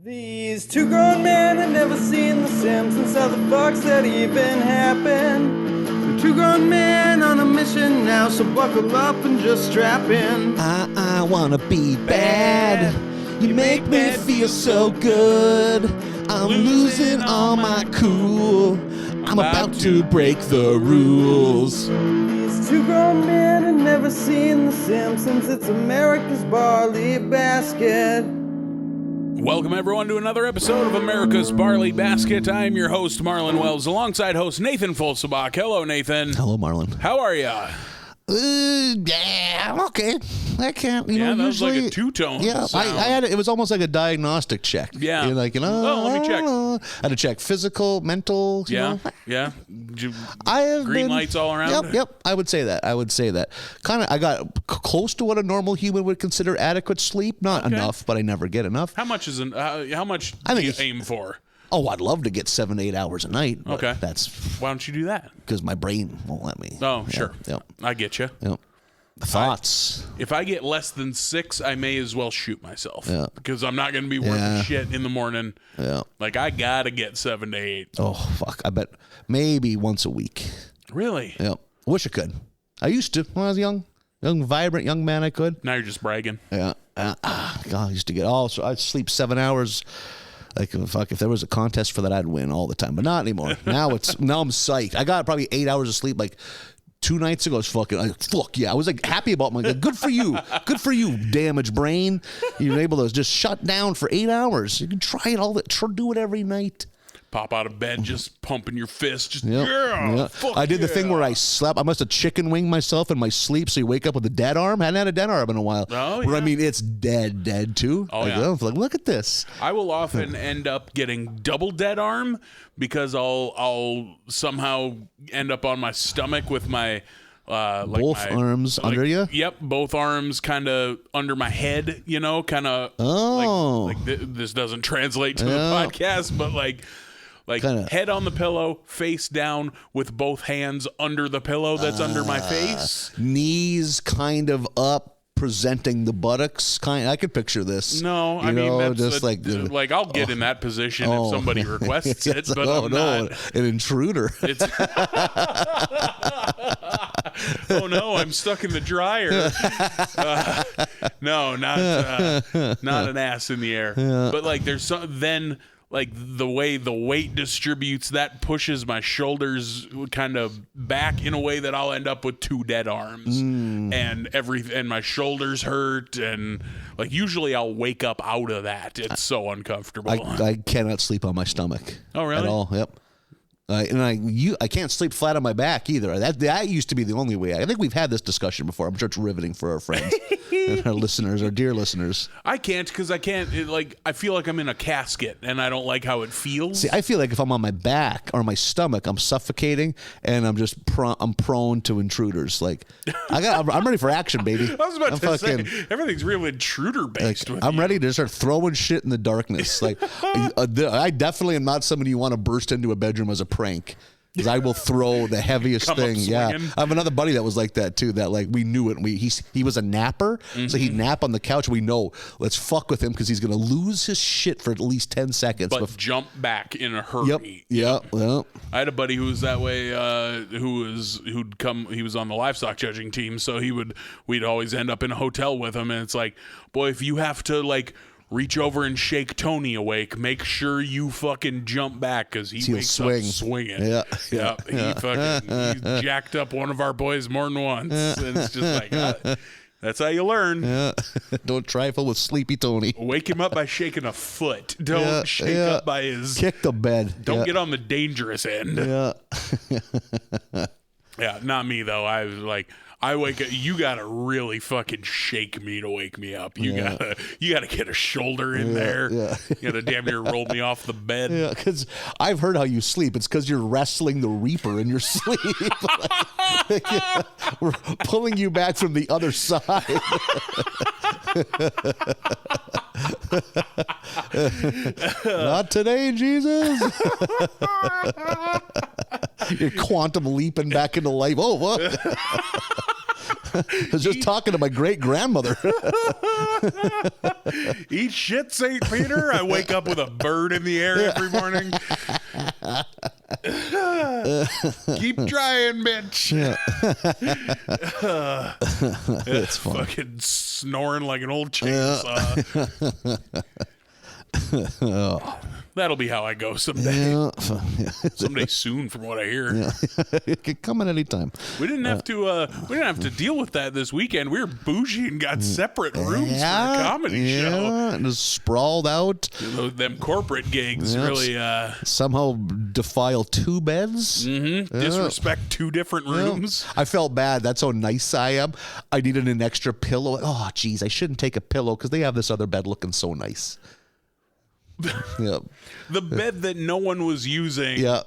These two grown men had never seen The Simpsons. How the fuck's that even happen? They're two grown men on a mission now, so buckle up and just strap in. I wanna be bad. You make me feel so good. I'm losing all my cool. I'm about to break the rules. These two grown men had never seen The Simpsons. It's America's Barley Basket. Welcome, everyone, to another episode of America's Barley Basket. I'm your host, Marlon Wells, alongside host Nathan Folsabach. Hello, Nathan. Hello, Marlon. How are ya? Yeah, I'm okay. I can't, that usually, was like a two-tone Yeah, sound. I had it was almost like a diagnostic check. Yeah. You're like, let me check. I had to check physical, mental. Yeah. I have green lights all around. Yep. I would say that. Kind of. I got close to what a normal human would consider adequate sleep. Not enough, but I never get enough. How much do you aim for? Oh, I'd love to get 7 to 8 hours a night. But Okay. why don't you do that? Because my brain won't let me. Oh, sure. Yep. I get you. Yep. Thoughts. If I get less than 6, I may as well shoot myself. Yeah. Because I'm not going to be working shit in the morning. Yeah. Like, I got to get 7 to 8. Oh, fuck. I bet maybe once a week. Really? Yep. Wish I could. I used to when I was young, vibrant young man. I could. Now you're just bragging. Yeah. God, I used to get so I'd sleep 7 hours. Like, fuck, if there was a contest for that, I'd win all the time. But not anymore. Now I'm psyched. I got probably 8 hours of sleep like 2 nights ago. I was fuck yeah. I was like happy about my good for you. Good for you, damaged brain. You're able to just shut down for 8 hours. You can try it do it every night. Pop out of bed, just pumping your fist. Just, Fuck I did the thing where I slept. I must have chicken winged myself in my sleep, so you wake up with a dead arm. Hadn't had a dead arm in a while. Oh, Where, I mean, it's dead too. Oh, yeah. Like, look at this. I will often end up getting double dead arm because I'll somehow end up on my stomach with my both arms under you? Yep, both arms kind of under my head, kind of. Oh. Like this doesn't translate to the podcast, but like kinda. Head on the pillow, face down, with both hands under the pillow that's under my face. Knees kind of up, presenting the buttocks. I could picture this. No, I mean that's just like I'll get in that position if somebody requests it, but I'm not an intruder. It's oh no, I'm stuck in the dryer. No, not an ass in the air. But like there's then. Like the way the weight distributes, that pushes my shoulders kind of back in a way that I'll end up with 2 dead arms, and my shoulders hurt, and like usually I'll wake up out of that. It's so uncomfortable. I cannot sleep on my stomach. Oh really? At all? Yep. And I can't sleep flat on my back either. That used to be the only way. I think we've had this discussion before. I'm sure it's riveting for our friends and our listeners, our dear listeners. I can't because I can't. I feel like I'm in a casket and I don't like how it feels. See, I feel like if I'm on my back or my stomach, I'm suffocating and I'm just I'm prone to intruders. Like I'm ready for action, baby. I was about to say everything's real intruder based. Like, I'm ready to start throwing shit in the darkness. Like I definitely am not somebody you want to burst into a bedroom as a prank, because I will throw the heaviest thing. Yeah, I have another buddy that was like that too. That like we knew it. He was a napper, so he'd nap on the couch. We know, let's fuck with him because he's gonna lose his shit for at least 10 seconds. But jump back in a hurry. Yep. I had a buddy who was that way. Who'd come. He was on the livestock judging team, so we'd always end up in a hotel with him, and it's like, boy, if you have to like reach over and shake Tony awake, make sure you fucking jump back, because he wakes up swinging. Yeah. He jacked up one of our boys more than once. And it's just like, that's how you learn. Yeah. Don't trifle with Sleepy Tony. Wake him up by shaking a foot. Don't shake up by his... Kick the bed. Don't get on the dangerous end. Yeah. Yeah, not me, though. I wake up. You gotta really fucking shake me to wake me up. You gotta get a shoulder in there. Yeah. You gotta damn near roll me off the bed. Yeah, because I've heard how you sleep. It's because you're wrestling the Reaper in your sleep. We're pulling you back from the other side. Not today, Jesus. You're quantum leaping back into life. Oh, what? I was just talking to my great grandmother. Eat shit, St. Peter. I wake up with a bird in the air every morning. Keep trying, bitch. That's funny. Fucking snoring like an old chainsaw. That'll be how I go someday. Someday soon, from what I hear. It could come at any time. We didn't have to deal with that this weekend. We were bougie and got separate rooms for a comedy show. And just sprawled out. Them corporate gigs really somehow defile 2 beds. disrespect 2 different rooms. I felt bad. That's how nice I am. I needed an extra pillow. Oh, geez, I shouldn't take a pillow because they have this other bed looking so nice. Yeah. The bed that no one was using. Yeah.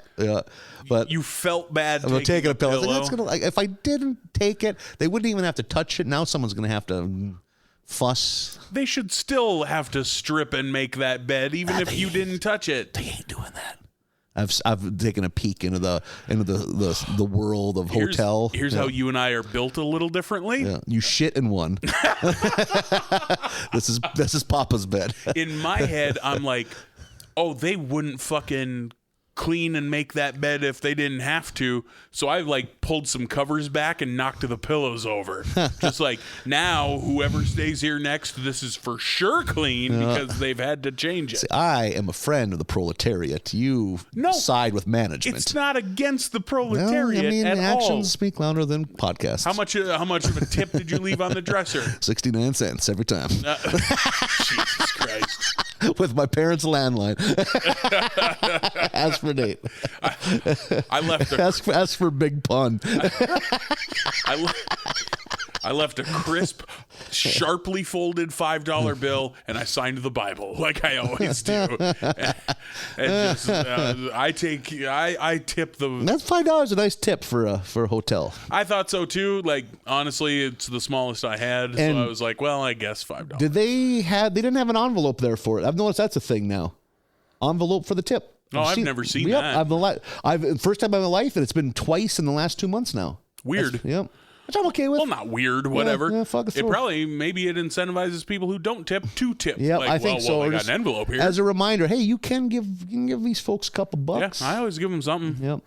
But you felt bad I'm taking a pillow. pillow. That's gonna, if I didn't take it, they wouldn't even have to touch it. Now someone's going to have to fuss. They should still have to strip and make that bed, even if you didn't touch it. They ain't doing that. I've taken a peek into the world of hotel. Here's how you and I are built a little differently. Yeah. You shit in one. This is Papa's bed. In my head, I'm like, oh, they wouldn't fucking clean and make that bed if they didn't have to. So I like pulled some covers back and knocked the pillows over. Just like, now whoever stays here next, this is for sure clean because they've had to change it. See, I am a friend of the proletariat. You side with management. It's not against the proletariat at actions all. speak louder than podcasts. How much of a tip did you leave on the dresser? 69 cents every time. Jesus Christ. With my parents' landline. Ask for date. I left ask for big pun. I left a crisp, sharply folded $5 bill, and I signed the Bible like I always do. And just, I tip the. That's $5 a nice tip for a hotel. I thought so too. Like, honestly, it's the smallest I had, And so I was like, well, I guess $5. They didn't have an envelope there for it. I've noticed that's a thing now. Envelope for the tip. I've never seen that. I've first time in my life, and it's been twice in the last 2 months now. Weird. Yep. Which I'm okay with. Well, not weird, whatever. Yeah, fuck it. Maybe it incentivizes people who don't tip to tip. Yeah, like, I think so. Well, I got an envelope here. As a reminder, hey, you can give these folks a couple bucks. Yeah, I always give them something. Yep.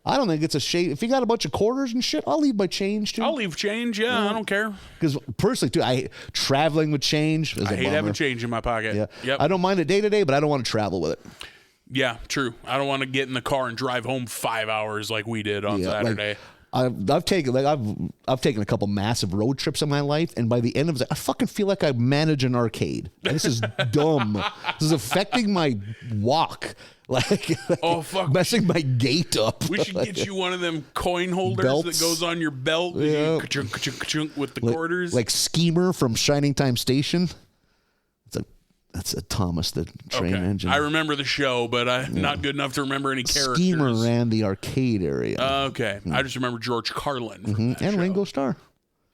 I don't think it's a shame. If you got a bunch of quarters and shit, I'll leave my change too. I'll leave change. Yeah, I don't care. Because personally, too, traveling with change is I hate having change in my pocket. Yeah. Yep. I don't mind it day to day, but I don't want to travel with it. Yeah, true. I don't want to get in the car and drive home 5 hours like we did on Saturday. I've taken a couple massive road trips in my life, and by the end of it, I fucking feel like I manage an arcade. And this is dumb. This is affecting my walk. Oh fuck, messing my gait up. We should get you one of them coin holders Belts. that goes on your belt ka-chunk with the quarters, like Schemer from Shining Time Station. That's a Thomas the Train Engine. I remember the show, but I'm not good enough to remember any characters. Schemer ran the arcade area. Okay, I just remember George Carlin from that and show. Ringo Starr.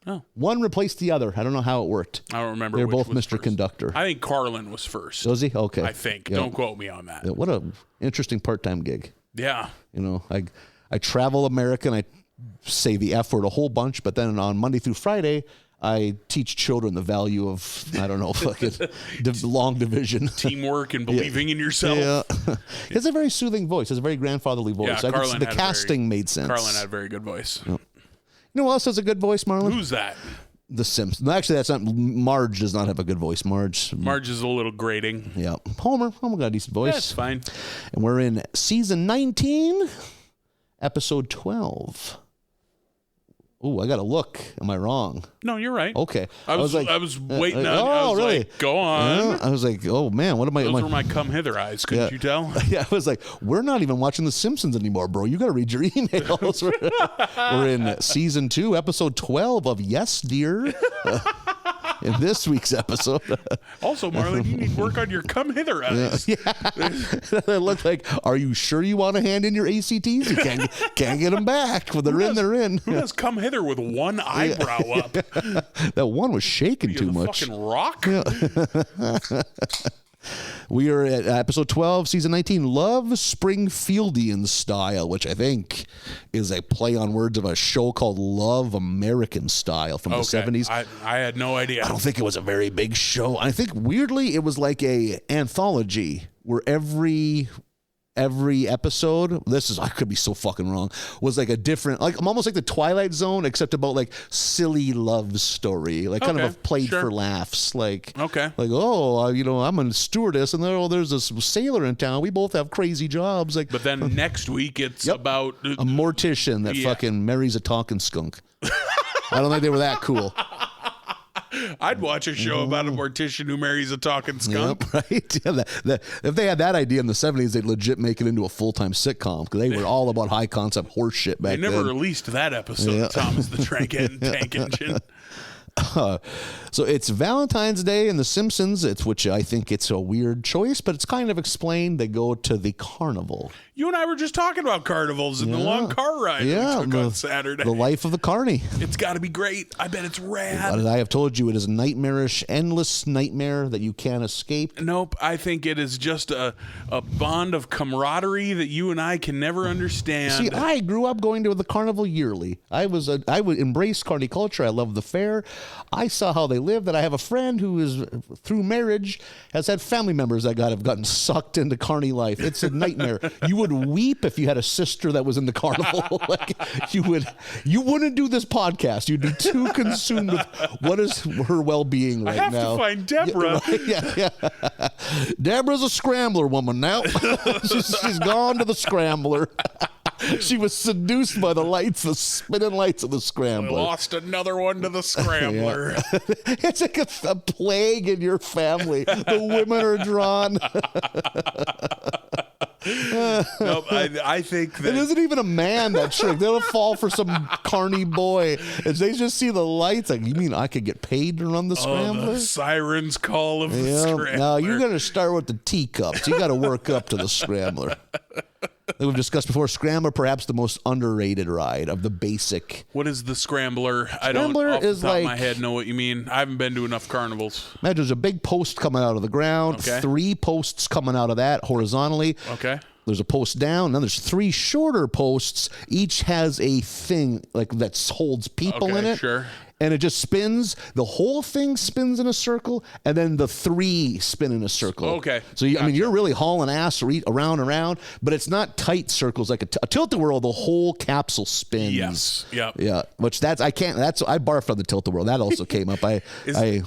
Oh, one replaced the other. I don't know how it worked. I don't remember. They're which both was Mr. first. Conductor. I think Carlin was first. Was he? Okay. I think. Yeah. Don't quote me on that. Yeah, what a interesting part-time gig. Yeah. You know, I travel America and I say the F word a whole bunch, but then on Monday through Friday, I teach children the value of, I don't know, fucking long division. Teamwork and believing in yourself. Yeah. He has a very soothing voice. He has a very grandfatherly voice. Yeah, Carlin the casting made sense. Carlin had a very good voice. Yep. You know who else has a good voice, Marlon? Who's that? The Simpsons. No, actually, that's not. Marge does not have a good voice. Marge is a little grating. Yeah. Homer got a decent voice. That's fine. And we're in season 19, episode 12. Ooh, I got to look. Am I wrong? No, you're right. Okay. I was waiting on oh, I was really? like, go on. I was like, oh, man, what am I? Those were my come hither eyes. Couldn't you tell? Yeah, I was like, we're not even watching The Simpsons anymore, bro. You got to read your emails. We're in season 2, episode 12 of Yes, Dear. In this week's episode. Also, Marlon, you need work on your come hither eyes. Yeah. It looked like, are you sure you want to hand in your ACTs? You can't get them back. When they're in, they're in. Who does come hither with one eyebrow up? That one was shaking too much. Fucking rock? Yeah. We are at episode 12, season 19, Love Springfieldian Style, which I think is a play on words of a show called Love American Style from the 70s. I had no idea. I don't think it was a very big show. I think weirdly it was like a anthology where every episode, I could be so fucking wrong, was like a different, like almost like the Twilight Zone, except about like silly love story, like kind of played for laughs, like oh, I'm a stewardess and there's this sailor in town. We both have crazy jobs, like. But then next week it's about a mortician that fucking marries a talking skunk. I don't think they were that cool. I'd watch a show about a mortician who marries a talking skunk. Yep, right? Yeah, if they had that idea in the 70s, they'd legit make it into a full-time sitcom because they were all about high-concept horse shit back then. They never released that episode of Thomas the Tank Engine. So it's Valentine's Day in The Simpsons, which I think it's a weird choice, but it's kind of explained. They go to the carnival. You and I were just talking about carnivals in the long car ride we took on Saturday. The life of the carny. It's got to be great. I bet it's rad. As I have told you, it is a nightmarish, endless nightmare that you can't escape. Nope. I think it is just a bond of camaraderie that you and I can never understand. See, I grew up going to the carnival yearly. I would embrace carny culture. I love the fair. I saw how they lived, and I have a friend who is, through marriage, has had family members that have gotten sucked into carny life. It's a nightmare. You would weep if you had a sister that was in the carnival. Like you wouldn't do this podcast. You'd be too consumed with what is her well-being right now. I have to find Deborah. Yeah. Deborah's a scrambler woman now. she's gone to the scrambler. She was seduced by the spinning lights of the scrambler. I lost another one to the scrambler. It's like a plague in your family. The women are drawn. Nope, I think that it isn't even a man that trick. They'll fall for some carny boy. As they just see the lights, like, you mean I could get paid to run the scrambler? The siren's call of the scrambler. Now you're going to start with the teacups. You got to work up to the scrambler. Like we've discussed before, Scrambler, perhaps the most underrated ride of the basic. What is the Scrambler? I don't, off the top of my head, know what you mean. I haven't been to enough carnivals. Imagine there's a big post coming out of the ground, 3 posts coming out of that horizontally. Okay. There's a post down, then there's 3 shorter posts. Each has a thing like that holds people in it. Sure. And it just spins. The whole thing spins in a circle, and then the 3 spin in a circle. Okay. So you're really hauling ass around and around, but it's not tight circles like a tilt-a-whirl. The whole capsule spins. Yes. Yep. Yeah. Which I barfed on the tilt-a-whirl. That also came up. I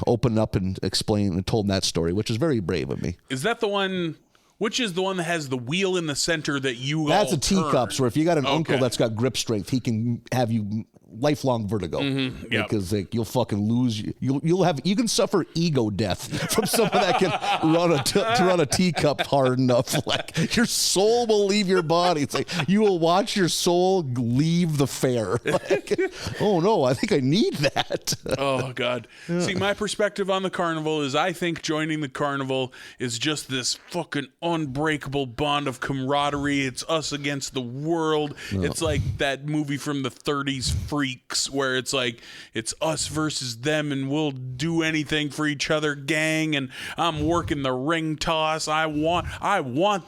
opened up and explained and told that story, which is very brave of me. Is that the one? Which is the one that has the wheel in the center that you? That's a teacups. Where if you got an uncle that's got grip strength, he can have you lifelong vertigo because you'll fucking lose. You can suffer ego death from someone that can run a teacup hard enough. Like your soul will leave your body. It's like you will watch your soul leave the fair. Like, oh no, I think I need that. Oh God. Yeah. See, my perspective on the carnival is I think joining the carnival is just this fucking unbreakable bond of camaraderie. It's us against the world. Oh. It's like that movie from the 30s, Freaks, where it's like it's us versus them and we'll do anything for each other, gang. And I'm working the ring toss. I want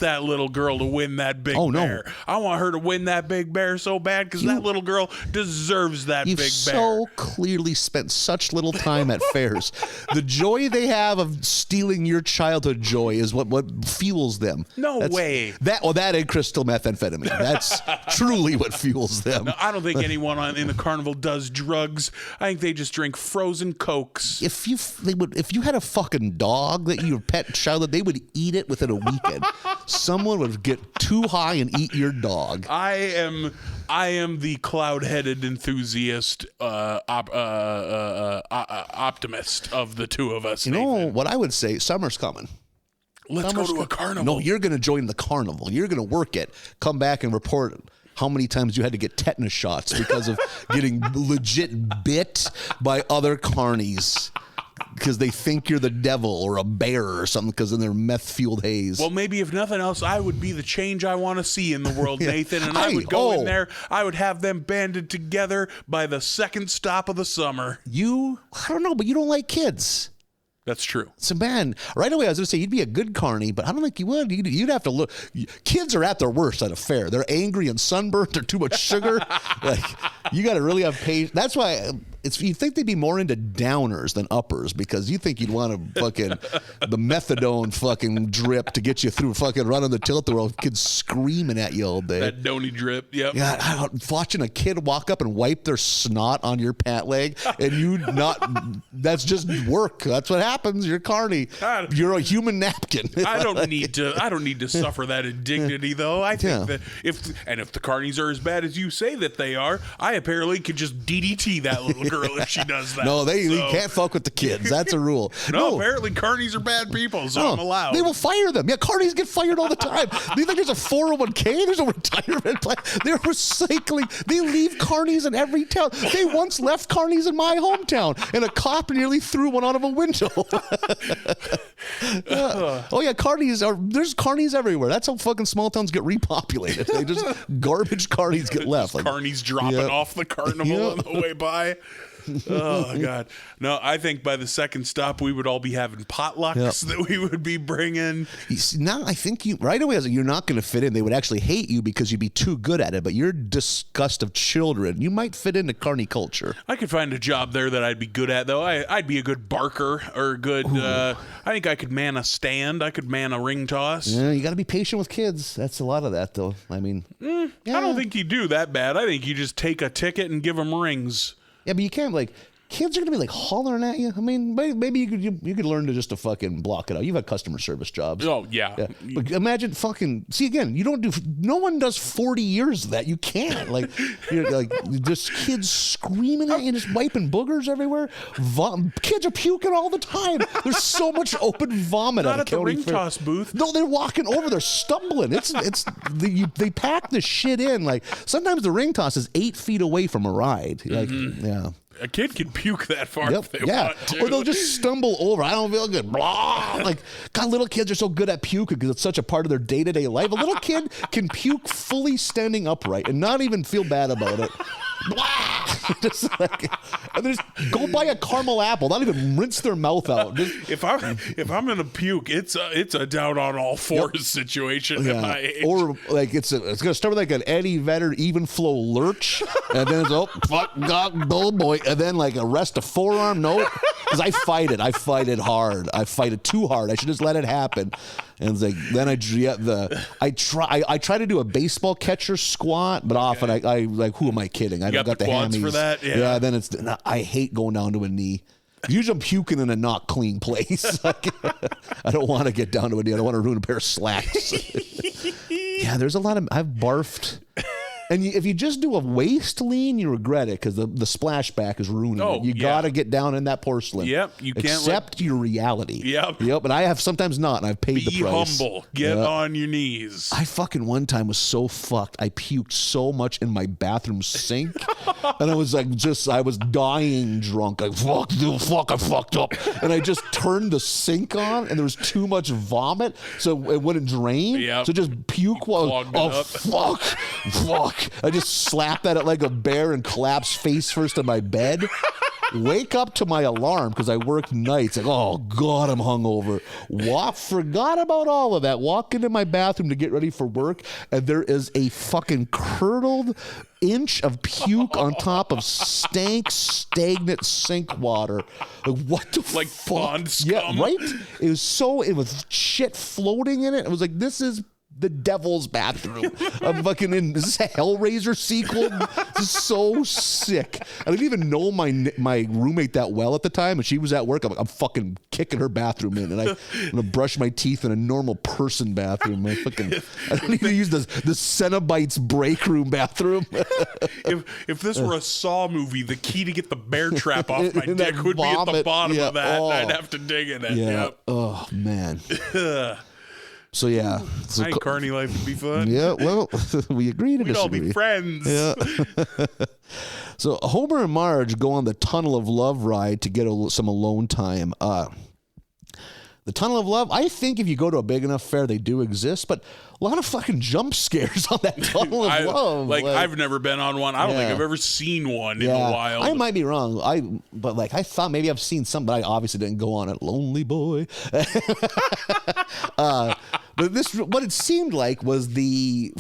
that little girl to win that big bear. I want her to win that big bear so bad because that little girl deserves that big bear. You've so clearly spent such little time at fairs. The joy they have of stealing your childhood joy is what fuels them. That's way. That and crystal methamphetamine. That's truly what fuels them. No, I don't think anyone in the carnival does drugs. I think they just drink frozen Cokes. If you had a fucking dog that your pet child, they would eat it within a weekend. Someone would get too high and eat your dog. I am the cloud-headed enthusiast, optimist of the two of us. You know what I would say? Summer's coming. Let's go to a carnival. No, you're going to join the carnival. You're going to work it. Come back and report how many times you had to get tetanus shots because of getting legit bit by other carnies. Because they think you're the devil or a bear or something because in their meth-fueled haze. Well, maybe if nothing else, I would be the change I want to see in the world, Nathan. And I would go in there. I would have them banded together by the second stop of the summer. I don't know, but you don't like kids. That's true. So, man, right away I was going to say you'd be a good carny, but I don't think you would. You'd have to look. Kids are at their worst at a fair. They're angry and sunburnt. They're too much sugar. Like, you got to really have patience. That's why you think they'd be more into downers than uppers, because you think you'd want to fucking the methadone fucking drip to get you through fucking running the tilt-a-whirl. Kids screaming at you all day. That donny drip. Yep. Yeah, watching a kid walk up and wipe their snot on your pant leg, and that's just work. That's what happens. You're carny. You're a human napkin. I don't need to suffer that indignity, though. I think that if the carnies are as bad as you say that they are, I apparently could just DDT that little girl if she does that. No, they can't fuck with the kids. That's a rule. No, apparently carnies are bad people, so I'm allowed. They will fire them. Yeah, carnies get fired all the time. Do you think there's a 401k? There's a retirement plan. They're recycling. They leave carnies in every town. They once left carnies in my hometown, and a cop nearly threw one out of a window. Oh yeah, there's carnies everywhere. That's how fucking small towns get repopulated. They just garbage carnies get left. Like, carnies dropping off the carnival on the way by. Oh God! No, I think by the second stop we would all be having potlucks that we would be bringing. Now I think right away you're not going to fit in. They would actually hate you because you'd be too good at it. But your disgust of children, you might fit into carny culture. I could find a job there that I'd be good at, though. I'd be a good barker or a good. I think I could man a stand. I could man a ring toss. Yeah, you got to be patient with kids. That's a lot of that, though. I mean, I don't think you do that bad. I think you just take a ticket and give them rings. Yeah, but you can't, like, kids are going to be, like, hollering at you. I mean, maybe you could learn to fucking block it out. You've had customer service jobs. Oh, yeah. But imagine see, again, no one does 40 years of that. You can't. Like, you're like, just kids screaming at you and just wiping boogers everywhere. Kids are puking all the time. There's so much open vomit Not at at the ring toss booth. No, they're walking over. They're stumbling. They pack the shit in. Like, sometimes the ring toss is 8 feet away from a ride. Like, yeah. A kid can puke that far if they want to. Or they'll just stumble over. I don't feel good. Blah. Like, God, little kids are so good at puking because it's such a part of their day-to-day life. A little kid can puke fully standing upright and not even feel bad about it. Just like, and just go buy a caramel apple, not even rinse their mouth out. If I'm gonna puke, it's a down on all fours situation at my age. Or like it's gonna start with like an Eddie Vedder even flow lurch, and then it's fuck God, oh boy, and then like a rest a forearm. No, because I fight it hard. I fight it too hard. I should just let it happen. And it's like then I try to do a baseball catcher squat, but often I like, who am I kidding? I don't got the quads hammies for that. Yeah. Then I hate going down to a knee. Usually I'm puking in a not clean place. Like, I don't want to get down to a knee. I don't want to ruin a pair of slacks. Yeah, there's a lot of I've barfed. And if you just do a waist lean, you regret it because the splashback is ruining it. You got to get down in that porcelain. Yep. You can't accept your reality. Yep. And I have sometimes not, and I've paid the price. Be humble. Get on your knees. I fucking one time was so fucked. I puked so much in my bathroom sink, and I was like, I was dying drunk. Like, fuck, I fucked up. And I just turned the sink on, and there was too much vomit, so it wouldn't drain. Yep. So just puke fuck. I just slapped at it like a bear and collapsed face first in my bed. Wake up to my alarm because I worked nights. Like, oh God, I'm hungover. Forgot about all of that. Walk into my bathroom to get ready for work, and there is a fucking curdled inch of puke on top of stagnant sink water. Like, what the like fuck? pond scum. Yeah, right? It was shit floating in it. It was like, this is the devil's bathroom. I'm fucking in. Is this a Hellraiser sequel? This is so sick. I didn't even know my roommate that well at the time, and she was at work. I'm fucking kicking her bathroom in, and I'm gonna brush my teeth in a normal person bathroom. I don't even use the Cenobites break room bathroom. if this were a Saw movie, the key to get the bear trap off my dick would be at the bottom of that, and I'd have to dig in it. Yeah. Yep. Oh man. So yeah, I think carny life would be fun. Yeah, well, we agree to We'd disagree. all be friends. Yeah. So Homer and Marge go on the Tunnel of Love ride to get some alone time. The Tunnel of Love, I think if you go to a big enough fair, they do exist, but a lot of fucking jump scares on that Tunnel of Love. Like, I've never been on one. I don't think I've ever seen one in the wild. I might be wrong. But like I thought maybe I've seen some, but I obviously didn't go on it. Lonely boy. But what it seemed like was the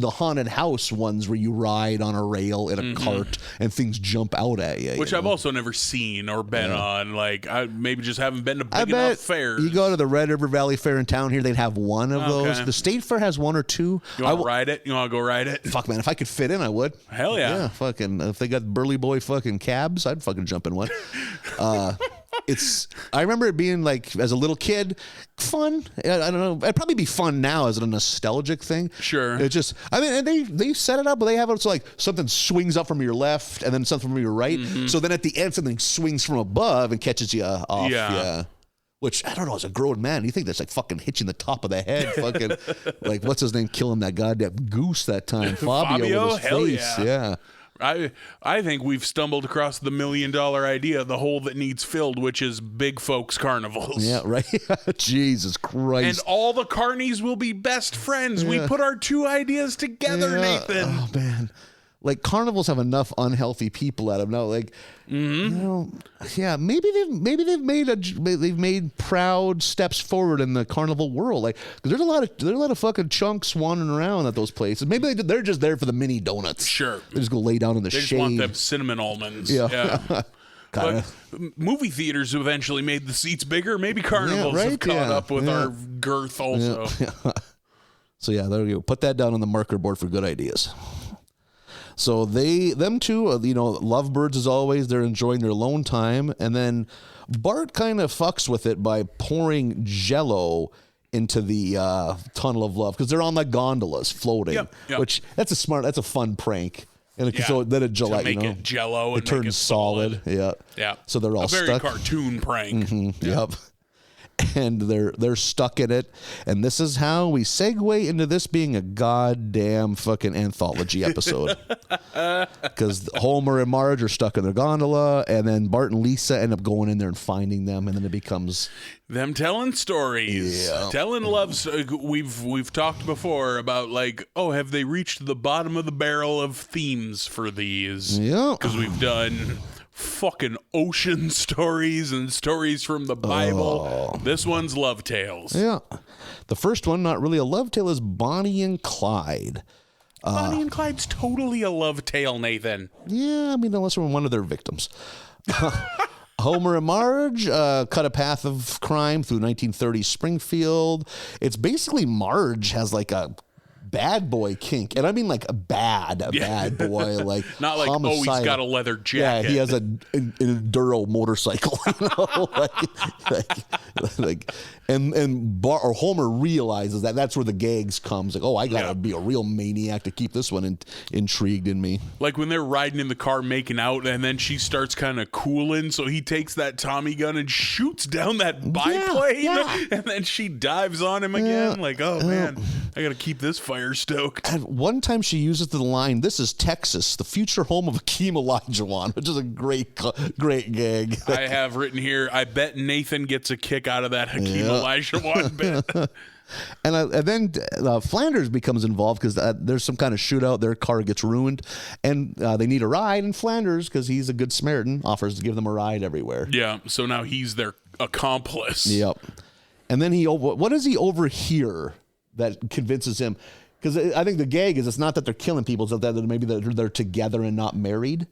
haunted house ones where you ride on a rail in a cart and things jump out at you. Which I've also never seen or been on. Like, I maybe just haven't been to big enough fairs. You go to the Red River Valley Fair in town here, they'd have one of those. The State Fair has one or two. You want to ride it? You want to go ride it? Fuck, man, if I could fit in, I would. Hell yeah. Yeah, fucking, if they got burly boy fucking cabs, I'd fucking jump in one. I remember it being like, as a little kid, fun. I don't know. It'd probably be fun now as a nostalgic thing. Sure. It just, I mean, and they set it up, but they have it so like something swings up from your left and then something from your right. So then at the end, something swings from above and catches you off. Yeah. Which, I don't know, as a grown man, you think that's like fucking hit you in the top of the head. Fucking, like, what's his name? Killing that goddamn goose that time. Fabio with his hell face. Yeah. I think we've stumbled across the $1 million idea, the hole that needs filled, which is big folks carnivals. Yeah, right? Jesus Christ. And all the carnies will be best friends. We put our two ideas together, Nathan. Oh, man. Like, carnivals have enough unhealthy people at them now. Like, you know, yeah, maybe they've made proud steps forward in the carnival world. Like, 'cause there's a lot of fucking chunks wandering around at those places. Maybe they're just there for the mini donuts. Sure, they just go lay down in the shade. They just want them cinnamon almonds. Yeah. But movie theaters eventually made the seats bigger. Maybe carnivals have caught up with our girth also. So yeah, there you go. Put that down on the marker board for good ideas. So them two, you know, lovebirds as always. They're enjoying their alone time, and then Bart kind of fucks with it by pouring Jello into the Tunnel of Love because they're on the gondolas floating. Yep. Which that's a fun prank. And so then it it Jello, and it turns solid. Yeah. So they're all very stuck. Cartoon prank. Yep. And they're stuck in it, and this is how we segue into this being a goddamn fucking anthology episode. Because Homer and Marge are stuck in their gondola, and then Bart and Lisa end up going in there and finding them, and then it becomes them telling stories, telling loves. We've talked before about like, oh, have they reached the bottom of the barrel of themes for these? Yeah, because we've done fucking ocean stories and stories from the Bible. This one's love tales. Yeah. The first one, not really a love tale, is Bonnie and Clyde. Bonnie and Clyde's totally a love tale, Nathan. Yeah, I mean, unless we're one of their victims. Homer and Marge cut a path of crime through 1930s Springfield. It's basically Marge has like a bad boy kink, and I mean like a bad boy, like not like homicidal. Oh, he's got a leather jacket. Yeah, he has an enduro motorcycle, you know, and Homer realizes that's where the gags comes. Like, oh, I gotta be a real maniac to keep this one intrigued in me. Like when they're riding in the car making out, and then she starts kind of cooling, so he takes that Tommy gun and shoots down that biplane, and then she dives on him again. Like, oh man, I gotta keep this fire stoked. And one time she uses the line, "This is Texas, the future home of Akeem Olajuwon," which is a great gag. I have written here, I bet Nathan gets a kick out of that Hakeem Olajuwon bit. And then Flanders becomes involved because there's some kind of shootout. Their car gets ruined, and they need a ride. And Flanders, because he's a good Samaritan, offers to give them a ride everywhere. Yeah, so now he's their accomplice. Yep. And then what does he overhear that convinces him? Because I think the gag is it's not that they're killing people, it's that maybe they're together and not married.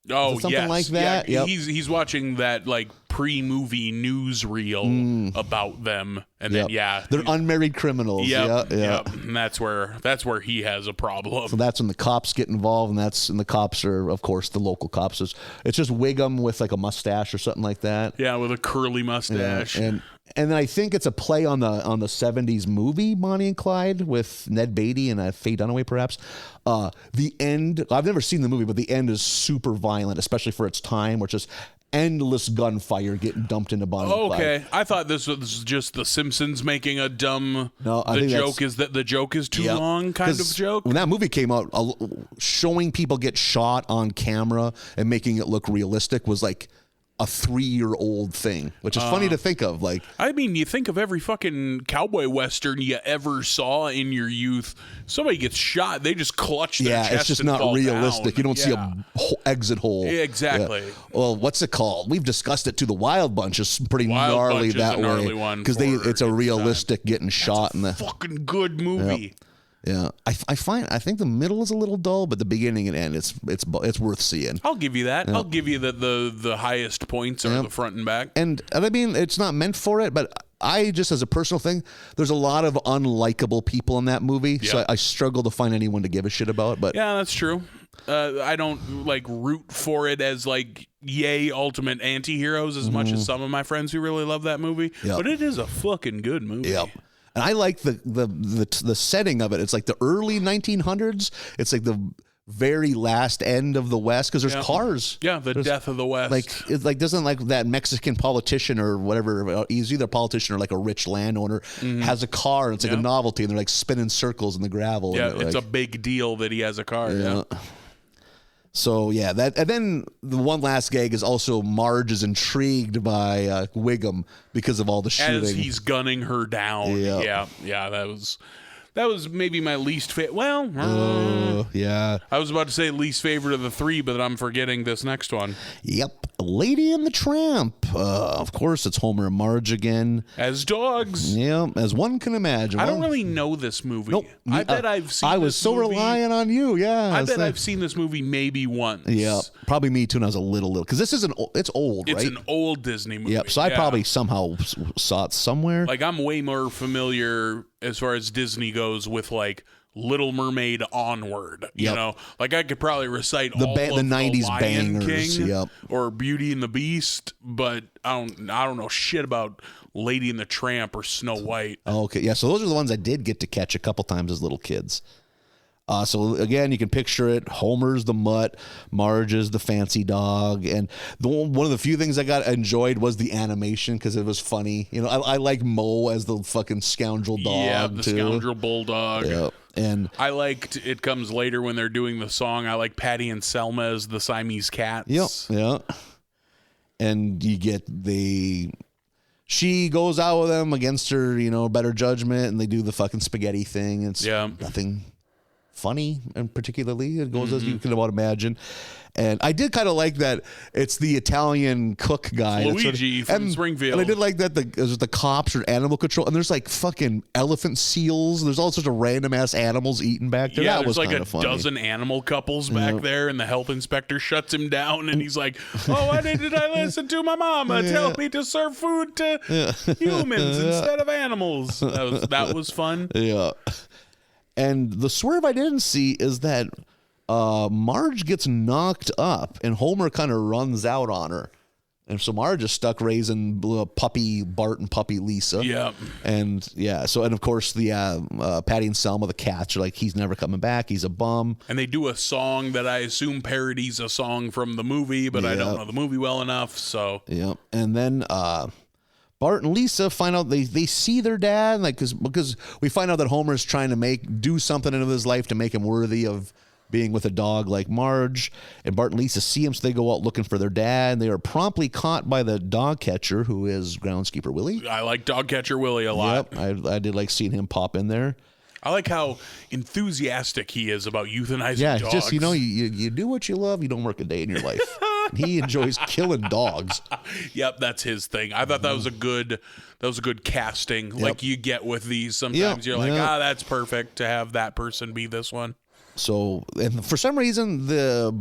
Oh, something like that. Yeah, he's watching that like pre-movie newsreel about them, and then they're unmarried criminals. Yep. And that's where he has a problem. So that's when the cops get involved, and the cops are, of course, the local cops. It's just Wiggum with like a mustache or something like that. Yeah, with a curly mustache. Yeah. And then I think it's a play on the 70s movie Bonnie and Clyde with Ned Beatty and Faye Dunaway, perhaps. The end, I've never seen the movie, but the end is super violent, especially for its time, which is endless gunfire getting dumped into Bonnie and Clyde. Okay, I thought this was just The Simpsons making a dumb. No, the joke is that the joke is too long, kind of joke. When that movie came out, showing people get shot on camera and making it look realistic was like a 3-year-old thing, which is funny to think of. Like, I mean, you think of every fucking cowboy western you ever saw in your youth. Somebody gets shot, they just clutch their chest. It's just and not fall realistic. down. You don't see a exit hole. Yeah, exactly. Well, what's it called? We've discussed it too. The Wild Bunch is pretty Wild gnarly Bunch is that a gnarly way one because for it's a its realistic getting shot in the. Fucking good movie. Yeah, I think the middle is a little dull, but the beginning and end it's worth seeing. I'll give you that. I'll give you the highest points are the front and back. And I mean, it's not meant for it, but I just, as a personal thing, there's a lot of unlikable people in that movie, so I struggle to find anyone to give a shit about. But yeah, that's true. I don't like root for it as like yay ultimate anti-heroes as much as some of my friends who really love that movie. But it is a fucking good movie. Yep. And I like the setting of it. It's like the early 1900s. It's like the very last end of the West because there's cars. Yeah, there's death of the West. Like it's like doesn't like that Mexican politician or whatever. He's either a politician or like a rich landowner has a car. And it's like a novelty, and they're like spinning circles in the gravel. Yeah, and it's a big deal that he has a car. Yeah. So yeah, that and then the one last gag is also Marge is intrigued by Wiggum because of all the shooting. As he's gunning her down. Yeah. That was maybe my least favorite. Well, yeah. I was about to say least favorite of the three, but I'm forgetting this next one. Yep. Lady and the Tramp. Of course, it's Homer and Marge again. As dogs. Yeah, as one can imagine. I don't really know this movie. Nope. I bet I've seen I was this so movie. relying on you, yeah. I bet I've seen this movie maybe once. Yeah, probably me too when I was a little. Because this is it's old, right? It's an old Disney movie. Yep, so I probably somehow saw it somewhere. Like, I'm way more familiar as far as Disney goes with, like, Little Mermaid onward. You know? Like, I could probably recite all of the 90s Lion bangers, King or Beauty and the Beast, but I don't know shit about Lady and the Tramp or Snow White. Oh, okay, yeah, so those are the ones I did get to catch a couple times as little kids. So again, you can picture it. Homer's the mutt, Marge is the fancy dog, and one of the few things I enjoyed was the animation because it was funny. You know, I like Mo as the fucking scoundrel dog. Yeah, the scoundrel bulldog. Yeah, and I liked It Comes Later when they're doing the song. I like Patty and Selma as the Siamese cats. Yep, yeah. And you get she goes out with them against her, better judgment, and they do the fucking spaghetti thing. It's nothing funny, and particularly it goes as you can about imagine. And I did kind of like that it's the Italian cook guy, Luigi from Springfield. And I did like that the cops are animal control, and there's like fucking elephant seals. There's all sorts of random ass animals eating back there. Yeah, that was there's like a funny. dozen animal couples back there, and the health inspector shuts him down, and he's like, "Oh, why did I listen to my mama tell me to serve food to humans instead of animals?" That was fun. Yeah. And the swerve I didn't see is that Marge gets knocked up and Homer kind of runs out on her. And so Marge is stuck raising puppy Bart and puppy Lisa. Yeah. And and of course the Patty and Selma, the cats, are like, he's never coming back. He's a bum. And they do a song that I assume parodies a song from the movie, but I don't know the movie well enough. So. Yep. And then Bart and Lisa find out they see their dad, like because we find out that Homer's trying to do something in his life to make him worthy of being with a dog like Marge. And Bart and Lisa see him, so they go out looking for their dad. They are promptly caught by the dog catcher, who is groundskeeper Willie. I like dog catcher Willie a lot. Yep, I did like seeing him pop in there. I like how enthusiastic he is about euthanizing dogs. Just you do what you love. You don't work a day in your life. He enjoys killing dogs. Yep, that's his thing. I thought that was a good casting, like you get with these. Sometimes you're like, that's perfect to have that person be this one. So, and for some reason, the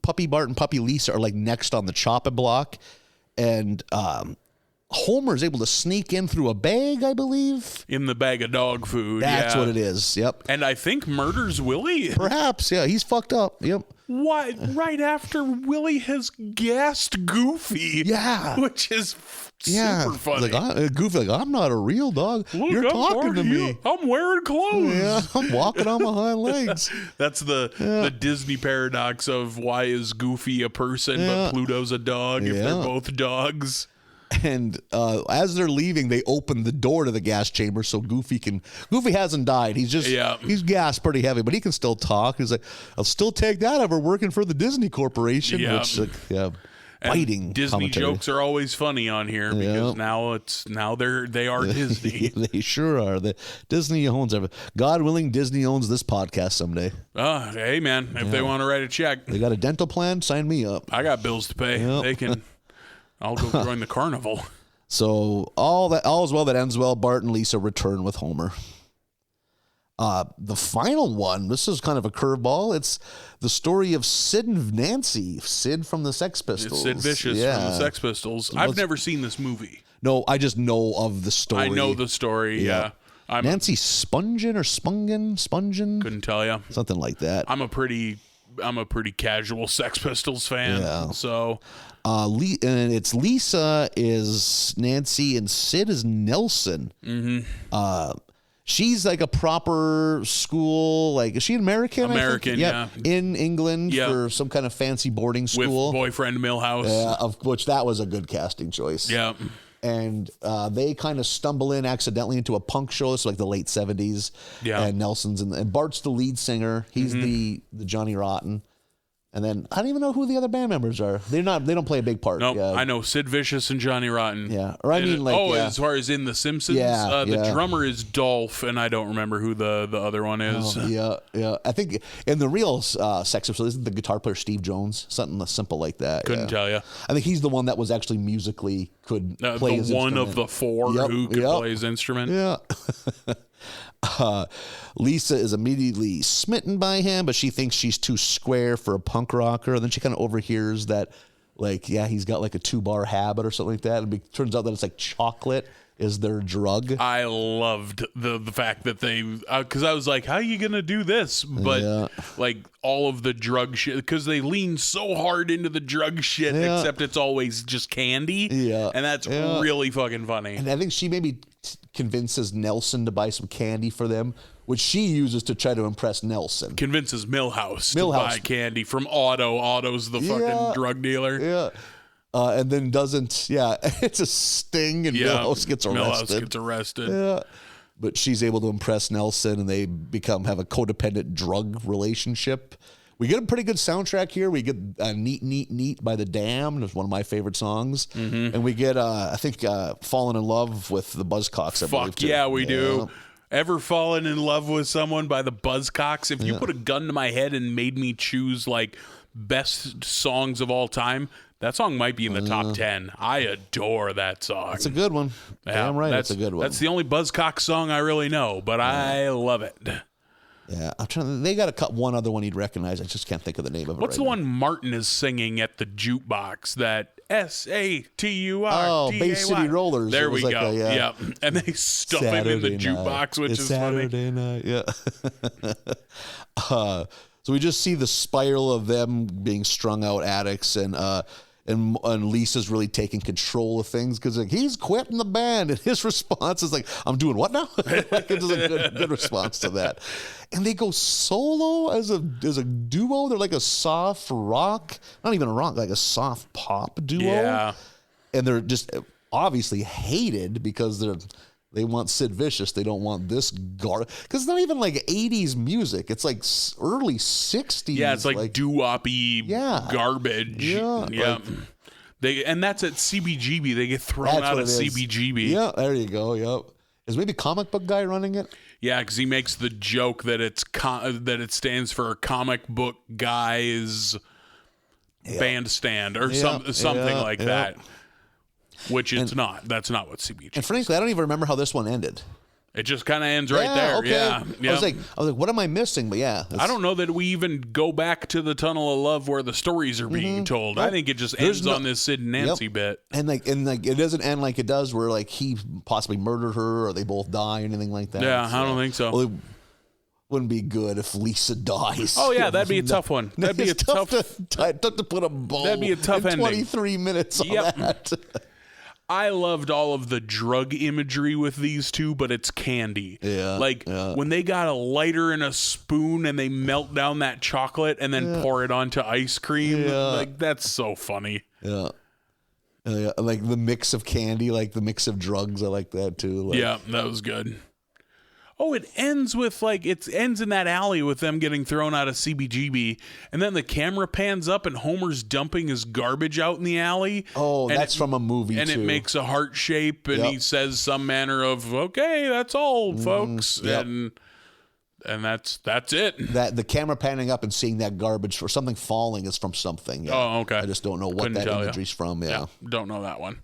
puppy Bart and puppy Lisa are like next on the chopping block, and Homer is able to sneak in through a bag, I believe. In the bag of dog food. That's what it is. Yep. And I think murders Willie. Perhaps, yeah. He's fucked up. Yep. Why? Right after Willie has gassed Goofy. Yeah. Which is super funny. Goofy, I'm not a real dog. Look, You're talking to me. I'm wearing clothes. Yeah, I'm walking on my hind legs. That's the Disney paradox of why is Goofy a person but Pluto's a dog if they're both dogs. And as they're leaving, they open the door to the gas chamber so Goofy hasn't died. He's just he's gassed pretty heavy, but he can still talk. He's like, I'll still take that over working for the Disney Corporation. Yeah. Which, And biting Disney commentary. jokes are always funny on here because now they are Disney. They sure are. Disney owns everything. God willing, Disney owns this podcast someday. Hey man, if they want to write a check, They got a dental plan. Sign me up. I got bills to pay. Yep. They can. I'll go join the carnival. So all is well that ends well. Bart and Lisa return with Homer. The final one, this is kind of a curveball. It's the story of Sid and Nancy. Sid from the Sex Pistols. Sid Vicious from the Sex Pistols. I've never seen this movie. No, I just know of the story. I know the story. Yeah. Nancy Spungen or Spungen? Couldn't tell you. Something like that. I'm a pretty casual Sex Pistols fan. Yeah. So. And it's Lisa is Nancy and Sid is Nelson. Mm-hmm. She's like a proper school, like, is she American? American, yeah. In England for some kind of fancy boarding school. With boyfriend Millhouse. Yeah, of which that was a good casting choice. Yeah. And they kind of stumble in accidentally into a punk show. It's like the late 70s. Yeah. And Nelson's and Bart's the lead singer. He's the Johnny Rotten. And then I don't even know who the other band members are. They don't play a big part. Nope. I know Sid Vicious and Johnny Rotten. Yeah. Or I mean, like, as far as in The Simpsons, the drummer is Dolph, and I don't remember who the other one is. Yeah. I think in the real Sex Pistols, isn't the guitar player Steve Jones? Something simple like that. Couldn't tell you. I think he's the one that was actually musically could play his one instrument. of the four who could play his instrument. Yeah. Lisa is immediately smitten by him, but she thinks she's too square for a punk rocker. And then she kind of overhears that, like, he's got like a 2-bar habit or something like that. And it turns out that it's like chocolate is their drug. I loved the fact that they, because I was like, how are you going to do this? But like all of the drug shit, because they lean so hard into the drug shit, except it's always just candy. Yeah. And that's really fucking funny. And I think she maybe convinces Nelson to buy some candy for them, which she uses to try to impress Nelson. Convinces Millhouse to buy candy from Otto. Otto's the fucking drug dealer. Yeah. And then doesn't, it's a sting and Millhouse gets arrested. Yeah. But she's able to impress Nelson and they have a codependent drug relationship. We get a pretty good soundtrack here. We get Neat, Neat, Neat by The Damned. It's one of my favorite songs. Mm-hmm. And we get, I think, Fallen in Love with the Buzzcocks. Fuck yeah, we do. Ever fallen in love with someone by the Buzzcocks? If you put a gun to my head and made me choose, like, best songs of all time, that song might be in the top 10. I adore that song. It's a good one. Damn right, it's a good one. That's the only Buzzcocks song I really know, but I love it. Yeah, I'm trying. They got to cut one other one you'd recognize. I just can't think of the name of it. What's the one Martin is singing at the jukebox? That SATUR. Oh, Bay City Rollers. There we go. Yeah, and they stuff him in the jukebox, which is Saturday funny. Night. Yeah. So we just see the spiral of them being strung out addicts, and Lisa's really taking control of things because like, he's quitting the band, and his response is like, "I'm doing what now?" Like, it's a good response to that. And they go solo as a duo. They're like a soft rock, not even a rock, like a soft pop duo. Yeah, and they're just obviously hated because they want Sid Vicious. They don't want this garbage. Because it's not even like 80s music. It's like early 60s. Yeah, it's like doo-wop-y garbage. Yeah. And that's at CBGB. They get thrown out of CBGB. Yeah, there you go. Yep. Is maybe Comic Book Guy running it? Yeah, because he makes the joke that that it stands for Comic Book Guys Bandstand or something like that. Which it's not. That's not what CBG. And frankly, I don't even remember how this one ended. It just kind of ends right there. Okay. Yeah. I was like, what am I missing? But I don't know that we even go back to the Tunnel of Love where the stories are being told. I think it just ends on this Sid and Nancy bit. And it doesn't end like it does where like he possibly murdered her or they both die or anything like that. Yeah, I don't think so. Well, it wouldn't be good if Lisa dies. Oh yeah, that'd be a tough one. That'd be tough to put a bow. That'd be a tough ending. 23 minutes on that. I loved all of the drug imagery with these two, but it's candy. Yeah. When they got a lighter and a spoon and they melt down that chocolate and then pour it onto ice cream. Like, that's so funny. Yeah. Like the mix of candy, like the mix of drugs. I like that too. Yeah, that was good. Oh, it ends with it ends in that alley with them getting thrown out of CBGB, and then the camera pans up and Homer's dumping his garbage out in the alley. Oh, that's from a movie and too. it makes a heart shape, and he says some manner of "Okay, that's all, folks," and that's it. That the camera panning up and seeing that garbage or something falling is from something. Yeah. Oh, okay. I just don't know what that imagery's from. Yeah. Don't know that one.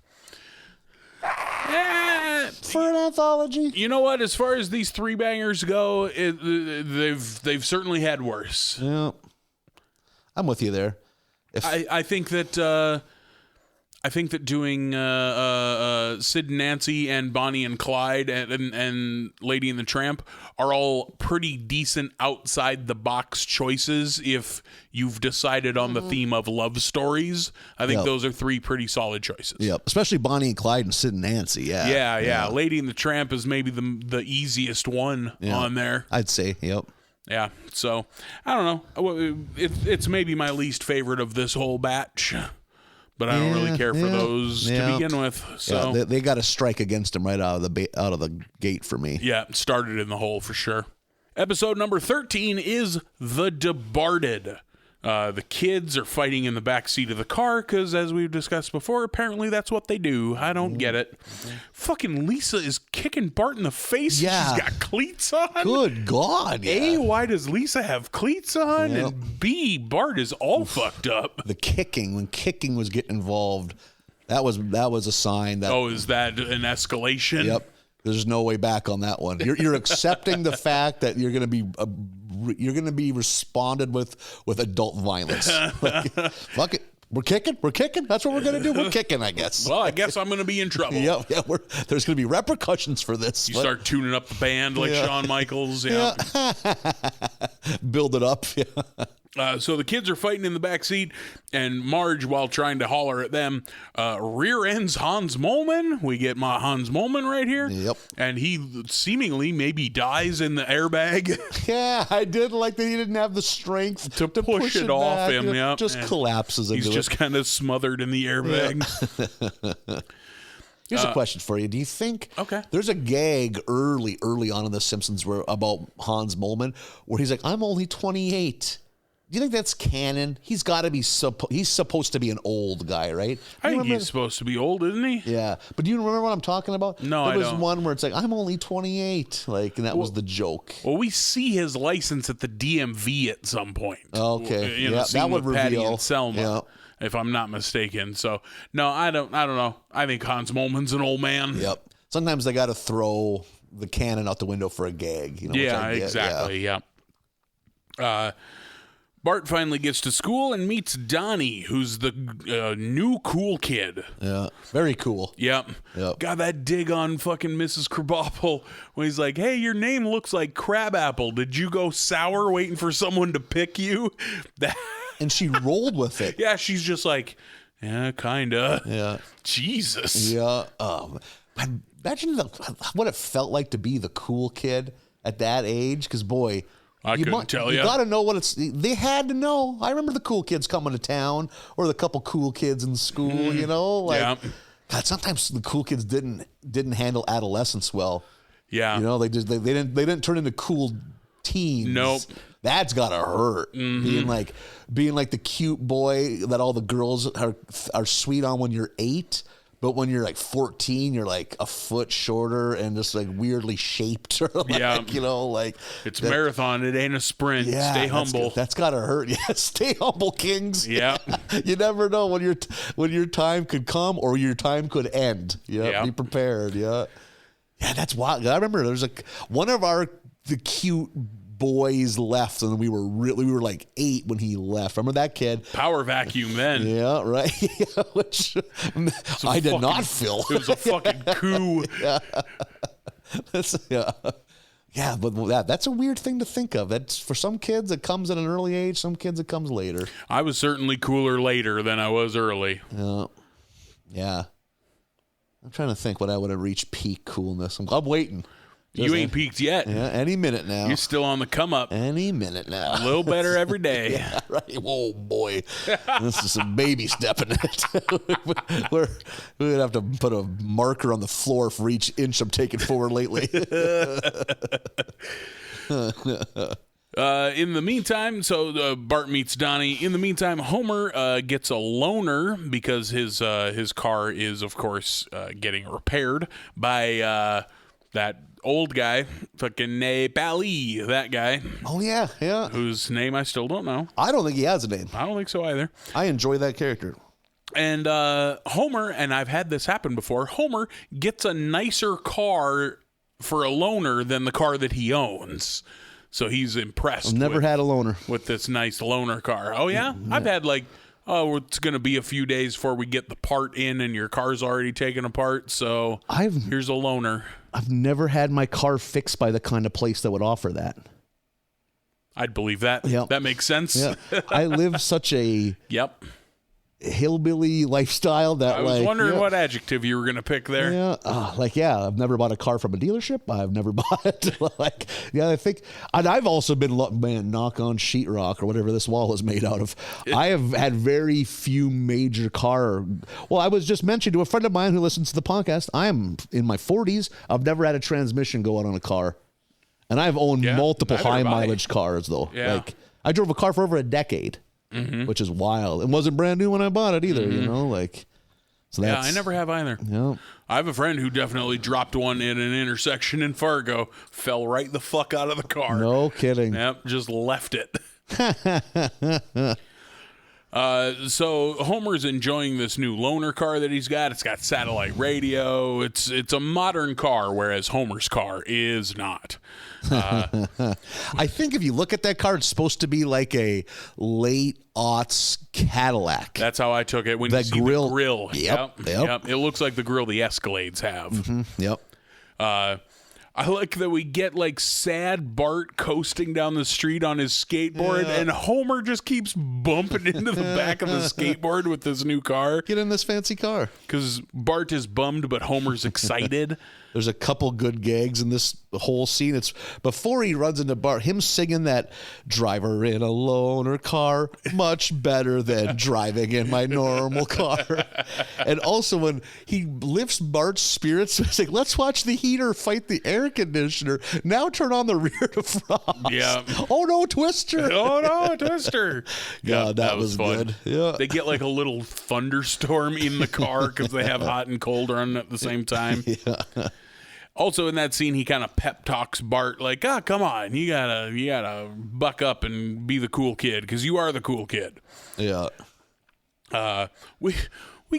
For an anthology, You know what? As far as these three bangers go, they've certainly had worse. yeah, I'm with you there. I think that doing Sid and Nancy and Bonnie and Clyde and Lady and the Tramp are all pretty decent outside the box choices if you've decided on the theme of love stories. I think those are three pretty solid choices. Yep, especially Bonnie and Clyde and Sid and Nancy. Yeah. Lady and the Tramp is maybe the easiest one on there. I'd say. Yep. Yeah, so I don't know. It's maybe my least favorite of this whole batch. But I don't really care for those to begin with. So they got a strike against him right out of the gate for me. Yeah, started in the hole for sure. Episode number 13 is The Departed. The kids are fighting in the back seat of the car because, as we've discussed before, apparently that's what they do. I don't get it. Fucking Lisa is kicking Bart in the face. Yeah. She's got cleats on. Good God. A, why does Lisa have cleats on? Yep. And B, Bart is all fucked up. The kicking, when kicking was getting involved, that was a sign that. Oh, is that an escalation? Yep. There's no way back on that one. You're accepting the fact that you're going to be responded with adult violence. Like, fuck it. We're kicking. That's what we're going to do. We're kicking, I guess. Well, I guess I'm going to be in trouble. Yeah. There's going to be repercussions for this. You start tuning up the band like Shawn Michaels. Yeah. Build it up. Yeah. So the kids are fighting in the back seat, and Marge, while trying to holler at them, rear ends Hans Molman. We get my Hans Molman right here. Yep. And he seemingly maybe dies in the airbag. Yeah, I did like that he didn't have the strength to push it off back. him. Yep. Just collapses into He's it. just kind of smothered in the airbag. Here's a question for you. Do you think there's a gag early on in The Simpsons about Hans Molman where he's like, I'm only 28. Do you think that's canon? He's got to be he's supposed to be an old guy, right? I think he's supposed to be old, isn't he? Yeah. But do you remember what I'm talking about? No, there was don't. one where it's like, I'm only 28. And that was the joke. Well, we see his license at the DMV at some point. Okay. That would reveal Patty and Selma. Yeah. If I'm not mistaken. So no, I don't know. I think Hans Molman's an old man. Yep. Sometimes they got to throw the cannon out the window for a gag. Yeah, exactly. Yeah. Bart finally gets to school and meets Donnie, who's the new cool kid. Yeah, very cool. Yep. Got that dig on fucking Mrs. Krabappel when he's like, hey, your name looks like Crabapple. Did you go sour waiting for someone to pick you? And she rolled with it. Yeah, she's just like, yeah, kinda. Yeah. Jesus. Yeah. Imagine what it felt like to be the cool kid at that age. Because, boy, I couldn't tell you. You got to know what they had to know. I remember the cool kids coming to town or the couple cool kids in school, yeah. God, sometimes the cool kids didn't handle adolescence well. Yeah. They didn't turn into cool teens. Nope. That's gotta hurt. Mm-hmm. Being like the cute boy that all the girls are sweet on when you're 8, but when you're like 14, you're like a foot shorter and just like weirdly shaped. It's marathon. It ain't a sprint. Yeah, Stay humble. That's gotta hurt. Yeah, stay humble, kings. Yeah. You never know when your time could come or your time could end. Yeah. Be prepared. Yeah. Yeah, that's wild. I remember there's one of the cute boys left, and we were like 8 when he left. Remember that kid? Power vacuum then. Yeah, right. Which I did not fill. It was a fucking coup. Yeah, but that's a weird thing to think of. That's for some kids it comes at an early age, some kids it comes later. I was certainly cooler later than I was early. Yeah. I'm trying to think when I would have reached peak coolness. I'm waiting. You ain't peaked yet. Yeah, any minute now. You're still on the come up. Any minute now. A little better every day. Yeah, right. Whoa, boy. This is a baby step in it. We're going to have to put a marker on the floor for each inch I'm taking forward lately. In the meantime, so Bart meets Donnie. In the meantime, Homer gets a loaner because his car is, of course, getting repaired by that old guy, fucking Bali, that guy. Oh, yeah, yeah. Whose name I still don't know. I don't think he has a name. I don't think so either. I enjoy that character. And Homer, and I've had this happen before, Homer gets a nicer car for a loaner than the car that he owns. So he's impressed. I've never had a loaner. With this nice loaner car. Oh, yeah? I've had it's going to be a few days before we get the part in and your car's already taken apart. So here's a loaner. I've never had my car fixed by the kind of place that would offer that. I'd believe that. Yep. That makes sense. Yeah. I live such a hillbilly lifestyle that I was wondering what adjective you were going to pick there. Yeah. I've never bought a car from a dealership. I've never bought I think, and I've also been, knock on sheetrock or whatever this wall is made out of. I have had very few major I was just mentioning to a friend of mine who listens to the podcast, I'm in my 40s. I've never had a transmission go out on a car. And I've owned multiple high mileage cars though. Yeah. Like I drove a car for over a decade. Mm-hmm. Which is wild. It wasn't brand new when I bought it either, So that's, I never have either. Yeah. I have a friend who definitely dropped one in an intersection in Fargo, fell right the fuck out of the car. No kidding. Yep, just left it. So Homer's enjoying this new loaner car that he's got. It's got satellite radio. It's a modern car, whereas Homer's car is not. I think if you look at that car, it's supposed to be like a late aughts Cadillac. That's how I took it. When you see the grill. Yep. It looks like the grill the Escalades have. Mm-hmm. Yep. I like that we get sad Bart coasting down the street on his skateboard, and Homer just keeps bumping into the back of the skateboard with this new car. Get in this fancy car. Because Bart is bummed, but Homer's excited. There's a couple good gags in this whole scene. It's before he runs into Bart, him singing that driver in a loaner car, much better than driving in my normal car. And also when he lifts Bart's spirits, it's like, let's watch the heater fight the air conditioner. Now turn on the rear defrost. Yeah. Oh no, Twister. Oh no, Twister. Yeah, that was fun. good. Yeah. They get a little thunderstorm in the car because they have hot and cold running at the same time. Yeah. Also in that scene, he kind of pep talks Bart come on, you gotta buck up and be the cool kid because you are the cool kid. Yeah. We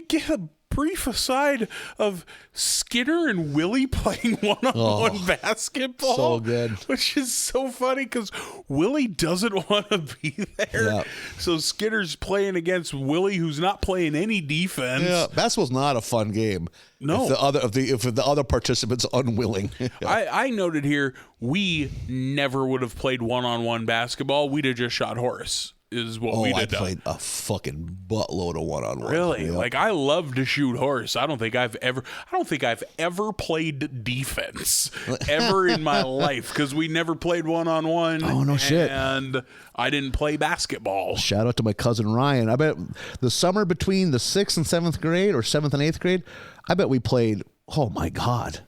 get a brief aside of Skinner and Willie playing one-on-one basketball. So good. Which is so funny because Willie doesn't want to be there. Yeah. So Skinner's playing against Willie, who's not playing any defense. Yeah, basketball's not a fun game. No. If the other participants unwilling. I noted here, we never would have played one-on-one basketball. We'd have just shot horse. Is what we did. I played a fucking buttload of one-on-one. Really? Yep. I love to shoot horse. I don't think I've ever played defense ever in my life because we never played one-on-one. Oh, no shit. And I didn't play basketball. Shout out to my cousin Ryan. I bet the summer between the 6th and 7th grade or 7th and 8th grade, I bet we played, oh my God,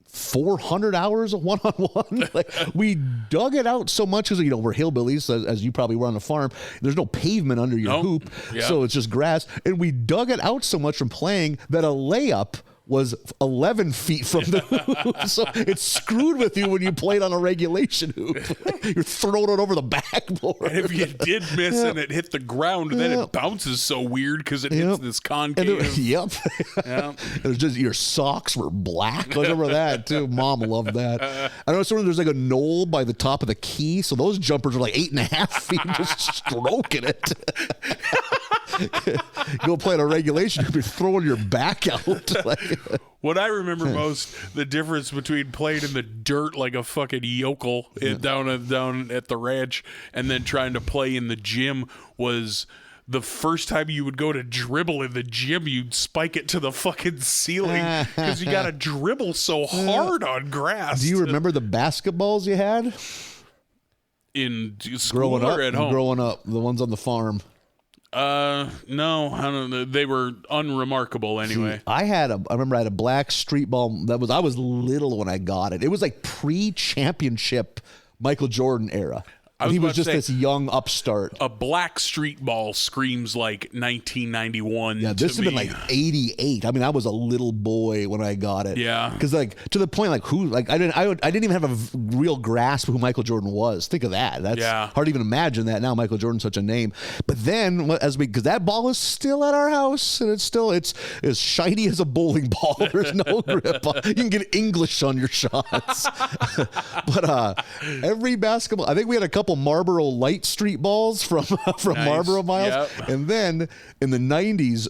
400 hours of one-on-one. We dug it out so much because we're hillbillies, as you probably were on a farm. There's no pavement under your hoop, so it's just grass. And we dug it out so much from playing that a layup was 11 feet from the hoop. So it's screwed with you when you played on a regulation hoop. You're throwing it over the backboard. And if you did miss and it hit the ground, then it bounces so weird because it hits this concave. Yep. It was just your socks were black. I remember that too. Mom loved that. I know there's a knoll by the top of the key, so those jumpers are 8.5 feet, just stroking it. Go play on a regulation, you're throwing your back out. What I remember most, the difference between playing in the dirt like a fucking yokel down at the ranch and then trying to play in the gym was the first time you would go to dribble in the gym, you'd spike it to the fucking ceiling because you got to dribble so hard on grass. Do you remember the basketballs you had? In school or at home? Growing up, the ones on the farm. No, I don't know. They were unremarkable anyway. See, I remember I had a black street ball I was little when I got it. It was like pre-championship Michael Jordan era. He was just this young upstart. A black street ball screams like 1991. Yeah, this would have been like 88. I mean, I was a little boy when I got it. Yeah, because like to the point, like I didn't even have a real grasp of who Michael Jordan was. Think of that. That's hard to even imagine that now. Michael Jordan's such a name. But then because that ball is still at our house and it's as shiny as a bowling ball. There's no grip. You can get English on your shots. But every basketball, I think we had a couple Marlboro Light street balls from nice. Marlboro Miles. Yep. And then in the 90s,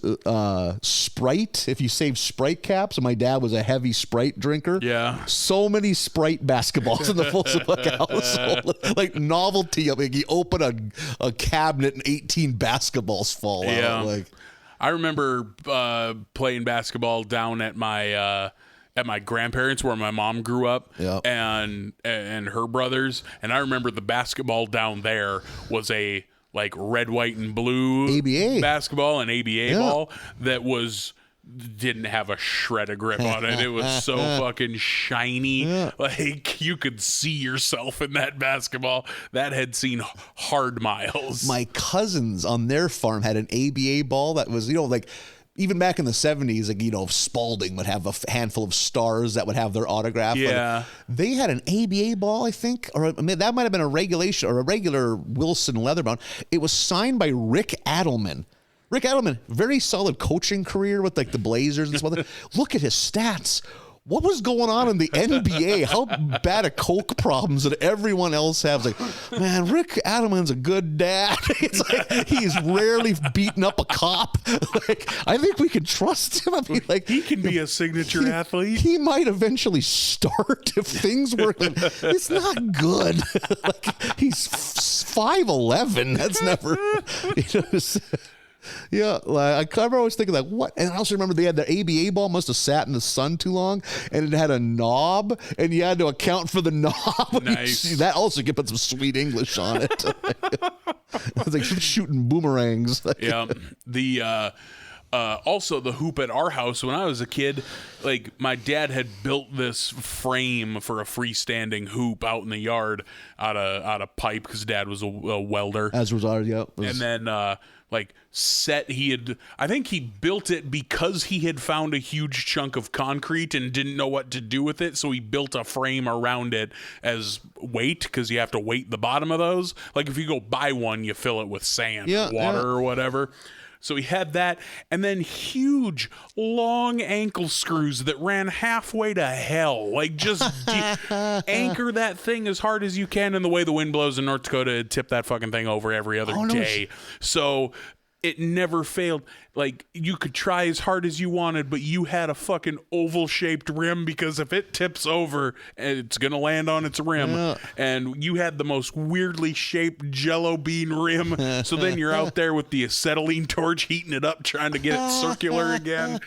Sprite, if you save Sprite caps, and my dad was a heavy Sprite drinker. Yeah. So many Sprite basketballs in the Folsom-Buck household. Like novelty. Like you open a cabinet and 18 basketballs fall out. Like, I remember playing basketball down at my grandparents where my mom grew up. Yep. and her brothers, and I remember the basketball down there was a like red, white, and blue ABA basketball, an ABA ball that didn't have a shred of grip on it. It was so fucking shiny. Like you could see yourself in that basketball. That had seen hard miles. My cousins on their farm had an ABA ball that was, like, even back in the 70s, like, Spalding would have a handful of stars that would have their autograph. Yeah. They had an ABA ball, I think, or I mean, that might have been a regulation or a regular Wilson Leatherbound. It was signed by Rick Adelman. Rick Adelman, very solid coaching career with like the Blazers and stuff. Look at his stats. What was going on in the NBA? How bad a coke problems did everyone else have? It's like, man, Rick Adelman's a good dad. It's like he's rarely beaten up a cop. Like, I think we can trust him. I mean, like, he can be a signature athlete. He might eventually start if things work. It's not good. Like, he's 5'11". That's never. Yeah, like, I remember always thinking like, what? And I also remember they had the ABA ball must have sat in the sun too long, and it had a knob, and you had to account for the knob. Nice. That also could put some sweet English on it. It's like shooting boomerangs. Yeah. The also the hoop at our house when I was a kid, like my dad had built this frame for a freestanding hoop out in the yard out of pipe because dad was a welder. As was ours, yeah. And then I think he built it because he had found a huge chunk of concrete and didn't know what to do with it, so he built a frame around it as weight, because you have to weight the bottom of those. Like if you go buy one, you fill it with sand, water, or whatever. So he had that, and then huge, long ankle screws that ran halfway to hell. Like, just anchor that thing as hard as you can, and the way the wind blows in North Dakota, it'd tip that fucking thing over every other day. So it never failed. Like, you could try as hard as you wanted, but you had a fucking oval-shaped rim, because if it tips over, it's going to land on its rim. Yeah. And you had the most weirdly shaped jello bean rim, so then you're out there with the acetylene torch heating it up, trying to get it circular again.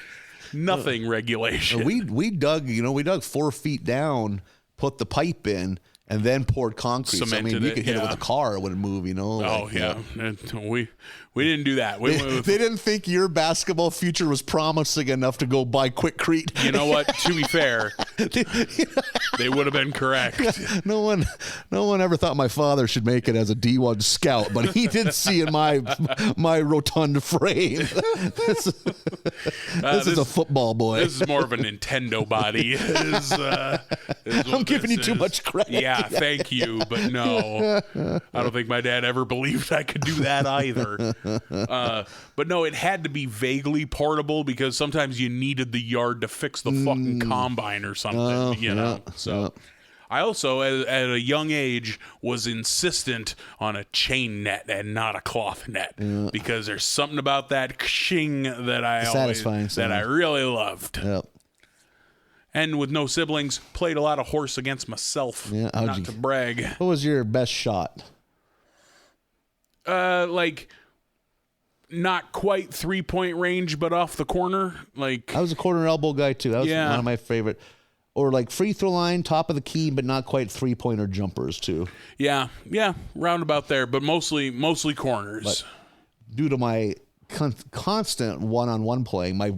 Nothing regulation. We dug 4 feet down, put the pipe in, and then poured concrete. Cemented so, I mean, you could hit it with a car, it wouldn't move, Oh, yeah. We didn't do that. They didn't think your basketball future was promising enough to go buy Quickcrete. You know what? To be fair, they would have been correct. No one ever thought my father should make it as a D1 scout, but he did see in my rotund frame. This is a football boy. This is more of a Nintendo body. I'm giving you too much credit. Yeah, thank you, but no. I don't think my dad ever believed I could do that either. But no, it had to be vaguely portable, because sometimes you needed the yard to fix the fucking combine or something, So I also, at a young age, was insistent on a chain net and not a cloth net, because there's something about that kshing that I really loved. Yep. And with no siblings, played a lot of horse against myself. Yeah, not to brag. What was your best shot? not quite 3-point range, but off the corner. Like I was a corner elbow guy too. That was Yeah. one of my favorite. Or like free throw line, top of the key, but not quite 3-pointer jumpers too. yeah, roundabout there, but mostly corners. But due to my constant one-on-one playing, my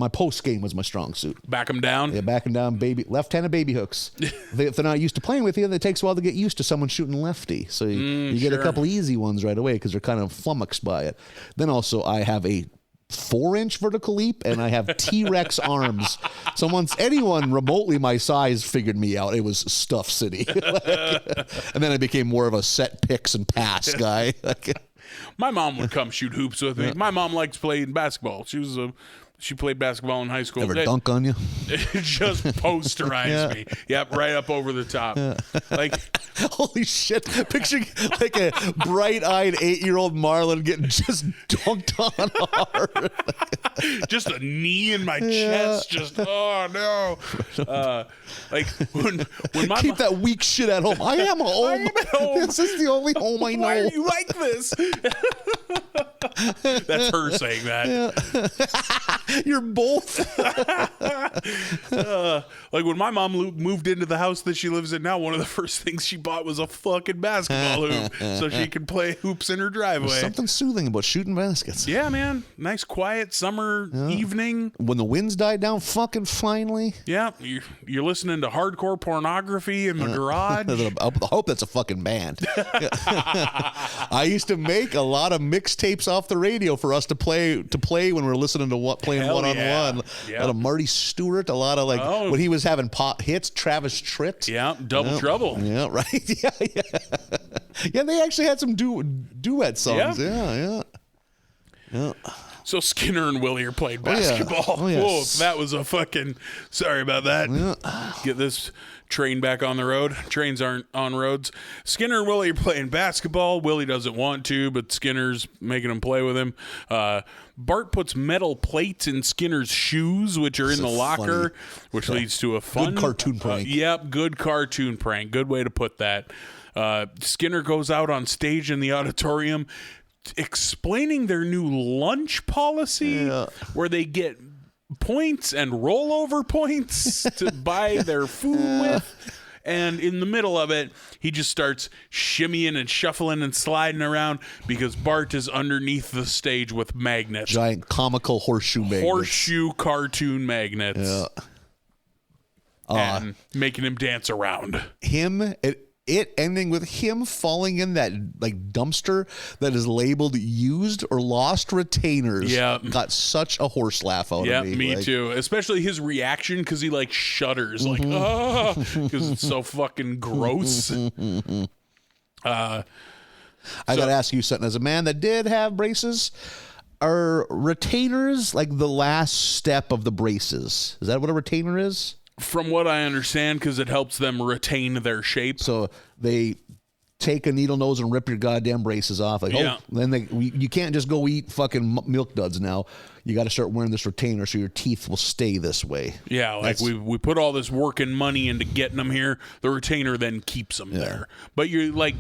post game was my strong suit. Back them down. Yeah, backing down left-handed baby hooks. If they're not used to playing with you, it takes a while to get used to someone shooting lefty. So you get a couple easy ones right away because they're kind of flummoxed by it. Then also I have a 4-inch vertical leap and I have T-Rex arms. So once anyone remotely my size figured me out, it was Stuff City. And then I became more of a set picks and pass guy. My mom would come shoot hoops with me. My mom likes playing basketball. She played basketball in high school. Ever dunk on you? It just posterized me. Yep, right up over the top. Like, holy shit. Picture like a bright-eyed 8-year-old Marlon getting just dunked on hard. just a knee in my chest. Just, oh, no. Like, when my Keep that weak shit at home. I am home. I am at home. This is the only home I know. Why are you like this? That's her saying that. You're both. Like when my mom moved into the house that she lives in now, one of the first things she bought was a fucking basketball hoop so she could play hoops in her driveway. There's something soothing about shooting baskets. Yeah, man. Nice quiet summer evening. When the winds died down fucking finally. Yeah, you're listening to hardcore pornography in the garage. I hope that's a fucking band. I used to make a lot of mixtapes off the radio for us to play when we were listening to playing Hell one-on-one. yeah. A lot of Marty Stewart, a lot of like when he was having pop hits, Travis Tritt. Yeah, Double Trouble. Yeah, right. Yeah. Yeah, they actually had some duet songs. Yeah. So Skinner and Willie are playing basketball. Oh, yes. Whoa, that was a fucking... Sorry about that. Yeah. Get this train back on the road. Trains aren't on roads. Skinner and Willie are playing basketball. Willie doesn't want to, but Skinner's making him play with him. Bart puts metal plates in Skinner's shoes, which are in the locker, which leads to a fun... Good cartoon prank. Yep, good cartoon prank. Good way to put that. Skinner goes out on stage in the auditorium explaining their new lunch policy where they get points and rollover points to buy their food with. And in the middle of it, he just starts shimmying and shuffling and sliding around because Bart is underneath the stage with magnets. Giant comical horseshoe magnets. Horseshoe cartoon magnets. And making him dance around. It ending with him falling in that like dumpster that is labeled used or lost retainers. Yeah. Got such a horse laugh out of me. Yeah, me like, too. Especially his reaction because he like shudders like, because it's so fucking gross. I got to ask you something. As a man that did have braces, are retainers like the last step of the braces? Is that what a retainer is? From what I understand, because it helps them retain their shape. So they take a needle nose and rip your goddamn braces off. Like, then you can't just go eat fucking milk duds now. You got to start wearing this retainer so your teeth will stay this way. Yeah, like we put all this work and money into getting them here. The retainer then keeps them there. But you're like...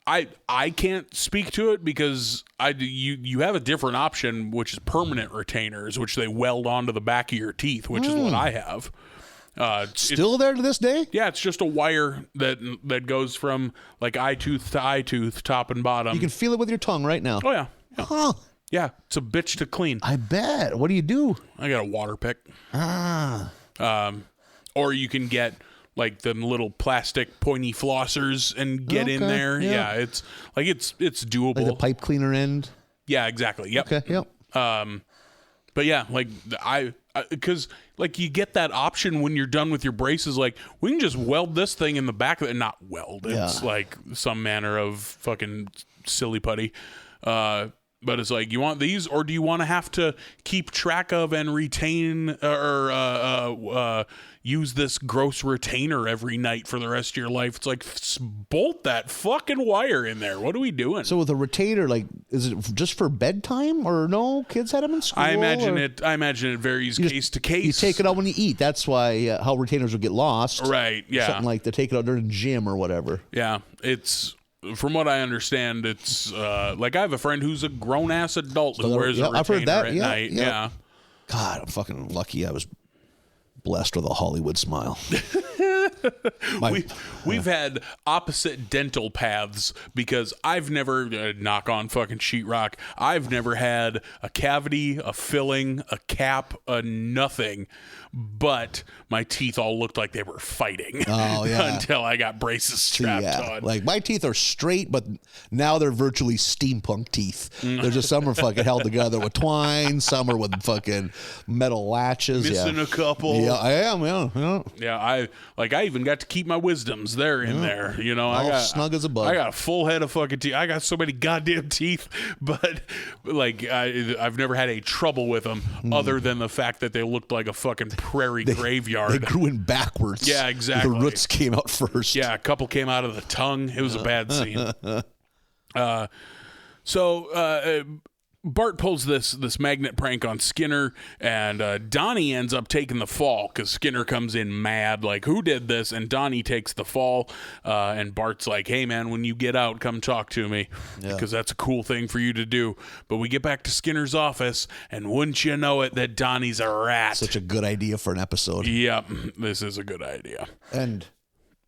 I can't speak to it because you have a different option, which is permanent retainers, which they weld onto the back of your teeth, which is what I have. Still there to this day? Yeah, it's just a wire that goes from like eye tooth to eye tooth, top and bottom. You can feel it with your tongue right now. Oh yeah. Huh. Yeah, it's a bitch to clean. I bet. What do you do? I got a water pick. Or you can get like the little plastic pointy flossers and get in there. Yeah, it's doable. Like the pipe cleaner end? Yeah, exactly. Yep. Okay, yep. But yeah, like because like you get that option when you're done with your braces. Like we can just weld this thing in the back of it, not weld. It's like some manner of fucking silly putty. But it's like, you want these, or do you want to have to keep track of and retain or use this gross retainer every night for the rest of your life? It's like, bolt that fucking wire in there. What are we doing? So with a retainer, like, is it just for bedtime or no? Kids had them in school? I imagine it varies case to case. You take it out when you eat. That's why how retainers would get lost. Right. Yeah. Something like they take it out during gym or whatever. Yeah. It's from what I understand, it's like I have a friend who's a grown ass adult who wears a retainer I've heard that. at night. Yeah. God, I'm fucking lucky. I was blessed with a Hollywood smile. We've had opposite dental paths because I've never, knock on fucking sheetrock, I've never had a cavity, a filling, a cap, a nothing, but my teeth all looked like they were fighting. Oh, yeah. Until I got braces strapped on. Like my teeth are straight, but now they're virtually steampunk teeth. They're just, some are fucking held together with twine, some are with fucking metal latches. Missing a couple. Yeah, I am. Yeah. Yeah, I even got to keep my wisdoms. They're in there. You know, All I got snug as a bug. I got a full head of fucking teeth. I got so many goddamn teeth, but like I've never had any trouble with them other than the fact that they looked like a fucking prairie graveyard. They grew in backwards. Yeah, exactly. The roots came out first. Yeah, a couple came out of the tongue. It was a bad scene. So Bart pulls this magnet prank on Skinner, and Donnie ends up taking the fall because Skinner comes in mad, like, who did this? And Donnie takes the fall, and Bart's like, hey, man, when you get out, come talk to me because that's a cool thing for you to do. But we get back to Skinner's office, and wouldn't you know it that Donnie's a rat. Such a good idea for an episode. Yep, this is a good idea. And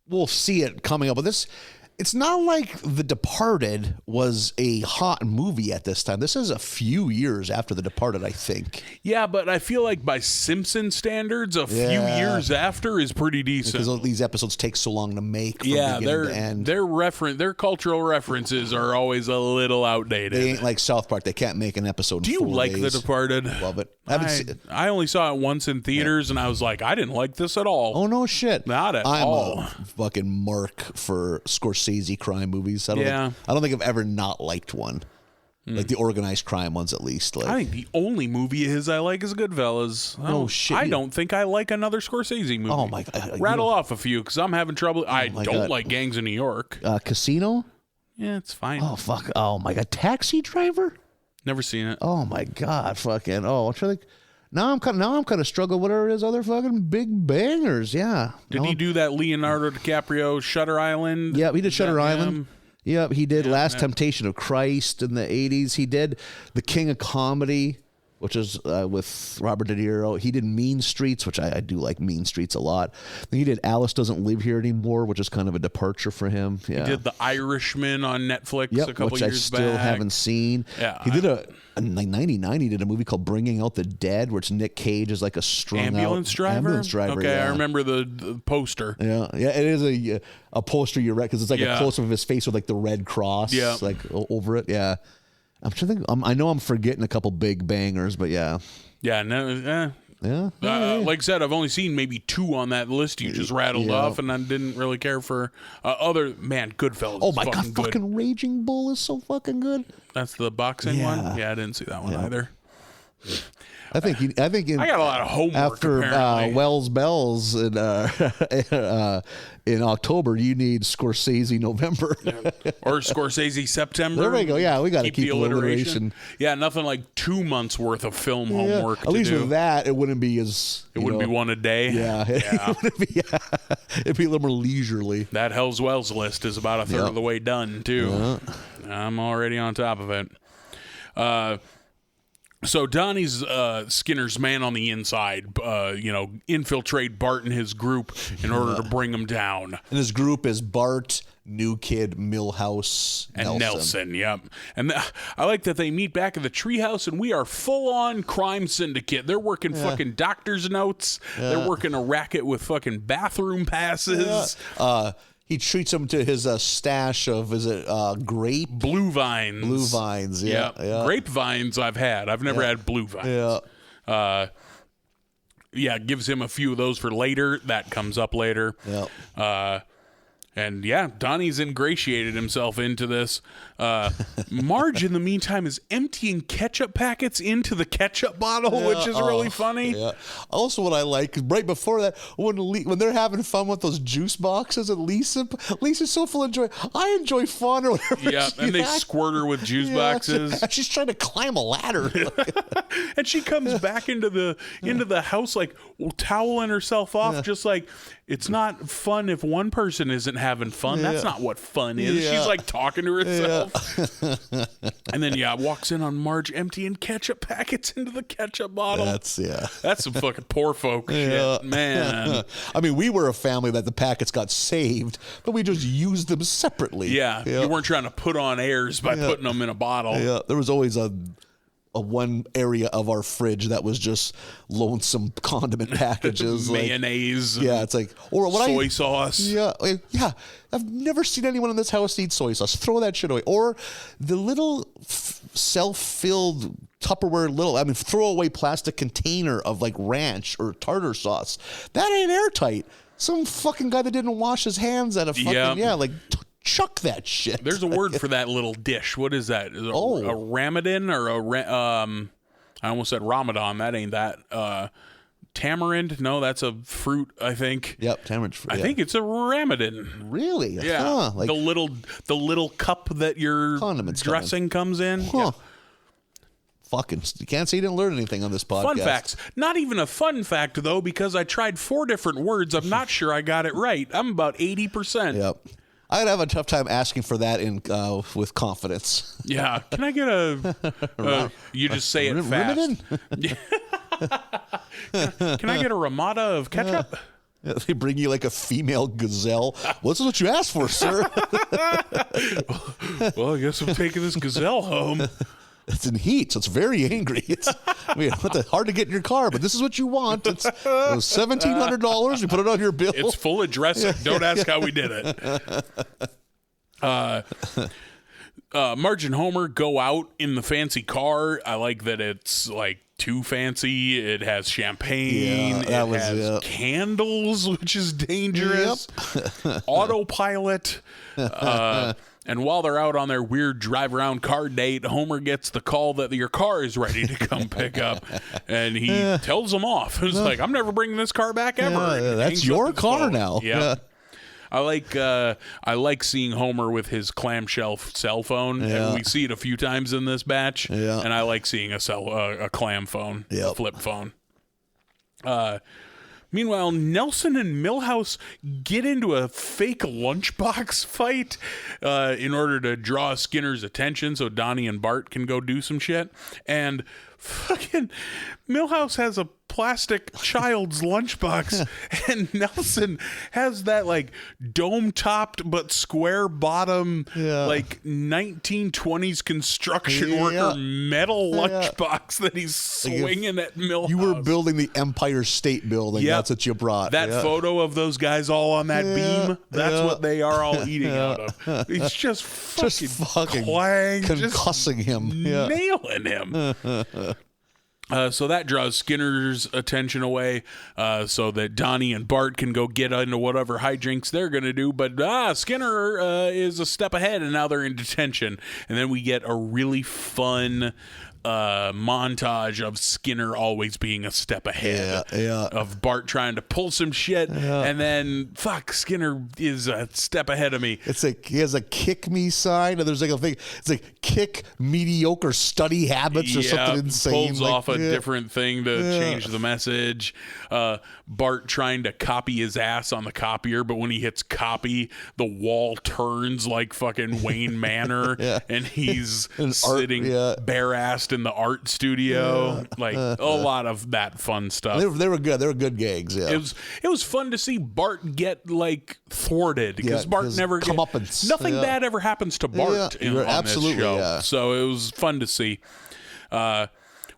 we'll see it coming up with this. It's not like The Departed was a hot movie at this time. This is a few years after The Departed, I think. Yeah, but I feel like by Simpson standards, a few years after is pretty decent. Because these episodes take so long to make from beginning to end. Their cultural references are always a little outdated. They ain't like South Park. They can't make an episode. Do you like The Departed? Love it. I haven't seen it. I only saw it once in theaters, and I was like, I didn't like this at all. Oh, no shit. Not at all. I'm a fucking mark for Scorsese crime movies. I don't think I've ever not liked one. Like the organized crime ones, at least. Like, I think the only movie of his I like is Goodfellas. Oh, shit. I don't think I like another Scorsese movie. Oh, my God. Rattle off a few, because I'm having trouble. I don't like Gangs of New York. Casino? Yeah, it's fine. Oh, fuck. Oh, my God. Taxi Driver? Never seen it. Oh, my God. Fucking. Oh, I'm trying to think. Now I'm kind of struggling with whatever it is. Other fucking big bangers. Yeah. Did he do that Leonardo DiCaprio Shutter Island? Yeah, he did Shutter Island. Yep, he did Last Temptation of Christ in the 80s. He did The King of Comedy, which is with Robert De Niro. He did Mean Streets, which I do like Mean Streets a lot. Then he did Alice Doesn't Live Here Anymore, which is kind of a departure for him. Yeah. He did The Irishman on Netflix a couple which years back. I still haven't seen. Yeah, he did in like 99, he did a movie called Bringing Out the Dead, which Nick Cage is like a ambulance driver. Okay, yeah. I remember the poster. Yeah, it is a poster. You're right, because it's like a close up of his face with like the red cross, like over it. Yeah, I'm trying to think. I know I'm forgetting a couple big bangers, but yeah. Yeah. Like I said, I've only seen maybe 2 on that list you just rattled off, and I didn't really care for Goodfellas. Oh my God, fucking Raging Bull is so fucking good. That's the boxing one? Yeah, I didn't see that one either. I think I got a lot of homework after apparently. Wells Bells in October. You need Scorsese November or Scorsese September. There we go. Yeah, we got to keep the alliteration. Yeah, nothing like 2 months worth of film homework. At least with that, it wouldn't be as it wouldn't be one a day. Yeah, it'd be a little more leisurely. That Hell's Wells list is about a third of the way done too. I'm already on top of it. So Donnie's Skinner's man on the inside, infiltrate Bart and his group in order to bring him down. And his group is Bart, New Kid, Milhouse, and Nelson. Yep. And I like that they meet back at the treehouse, and we are full-on crime syndicate. They're working fucking doctor's notes. They're working a racket with fucking bathroom passes. He treats him to his stash of, blue vines? Blue vines, yeah. Grapevines I've had. I've never had blue vines. Gives him a few of those for later. That comes up later. And Donnie's ingratiated himself into this. Marge, in the meantime, is emptying ketchup packets into the ketchup bottle, which is really funny. Yeah. Also, what I like is right before that, when they're having fun with those juice boxes, and Lisa's so full of joy. I enjoy fun or whatever. Yeah, and they squirt her with juice boxes. She's trying to climb a ladder, and she comes back into the house like toweling herself off, just like it's not fun if one person isn't having fun. That's not what fun is. Yeah. She's like talking to herself. And then, walks in on Marge emptying ketchup packets into the ketchup bottle. That's some fucking poor folk shit, man. I mean, we were a family that the packets got saved, but we just used them separately. Yeah. You weren't trying to put on airs by putting them in a bottle. Yeah, there was always a one area of our fridge that was just lonesome condiment packages, mayonnaise. It's like or what soy sauce. Yeah. I've never seen anyone in this house eat soy sauce. Throw that shit away. Or the little self-filled Tupperware throwaway plastic container of like ranch or tartar sauce. That ain't airtight. Some fucking guy that didn't wash his hands at a fucking chuck that shit. There's a word for that little dish. What is that? Is it a Ramadan or I almost said Ramadan. That ain't that. Tamarind? No, that's a fruit, I think. Yep, tamarind fruit. I think it's a Ramadan. Really? Yeah. Like the little cup that your dressing comes in. Huh. Yeah. Fucking, you can't say you didn't learn anything on this podcast. Fun facts. Not even a fun fact, though, because I tried 4 different words. I'm not sure I got it right. I'm about 80%. Yep. I'd have a tough time asking for that with confidence. Yeah. Can I get you just say it fast. Can I get a Ramada of ketchup? Yeah, they bring you like a female gazelle. What's what you asked for, sir? Well, I guess I'm taking this gazelle home. It's in heat, so it's very angry. It's hard to get in your car, but this is what you want. It's $1,700. You put it on your bill. It's full of dressing. Don't ask how we did it. Marge and Homer go out in the fancy car. I like that it's like too fancy. It has champagne. It has candles, which is dangerous. Yep. Autopilot. And while they're out on their weird drive-around car date, Homer gets the call that your car is ready to come pick up. And he tells them off. It's like, I'm never bringing this car back ever. That's your car now. Yeah. I like seeing Homer with his clamshell cell phone. Yeah. And we see it a few times in this batch. Yeah. And I like seeing a clam phone, a flip phone. Meanwhile, Nelson and Milhouse get into a fake lunchbox fight in order to draw Skinner's attention so Donnie and Bart can go do some shit. And fucking Milhouse has a plastic child's lunchbox, and Nelson has that like dome-topped but square bottom, like 1920s construction worker metal lunchbox that he's swinging at Milhouse. You were building the Empire State Building. That's what you brought. That photo of those guys all on that beam, that's what they are all eating out of. It's just fucking clang, concussing him, nailing him. So that draws Skinner's attention away so that Donnie and Bart can go get into whatever hijinks they're going to do. But Skinner is a step ahead, and now they're in detention. And then we get a really fun montage of Skinner always being a step ahead of Bart trying to pull some shit, and then Skinner is a step ahead of me. It's like he has a kick me sign, and there's like a thing. It's like kick mediocre study habits or something insane. Pulls off a different thing to change the message. Bart trying to copy his ass on the copier, but when he hits copy, the wall turns like fucking Wayne Manor, and he's sitting bare-assed in the art studio. Like a lot of that fun stuff. They were good. They were good gags. Yeah, it was fun to see Bart get like thwarted because Bart never nothing bad ever happens to Bart on this show. Yeah. So it was fun to see.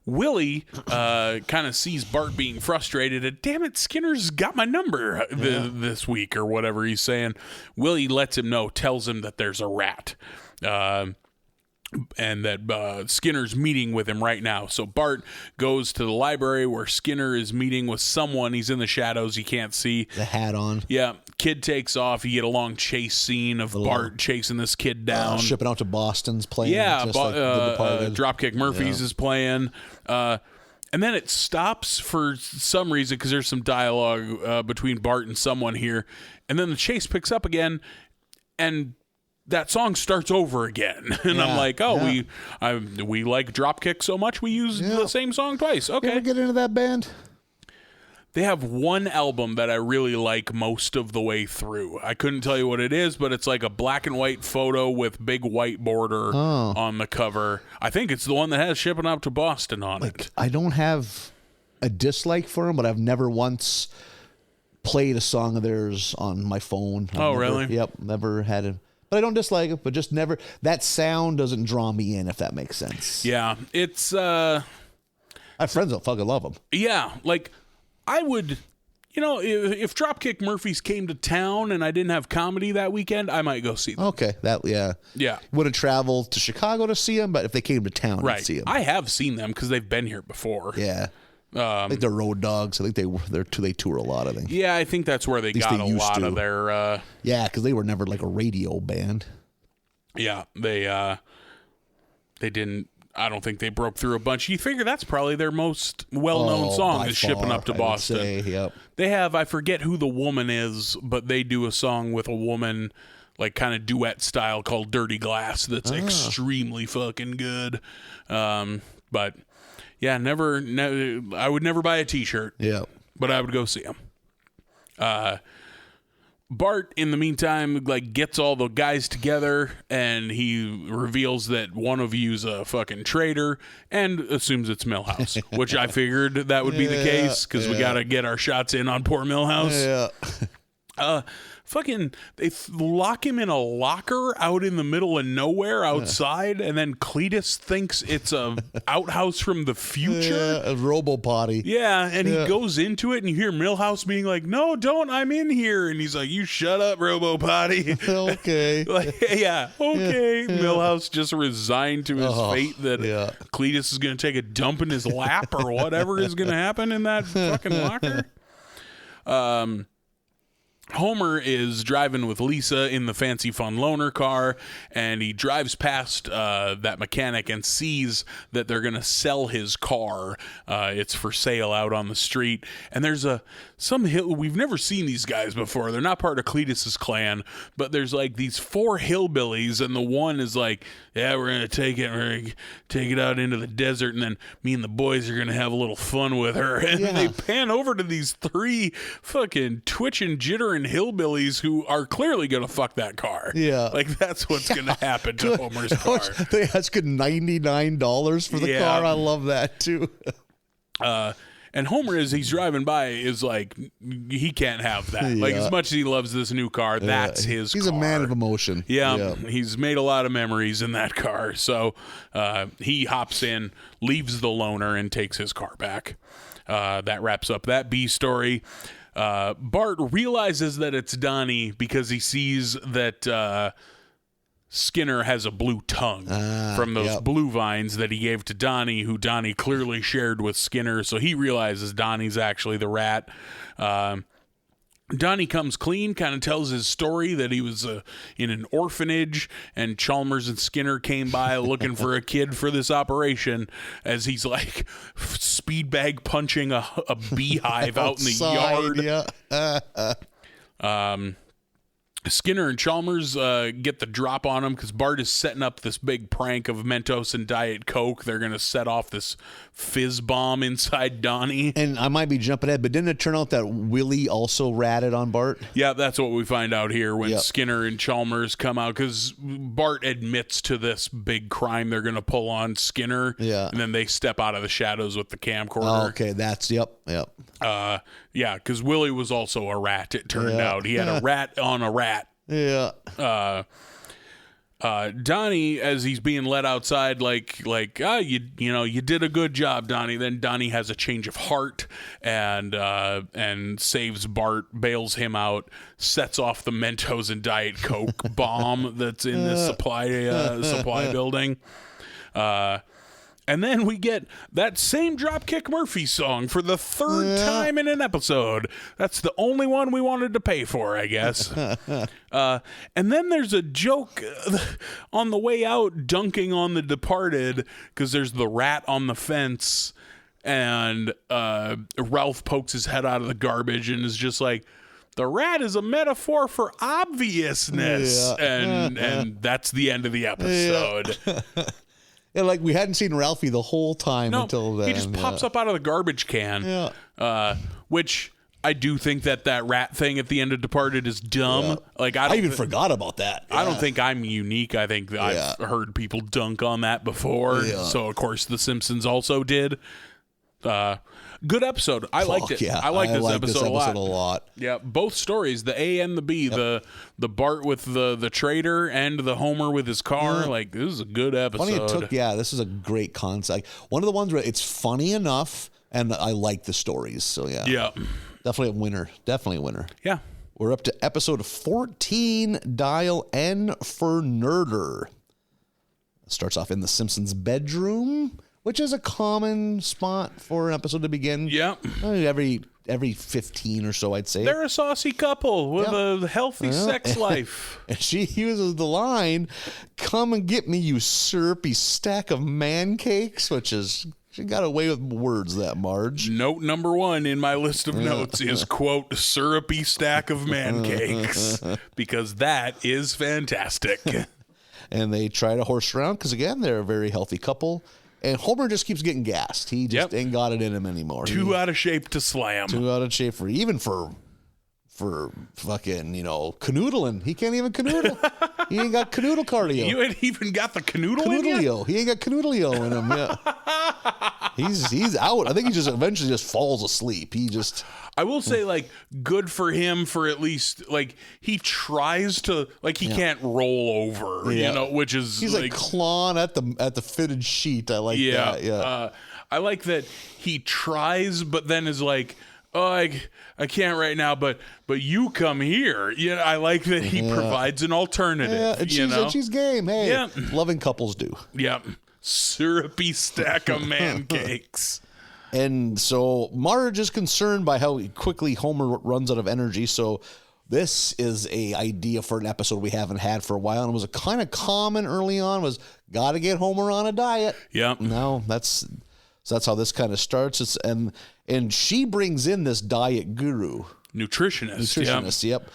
Willie kind of sees Bart being frustrated and damn it, Skinner's got my number this week or whatever he's saying. Willie lets him know, tells him that there's a rat. And that Skinner's meeting with him right now. So Bart goes to the library where Skinner is meeting with someone. He's in the shadows. You can't see. The hat on. Yeah. Kid takes off. You get a long chase scene of Bart chasing this kid down. Shipping out to Boston's playing. Yeah. Dropkick Murphys is playing. And then it stops for some reason because there's some dialogue between Bart and someone here. And then the chase picks up again. And that song starts over again. And I'm like, we like Dropkick so much we use the same song twice. Okay. You ever get into that band? They have one album that I really like most of the way through. I couldn't tell you what it is, but it's like a black and white photo with big white border on the cover. I think it's the one that has Shipping Up to Boston on it. I don't have a dislike for them, but I've never once played a song of theirs on my phone. Really? Yep, never had it. But I don't dislike it, but just never. That sound doesn't draw me in, if that makes sense. Yeah, it's... I have friends that fucking love them. Yeah, like... I would, if Dropkick Murphys came to town and I didn't have comedy that weekend, I might go see them. Okay, Yeah. Wouldn't travel to Chicago to see them, but if they came to town, I'd see them. I have seen them because they've been here before. Yeah. I think they're road dogs. I think they tour a lot, I think. Yeah, I think that's where they got a lot of their... yeah, because they were never like a radio band. Yeah, they didn't... I don't think they broke through a bunch. You figure that's probably their most well-known song is Shipping Up to Boston. Yep. They have, I forget who the woman is, but they do a song with a woman, like kind of duet style called Dirty Glass that's extremely fucking good. But yeah, I would never buy a t-shirt. Yeah. But I would go see them. Bart, in the meantime, like gets all the guys together, and he reveals that one of you's a fucking traitor, and assumes it's Milhouse, which I figured that would be the case because we got to get our shots in on poor Milhouse. Yeah. Fucking, they lock him in a locker out in the middle of nowhere outside, and then Cletus thinks it's a outhouse from the future. A robo-potty. Yeah, and he goes into it, and you hear Milhouse being like, "No, don't, I'm in here." And he's like, "You shut up, robo-potty." Okay. Okay. Milhouse just resigned to his fate that Cletus is going to take a dump in his lap or whatever is going to happen in that fucking locker. Homer is driving with Lisa in the fancy fun loaner car, and he drives past that mechanic and sees that they're going to sell his car. It's for sale out on the street, and there's we've never seen these guys before. They're not part of Cletus's clan, but there's like these 4 hillbillies, and the one is like, "Yeah, we're going to take it out into the desert, and then me and the boys are going to have a little fun with her." And they pan over to these 3 fucking twitching, jittering hillbillies who are clearly going to fuck that car. Yeah. Like, that's what's going to happen to Homer's car. They ask $99 for the car. I love that, too. And Homer, as he's driving by, is like, he can't have that. Like, as much as he loves this new car, that's his car. He's a man of emotion. Yeah, he's made a lot of memories in that car. So he hops in, leaves the loaner, and takes his car back. That wraps up that B story. Bart realizes that it's Donnie because he sees that Skinner has a blue tongue from those blue vines that he gave to Donnie, who Donnie clearly shared with Skinner. So he realizes Donnie's actually the rat. Donnie comes clean, kind of tells his story that he was in an orphanage, and Chalmers and Skinner came by looking for a kid for this operation, as he's like speed bag punching a beehive out in the yard. Skinner and Chalmers get the drop on him because Bart is setting up this big prank of Mentos and Diet Coke. They're going to set off this fizz bomb inside Donnie. And I might be jumping ahead, but didn't it turn out that Willie also ratted on Bart? Yeah, that's what we find out here when Skinner and Chalmers come out, because Bart admits to this big crime they're going to pull on Skinner. Yeah. And then they step out of the shadows with the camcorder. Oh, okay, that's, yep. Yeah, because Willie was also a rat, it turned out. He had a rat on a rat. Yeah. Donnie, as he's being let outside, you did a good job, Donnie. Then Donnie has a change of heart and saves Bart, bails him out, sets off the Mentos and Diet Coke bomb that's in this supply building. And then we get that same Dropkick Murphys song for the 3rd time in an episode. That's the only one we wanted to pay for, I guess. And then there's a joke on the way out, dunking on The Departed, because there's the rat on the fence, and Ralph pokes his head out of the garbage and is just like, "The rat is a metaphor for obviousness." And that's the end of the episode. And like we hadn't seen Ralphie the whole time until then. He just pops up out of the garbage can. Yeah. Which I do think that rat thing at the end of Departed is dumb. Yeah. Like I even forgot about that. I don't think I'm unique. I think I've heard people dunk on that before. Yeah. So of course The Simpsons also did. Good episode. I liked it. Yeah. I liked this episode a lot. Yeah, both stories, the A and the B, the Bart with the trader and the Homer with his car. Like, this is a good episode. Funny it took, this is a great concept. One of the ones where it's funny enough, and I like the stories. So Yeah. definitely a winner. Definitely a winner. Yeah. We're up to episode 14. Dial N for Nerder. It starts off in the Simpsons' bedroom, which is a common spot for an episode to begin. Yeah. Every 15 or so, I'd say. They're a saucy couple with a healthy sex life. And she uses the line, "Come and get me, you syrupy stack of man cakes," which is, she got away with words, that Marge. Note number 1 in my list of notes is, quote, "syrupy stack of man cakes," because that is fantastic. And they try to horse around because, again, they're a very healthy couple. And Homer just keeps getting gassed. He just ain't got it in him anymore. Too out of shape to slam. Too out of shape for fucking, canoodling. He can't even canoodle. He ain't got canoodle cardio. You ain't even got the canoodle in you? Canoodleo. He ain't got canoodleo in him. Yeah. He's out. I think he just eventually just falls asleep. I will say, like, good for him for at least, like, he tries to, like, he can't roll over, which is he's like clawing at the fitted sheet. I like that. Yeah. I like that he tries, but then is like, "Oh, I can't right now, but you come here." Yeah, I like that he provides an alternative. Yeah, and she's game. Hey, Yeah. loving couples do. Yeah, syrupy stack of man cakes. And so Marge is concerned by how quickly Homer runs out of energy. So this is a idea for an episode we haven't had for a while, and it was a kind of common early on. Was got to get Homer on a diet. Yep. No, that's how this kind of starts. And she brings in this diet guru, nutritionist. Yep.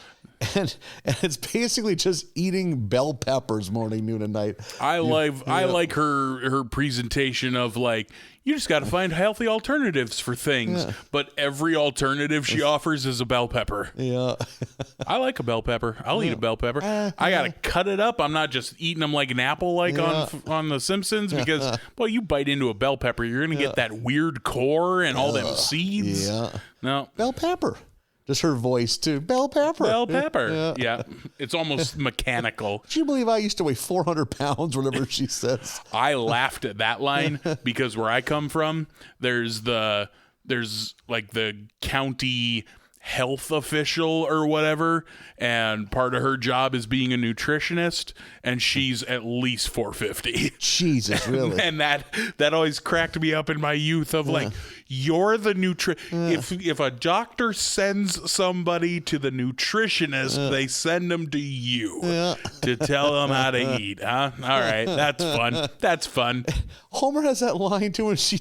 And it's basically just eating bell peppers morning, noon, and night. I like her presentation of, like, you just got to find healthy alternatives for things, but every alternative she offers is a bell pepper. Yeah. I like a bell pepper. I'll eat a bell pepper. I got to cut it up. I'm not just eating them like an apple, like on The Simpsons, because, boy, you bite into a bell pepper, you're going to get that weird core and all them seeds. Yeah. No. Bell pepper. Just her voice, too. Bell pepper. Bell pepper. Yeah. It's almost mechanical. Can you believe I used to weigh 400 pounds, whatever she says? I laughed at that line because where I come from, there's like the county health official or whatever, and part of her job is being a nutritionist, and she's at least 450. Jesus, really? And that always cracked me up in my youth of like, you're the if a doctor sends somebody to the nutritionist, they send them to you to tell them how to eat, huh? All right, that's fun. Homer has that line too when she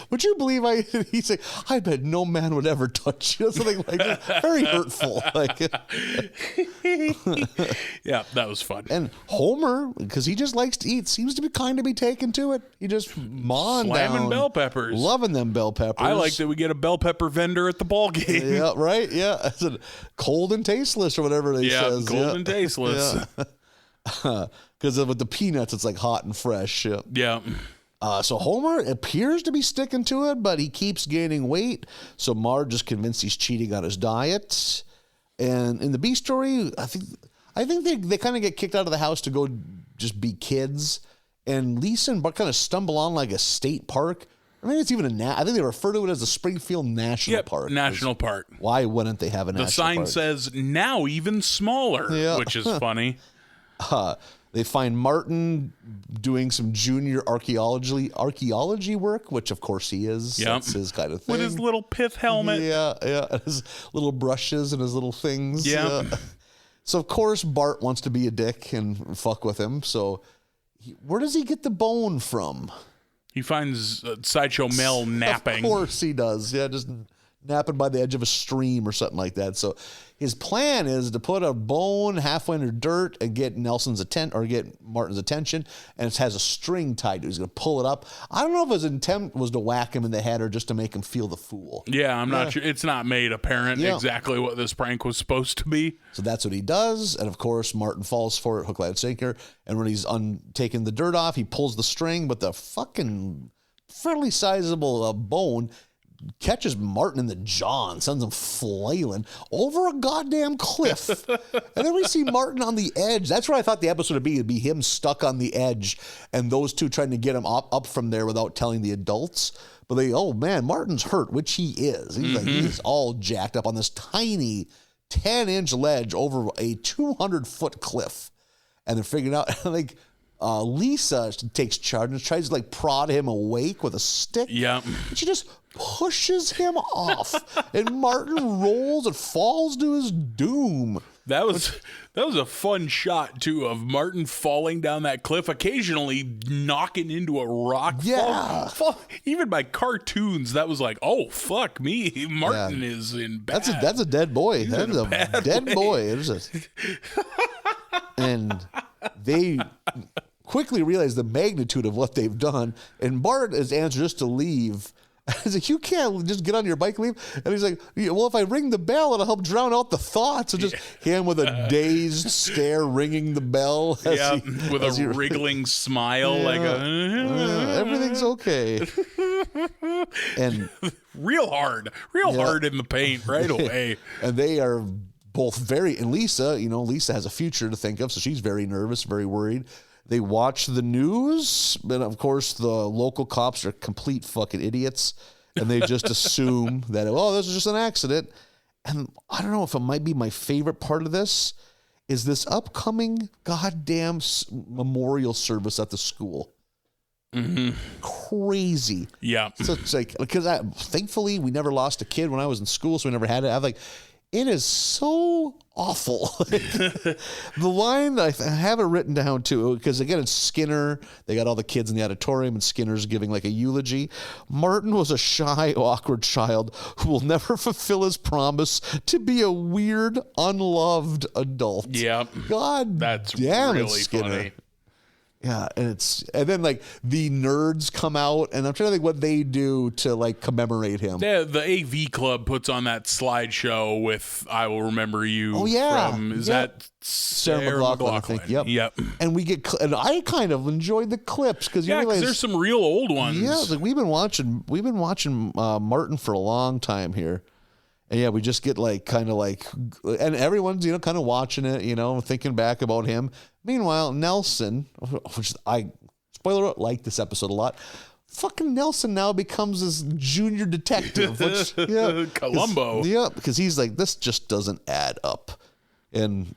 would you believe he's like, "I bet no man would ever touch you." Something like that. Very hurtful. Like, yeah, that was fun. and Homer, because he just likes to eat, seems to be taken to it. He just slamming down, bell peppers, loving them bell peppers. I like that we get a bell pepper vendor at the ball game. Yeah, right. Yeah, it's a cold and tasteless or whatever they says. Cold and tasteless. Because with the peanuts, it's like hot and fresh. Yeah. So Homer appears to be sticking to it, but he keeps gaining weight. So Marge is convinced he's cheating on his diet. And in the B story, I think they kind of get kicked out of the house to go just be kids. And Lisa and Bart kind of stumble on like a state park. I mean, it's even I think they refer to it as the Springfield National Park. National Park. Why wouldn't they have a national park? The sign says now even smaller, which is funny. They find Martin doing some junior archaeology work, which of course he is. Yep. That's his kind of thing. With his little pith helmet. Yeah, and his little brushes and his little things. Yeah. So of course Bart wants to be a dick and fuck with him. So where does he get the bone from? He finds Sideshow Mel napping. Of course he does. Yeah, just napping by the edge of a stream or something like that. So his plan is to put a bone halfway under dirt and get get Martin's attention, and it has a string tied to it. He's going to pull it up. I don't know if his intent was to whack him in the head or just to make him feel the fool. Yeah, I'm not sure. It's not made apparent exactly what this prank was supposed to be. So that's what he does. And of course, Martin falls for it, hook, line, sinker. And when he's taking the dirt off, he pulls the string, but the fucking fairly sizable bone catches Martin in the jaw and sends him flailing over a goddamn cliff. And then we see Martin on the edge. That's where I thought the episode would be. It'd be him stuck on the edge and those two trying to get him up from there without telling the adults. But oh man, Martin's hurt, which he is. He's all jacked up on this tiny 10-inch ledge over a 200-foot cliff. And they're figuring out, Lisa takes charge and tries to prod him awake with a stick. Yeah. And she just pushes him off, and Martin rolls and falls to his doom. That was a fun shot too of Martin falling down that cliff, occasionally knocking into a rock. Yeah. Even by cartoons, that was like, oh fuck me, Martin is in bad. That's a dead boy. That's a dead boy. And they quickly realize the magnitude of what they've done, and Bart is answered just to leave. He's like, you can't just get on your bike and leave. And he's like, well, if I ring the bell, it'll help drown out the thoughts. And just him with a dazed stare ringing the bell. With a wriggling smile, everything's okay. And real hard in the paint right away. And they are both and Lisa, Lisa has a future to think of, so she's very nervous, very worried. They watch the news, and of course the local cops are complete fucking idiots, and they just assume that, this is just an accident. And I don't know if it might be my favorite part of this is this upcoming goddamn memorial service at the school. Mm-hmm. Crazy. Yeah. So it's because thankfully we never lost a kid when I was in school, so we never had it. It is so awful. The line that I have it written down too, because again, it's Skinner. They got all the kids in the auditorium, and Skinner's giving a eulogy. Martin was a shy, awkward child who will never fulfill his promise to be a weird, unloved adult. Yeah. God, that's damn really it, Skinner. funny. Yeah, and then the nerds come out, and I'm trying to think what they do to commemorate him. The AV Club puts on that slideshow with "I Will Remember You." Oh yeah, is that Sarah McLachlan? I think. Yep. Yep. And and I kind of enjoyed the clips because you realize there's some real old ones. Yeah, we've been watching Martin for a long time here. And we just get and everyone's, kind of watching it, thinking back about him. Meanwhile, Nelson, which spoiler alert, like this episode a lot. Fucking Nelson now becomes this junior detective, which, Columbo. Yeah, because he's like, this just doesn't add up. And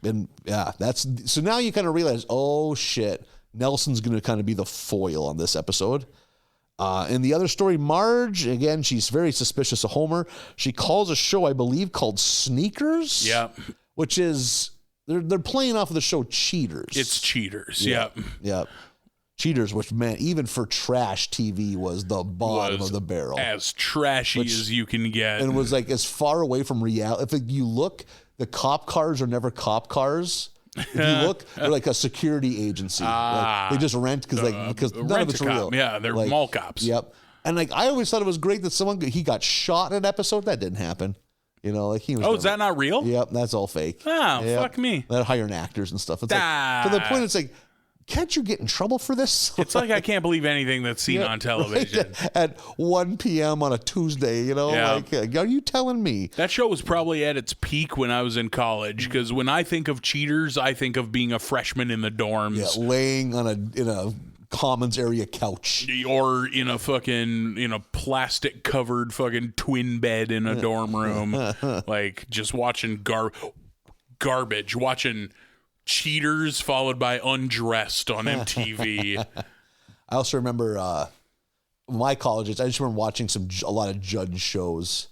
so now you kind of realize, oh shit, Nelson's going to kind of be the foil on this episode. In the other story, Marge, again, she's very suspicious of Homer. She calls a show, I believe, called Sneakers. Yeah. Which is, they're playing off of the show Cheaters. It's Cheaters. Yeah. Yeah. Cheaters, which, man, even for trash TV was the bottom of the barrel. As trashy as you can get. And it was as far away from reality. If you look, the cop cars are never cop cars. If you look, they're like a security agency. They just rent because none of it's real. Yeah, they're mall cops. Yep. And I always thought it was great that he got shot in an episode. That didn't happen. He was. Is that not real? Yep, that's all fake. Oh, fuck me. They're hiring actors and stuff. It's to the point. It's can't you get in trouble for this? It's I can't believe anything that's seen on television. Right? At 1 p.m. on a Tuesday, are you telling me? That show was probably at its peak when I was in college, because when I think of Cheaters, I think of being a freshman in the dorms. Yeah, laying in a commons area couch. Or in a plastic covered fucking twin bed in a dorm room. Just watching garbage, watching Cheaters followed by Undressed on MTV. I also remember my colleges. I just remember watching a lot of judge shows.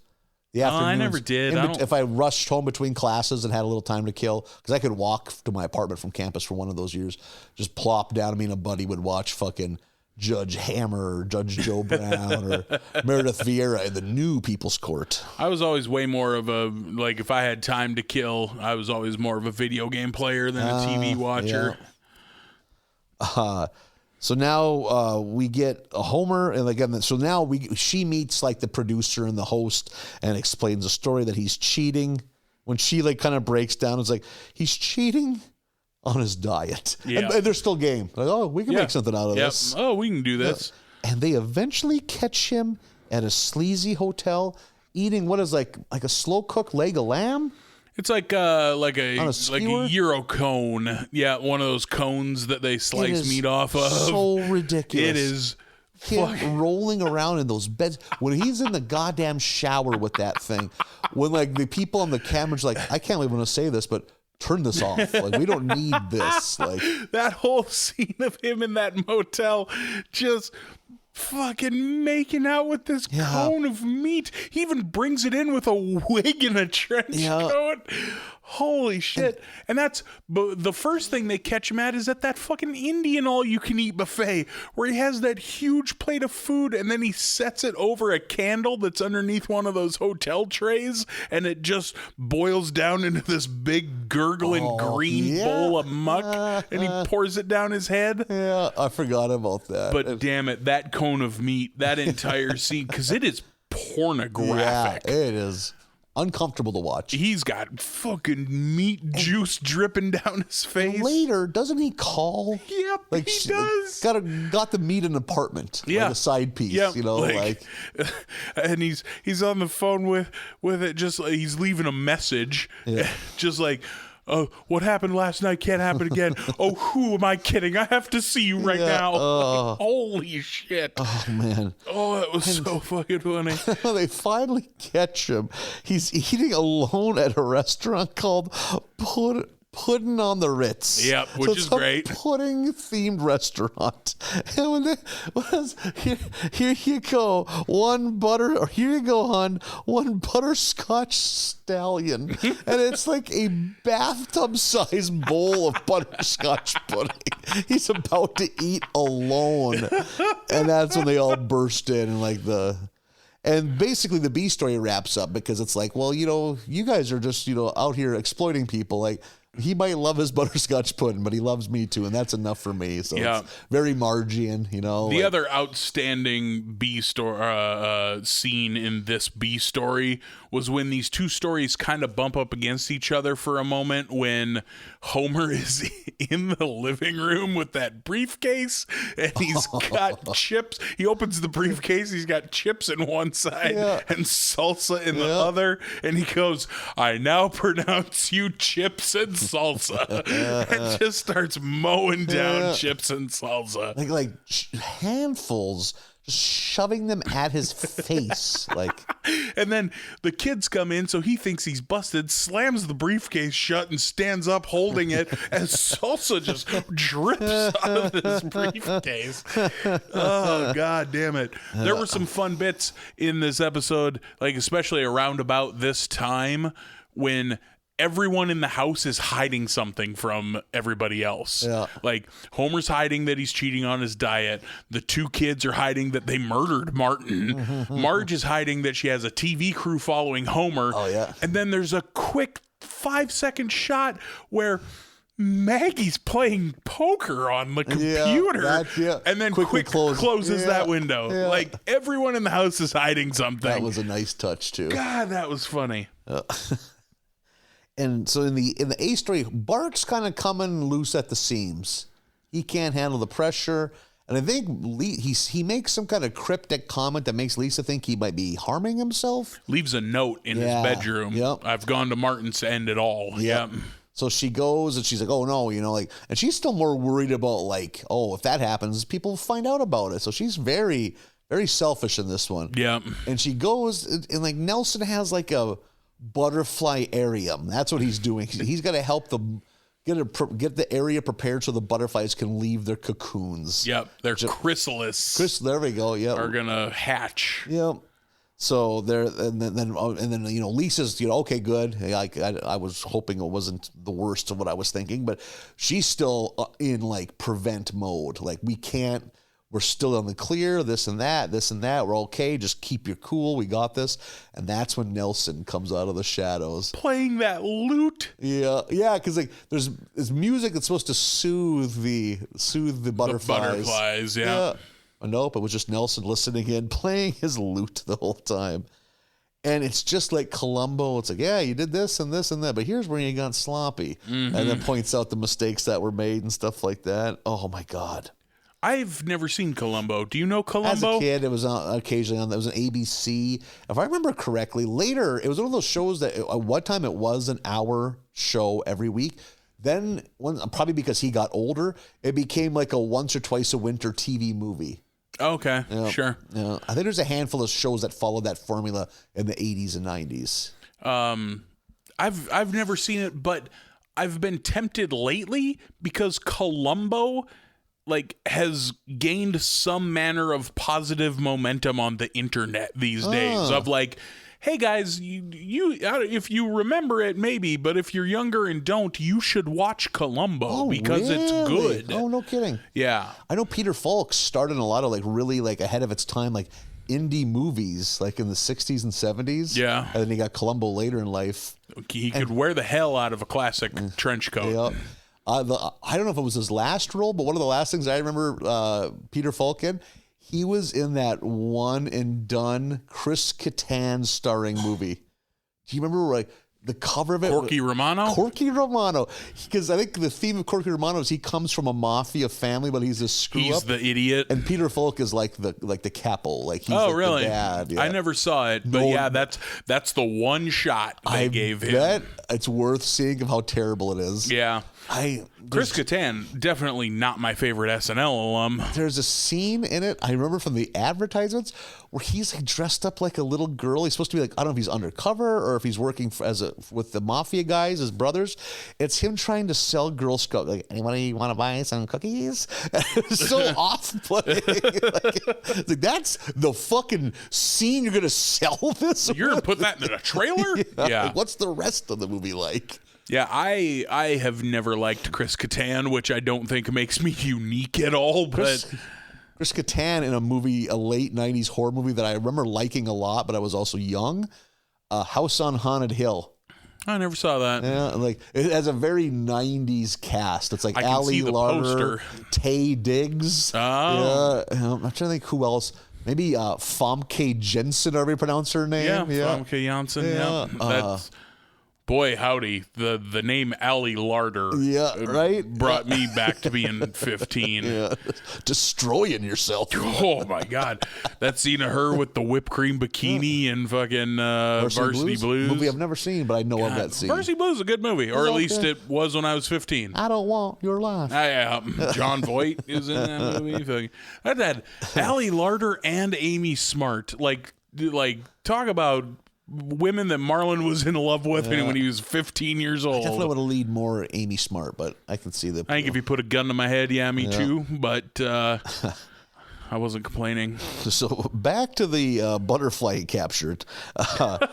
I never did. If I rushed home between classes and had a little time to kill, because I could walk to my apartment from campus for one of those years, just plop down. Me and a buddy would watch fucking Judge Hammer or Judge Joe Brown or Meredith Vieira in the new People's Court. I was always way more of a, like, if I had time to kill, I was always more of a video game player than a TV watcher. Yeah. So now we get a Homer, and again, so now she meets like the producer and the host and explains the story that he's cheating. When she like kind of breaks down, it's like, he's cheating on his diet. Yeah. And they're still game. Like, oh, we can make something out of this. Oh, we can do this. And they eventually catch him at a sleazy hotel eating what is like a slow cooked leg of lamb. It's like a skewer? Euro cone. Yeah, one of those cones that they slice meat off of. So ridiculous. It is. Him rolling around in those beds when he's in the goddamn shower with that thing. When like the people on the camera's like, I can't even want to say this, but turn this off. Like, we don't need this. Like, that whole scene of him in that motel just fucking making out with this cone of meat. He even brings it in with a wig and a trench coat. Holy shit. And that's the first thing they catch him at is at that fucking Indian all-you-can-eat buffet where he has that huge plate of food and then he sets it over a candle that's underneath one of those hotel trays and it just boils down into this big gurgling green bowl of muck and he pours it down his head. Yeah, I forgot about that. But damn it, that cone of meat, that entire scene, because it is pornographic. Yeah, it is. Uncomfortable to watch. He's got fucking meat juice dripping down his face. Later, doesn't he call? Yep, like, he does. Got the meat in an apartment. Yeah, like a side piece. Yep, you know, like and he's on the phone with it. Just he's leaving a message, just like, oh, what happened last night can't happen again. Oh, who am I kidding? I have to see you right now. Holy shit. Oh, man. Oh, that was so fucking funny. They finally catch him. He's eating alone at a restaurant called Pudding on the Ritz. Yep, which is great. Pudding-themed restaurant. And when here you go, here you go, hon, one butterscotch stallion. And it's like a bathtub-sized bowl of butterscotch pudding. He's about to eat alone. And that's when they all burst in and and basically the B story wraps up because it's like, well, you guys are just, out here exploiting people. Like, he might love his butterscotch pudding, but he loves me too, and that's enough for me. So it's very Margian, The other outstanding B story scene in this B story was when these two stories kind of bump up against each other for a moment when Homer is in the living room with that briefcase and he's got chips. He opens the briefcase, he's got chips in one side and salsa in the other, and he goes, I now pronounce you chips and salsa. And just starts mowing down chips and salsa. Like handfuls, just shoving them at his face. And then the kids come in, so he thinks he's busted, slams the briefcase shut and stands up holding it as salsa just drips out of this briefcase. Oh, God damn it. There were some fun bits in this episode, especially around about this time when everyone in the house is hiding something from everybody else. Yeah. Like Homer's hiding that he's cheating on his diet. The two kids are hiding that they murdered Martin. Marge is hiding that she has a TV crew following Homer. Oh, yeah. And then there's a quick 5-second shot where Maggie's playing poker on the computer and then quick closes that window. Like everyone in the house is hiding something. That was a nice touch too. God, that was funny. And so in the A story, Bart's kind of coming loose at the seams. He can't handle the pressure. And I think he makes some kind of cryptic comment that makes Lisa think he might be harming himself. Leaves a note in his bedroom. Yep. I've gone to Martin's to end it all. Yep. So she goes and she's like, oh no, and she's still more worried about if that happens, people find out about it. So she's very, very selfish in this one. Yeah. And she goes and Nelson has a butterfly arium. That's what he's doing. He's got to help them get the area prepared so the butterflies can leave their cocoons. Yep, their chrysalis. There we go. Yep, are gonna hatch. Yep. So there, and then Lisa's okay, good. I was hoping it wasn't the worst of what I was thinking, but she's still in prevent mode. We can't. we're still on the clear, this and that. We're okay. Just keep your cool. We got this. And that's when Nelson comes out of the shadows. Playing that lute. Yeah, because like there's music that's supposed to soothe the butterflies. The butterflies, yeah. Nope, it was just Nelson listening in, playing his lute the whole time. And it's just like Columbo. It's like, yeah, you did this and this and that, but here's where you got sloppy. And then points out the mistakes that were made and stuff like that. Oh, my God. I've never seen Columbo. Do you know Columbo? As a kid, it was occasionally on. It was an ABC. If I remember correctly, later, it was one of those shows that at one time it was an hour show every week. Then, probably because he got older, it became like a once or twice a winter TV movie. Okay, sure. Yeah, I think there's a handful of shows that followed that formula in the 80s and 90s. I've never seen it, but I've been tempted lately because Columbo has gained some manner of positive momentum on the internet these days of like, hey guys, you if you remember it maybe, but if you're younger and don't, you should watch Columbo because it's good. Oh, no kidding. Yeah. I know Peter Falk started in a lot of really ahead of its time, like indie movies, like in the 60s and 70s. Yeah. And then he got Columbo later in life. He could wear the hell out of a classic trench coat. Yeah. I don't know if it was his last role, but one of the last things I remember Peter Falk in, he was in that one and done Chris Kattan starring movie. Do you remember the cover of it? Corky Romano? Corky Romano. Because I think the theme of Corky Romano is he comes from a mafia family, but he's a screw up. He's the idiot. And Peter Falk is like the capo. Like he's really? the dad. Yeah. I never saw it, but that's the one shot they gave him. I bet it's worth seeing of how terrible it is. Yeah. Chris Kattan, definitely not my favorite SNL alum. There's a scene in it, I remember from the advertisements, where he's dressed up like a little girl. He's supposed to be I don't know if he's undercover or if he's working with the mafia guys, his brothers. It's him trying to sell Girl Scout. Like, anybody want to buy some cookies? It's so off-putting. That's the fucking scene you're going to sell this? You're going to put that in a trailer? Yeah. What's the rest of the movie like? Yeah, I have never liked Chris Kattan, which I don't think makes me unique at all. But Chris Kattan in a late 90s horror movie that I remember liking a lot, but I was also young, House on Haunted Hill. I never saw that. Yeah, it has a very 90s cast. It's like Ali Larter, Taye Diggs. Oh. Yeah, I'm trying to think who else. Maybe Famke Jensen, however you pronounce her name. Yeah. Famke Janssen. Yeah. That's... Boy, howdy, the name Ali Larter brought me back to being 15. Yeah. Destroying yourself. Oh, my God. That scene of her with the whipped cream bikini and fucking Varsity Blues. Movie I've never seen, but I know of that scene. Varsity Blues is a good movie, or at least it was when I was 15. I don't want your life. John Voight is in that movie. That had Ali Larter and Amy Smart. Like talk about... women that Marlon was in love with when he was 15 years old. I definitely would have lead more Amy Smart, but I can see the. I think if you put a gun to my head, me too. But I wasn't complaining. So back to the butterfly he captured. The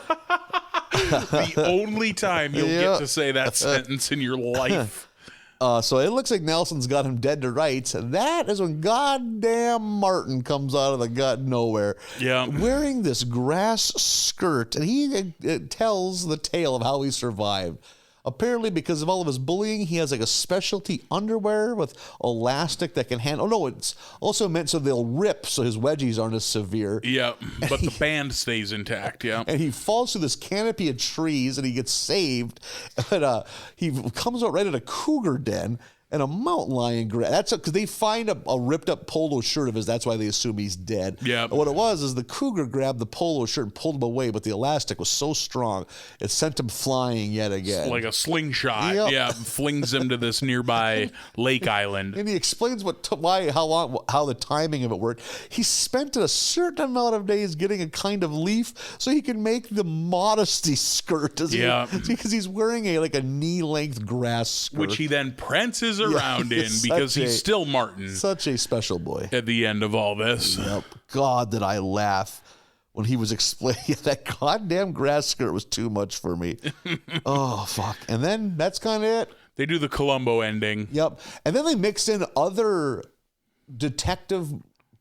only time you'll get to say that sentence in your life. So it looks like Nelson's got him dead to rights. That is when goddamn Martin comes out of the gut nowhere. Yeah. Wearing this grass skirt. And he tells the tale of how he survived. Apparently, because of all of his bullying, he has a specialty underwear with elastic that can handle. Oh, no, it's also meant so they'll rip so his wedgies aren't as severe. Yeah, but the band stays intact, yeah. And he falls through this canopy of trees and he gets saved. But he comes out right at a cougar den and a mountain lion. That's because they find a ripped up polo shirt of his. That's why they assume he's dead. Yeah. And what it was is the cougar grabbed the polo shirt and pulled him away, but the elastic was so strong it sent him flying yet again. Like a slingshot. Yep. Yeah, flings him to this nearby lake island. And he explains how the timing of it worked. He spent a certain amount of days getting a kind of leaf so he can make the modesty skirt. Because he's wearing a knee length grass skirt, which he then prances around in because he's still Martin. Such a special boy. At the end of all this. Yep. God, did I laugh when he was explaining that goddamn grass skirt was too much for me. Oh, fuck. And then that's kind of it. They do the Columbo ending. Yep. And then they mix in other detective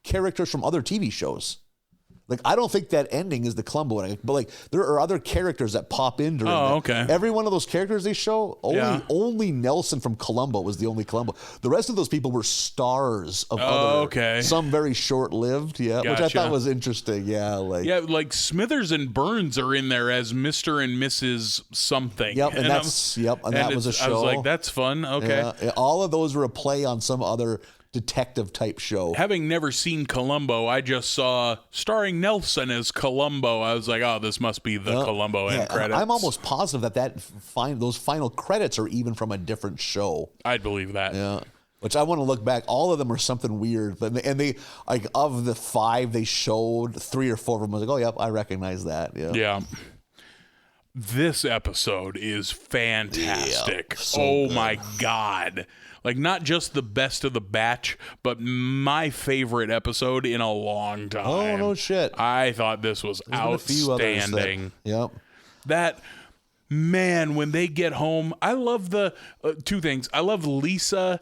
characters from other TV shows. Like, I don't think that ending is the Columbo ending, but like there are other characters that pop in during that. Okay. Every one of those characters they show, only Nelson from Columbo was the only Columbo. The rest of those people were stars of other, some very short-lived, which I thought was interesting. Like Smithers and Burns are in there as Mr. and Mrs. something. And that was a show. I was like, that's fun. Okay. Yeah, all of those were a play on some other detective type show. Having never seen Columbo, I just saw starring Nelson as Columbo. I was like, oh, this must be the Columbo end credits. I'm almost positive that those final credits are even from a different show. I'd believe that. Yeah. Which I want to look back. All of them are something weird, but they like of the 5 they showed, 3 or 4 of them I was like, oh yep, I recognize that. Yeah. This episode is fantastic. So good. My God. Like, not just the best of the batch, but my favorite episode in a long time. Oh, no shit. I thought this was outstanding. That, man, when they get home, I love the 2 things. I love Lisa,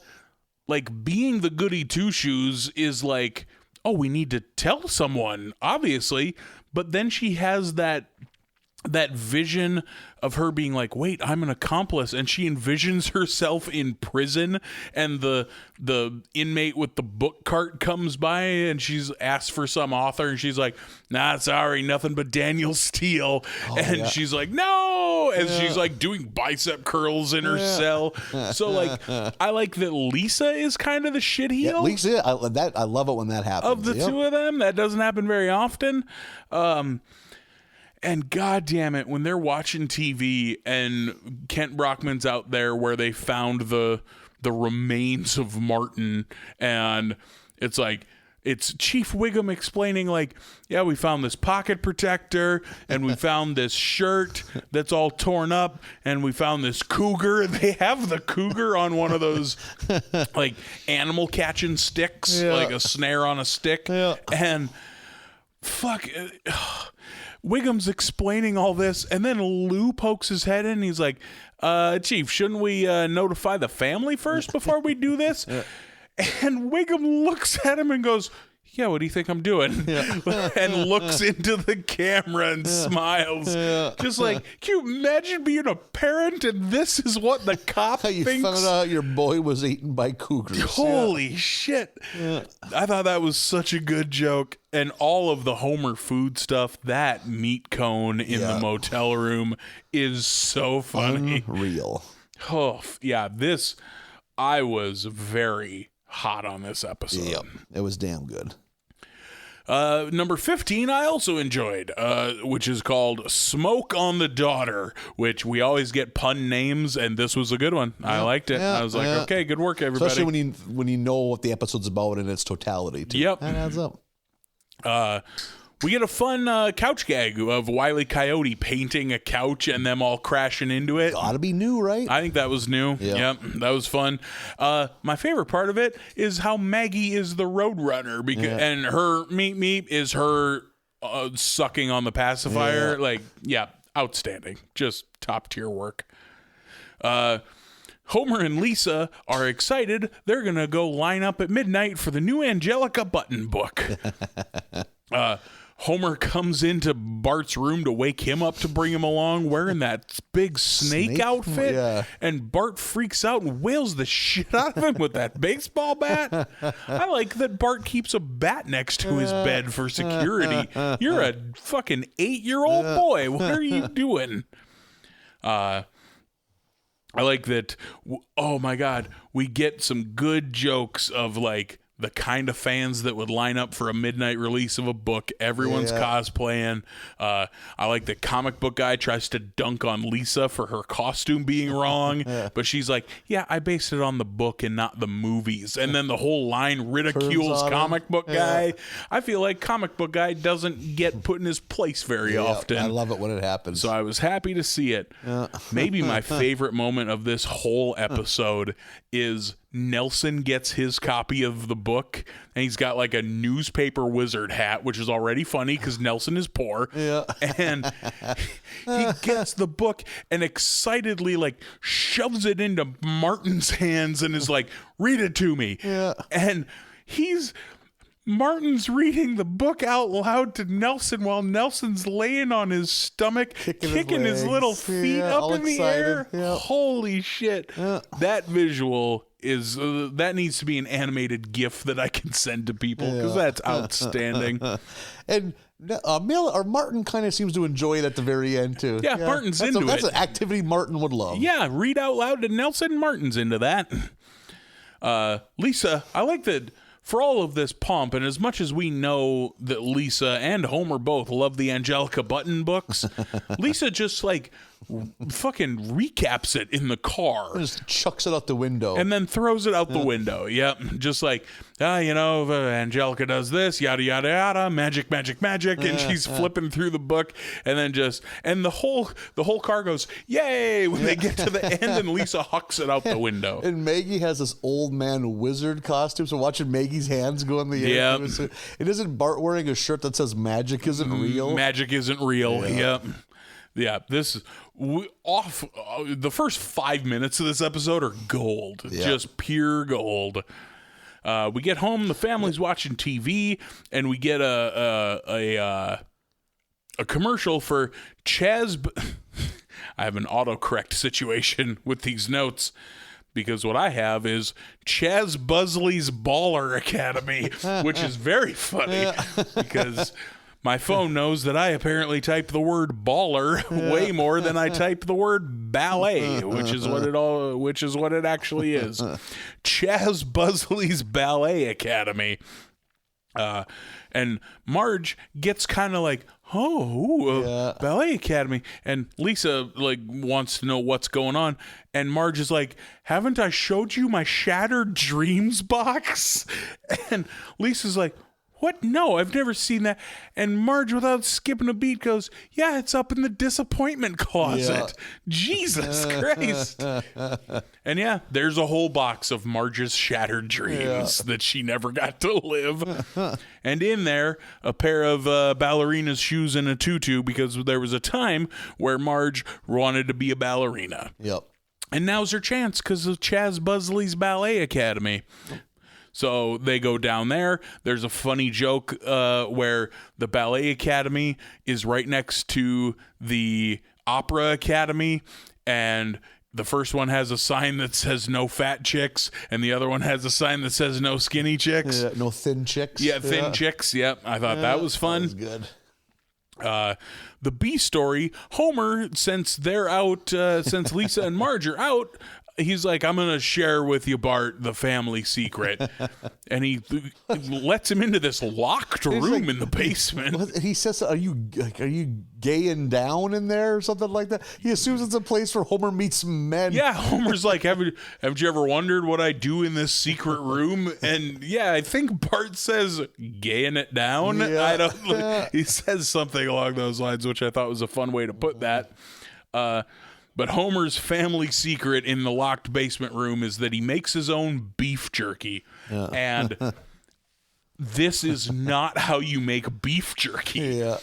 like, being the goody two-shoes is like, oh, we need to tell someone, obviously. But then she has that vision of her being like, wait, I'm an accomplice, and she envisions herself in prison, and the inmate with the book cart comes by, and she's asked for some author, and she's like, nah, sorry, nothing but Daniel Steele. She's like, no, and she's like doing bicep curls in her cell. So like, I like that Lisa is kind of the shitheel. Lisa, I love it when that happens. Of the 2 of them, that doesn't happen very often. And God damn it, when they're watching TV and Kent Brockman's out there where they found the remains of Martin, and it's like, it's Chief Wiggum explaining like, yeah, we found this pocket protector, and we found this shirt that's all torn up, and we found this cougar. They have the cougar on one of those like animal catching sticks, like a snare on a stick. And fuck, Wiggum's explaining all this, and then Lou pokes his head in, and he's like, Chief, shouldn't we notify the family first before we do this? And Wiggum looks at him and goes, yeah, what do you think I'm doing? And looks into the camera and smiles. Just like, can you imagine being a parent and this is what the cop you thinks? Found out your boy was eaten by cougars. Holy shit. I thought that was such a good joke. And all of the Homer food stuff, that meat cone in the motel room is so funny. Unreal. Oh, yeah, I was very hot on this episode. Yep, it was damn good. Number 15, I also enjoyed, which is called Smoke on the Daughter, which we always get pun names, and this was a good one. I liked it. I was like, okay, good work, everybody. Especially when you know what the episode's about in its totality, too. Yep. That adds up. We get a fun couch gag of Wile E. Coyote painting a couch and them all crashing into it. Gotta be new, right? I think that was new. Yep, that was fun. My favorite part of it is how Maggie is the roadrunner, and her meep is her sucking on the pacifier. Like, outstanding. Just top tier work. Homer and Lisa are excited. They're going to go line up at midnight for the new Angelica Button book. Homer comes into Bart's room to wake him up to bring him along wearing that big snake outfit. And Bart freaks out and wails the shit out of him with that baseball bat. I like that Bart keeps a bat next to his bed for security. You're a fucking 8-year-old boy. What are you doing? I like that. Oh my God. We get some good jokes of like the kind of fans that would line up for a midnight release of a book. Everyone's cosplaying. I like the comic book guy tries to dunk on Lisa for her costume being wrong, but she's like, yeah, I based it on the book and not the movies. And then the whole line ridicules comic book guy. I feel like comic book guy doesn't get put in his place very often. I love it when it happens. So I was happy to see it. Maybe my favorite moment of this whole episode is Nelson gets his copy of the book, and he's got like a newspaper wizard hat, which is already funny because Nelson is poor. And he gets the book and excitedly like shoves it into Martin's hands and is like, read it to me. And Martin's reading the book out loud to Nelson while Nelson's laying on his stomach, kicking his little feet up in the air. Yeah. Holy shit. Yeah. That visual is that needs to be an animated GIF that I can send to people because that's outstanding. And Martin kind of seems to enjoy it at the very end too. Yeah, Martin's into it. That's an activity Martin would love. Yeah, read out loud to Nelson. Martin's into that. Lisa, I like that. For all of this pomp, and as much as we know that Lisa and Homer both love the Angelica Button books, Lisa just like fucking recaps it in the car. Just chucks it out the window. And then throws it out the window. Yep. Just like, Angelica does this, yada, yada, yada, magic, magic, magic. And she's flipping through the book. And then and the whole car goes, yay, when they get to the end and Lisa hucks it out the window. And Maggie has this old man wizard costume. So watching Maggie's hands go in the air. Yep. And isn't Bart wearing a shirt that says magic isn't real? Magic isn't real. Yep. Yeah, the first 5 minutes of this episode are gold, just pure gold. We get home, the family's watching TV, and we get a commercial for Chaz. I have an autocorrect situation with these notes because what I have is Chaz Buzzley's Baller Academy, which is very funny because my phone knows that I apparently type the word baller way more than I type the word ballet, which is what it actually is. Chaz Buzzley's Ballet Academy. And Marge gets kind of like, Ballet Academy. And Lisa wants to know what's going on. And Marge is like, haven't I showed you my Shattered Dreams box? And Lisa's like, what? No, I've never seen that. And Marge, without skipping a beat, goes, yeah, it's up in the disappointment closet. Yeah. Jesus Christ. And there's a whole box of Marge's shattered dreams that she never got to live. And in there, a pair of ballerina's shoes and a tutu, because there was a time where Marge wanted to be a ballerina. Yep. And now's her chance because of Chaz Buzzley's Ballet Academy. So they go down there. There's a funny joke where the Ballet Academy is right next to the Opera Academy, and the first one has a sign that says no fat chicks, and the other one has a sign that says no skinny chicks. No thin chicks. Yeah, thin chicks. Yep, I thought that was fun. That was good. The B story, Homer, since they're out, since Lisa and Marge are out, he's like, I'm going to share with you, Bart, the family secret. And he lets him into this locked room in the basement. He says, are you gaying down in there or something like that? He assumes it's a place where Homer meets men. Yeah, Homer's like, haven't you ever wondered what I do in this secret room? And I think Bart says, gaying it down. Yeah. He says something along those lines, which I thought was a fun way to put that. But Homer's family secret in the locked basement room is that he makes his own beef jerky. Yeah. And this is not how you make beef jerky. Yeah.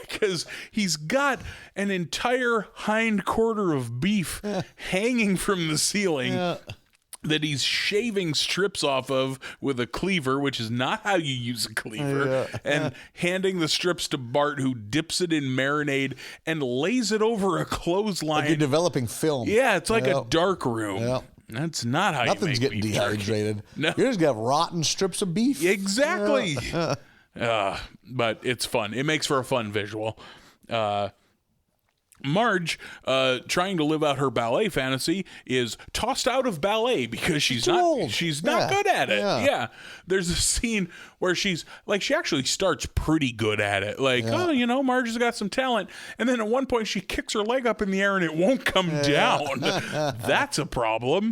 Because he's got an entire hind quarter of beef hanging from the ceiling that he's shaving strips off of with a cleaver, which is not how you use a cleaver, and handing the strips to Bart, who dips it in marinade and lays it over a clothesline. Like you're developing film. Yeah, it's like a dark room. Yeah. That's not how Nothing's you make getting dehydrated. No. You're just going to have rotten strips of beef. Exactly. But it's fun. It makes for a fun visual. Marge, trying to live out her ballet fantasy, is tossed out of ballet because she's not good at it. Yeah. There's a scene where she actually starts pretty good at it. Marge has got some talent. And then at one point she kicks her leg up in the air and it won't come down. That's a problem.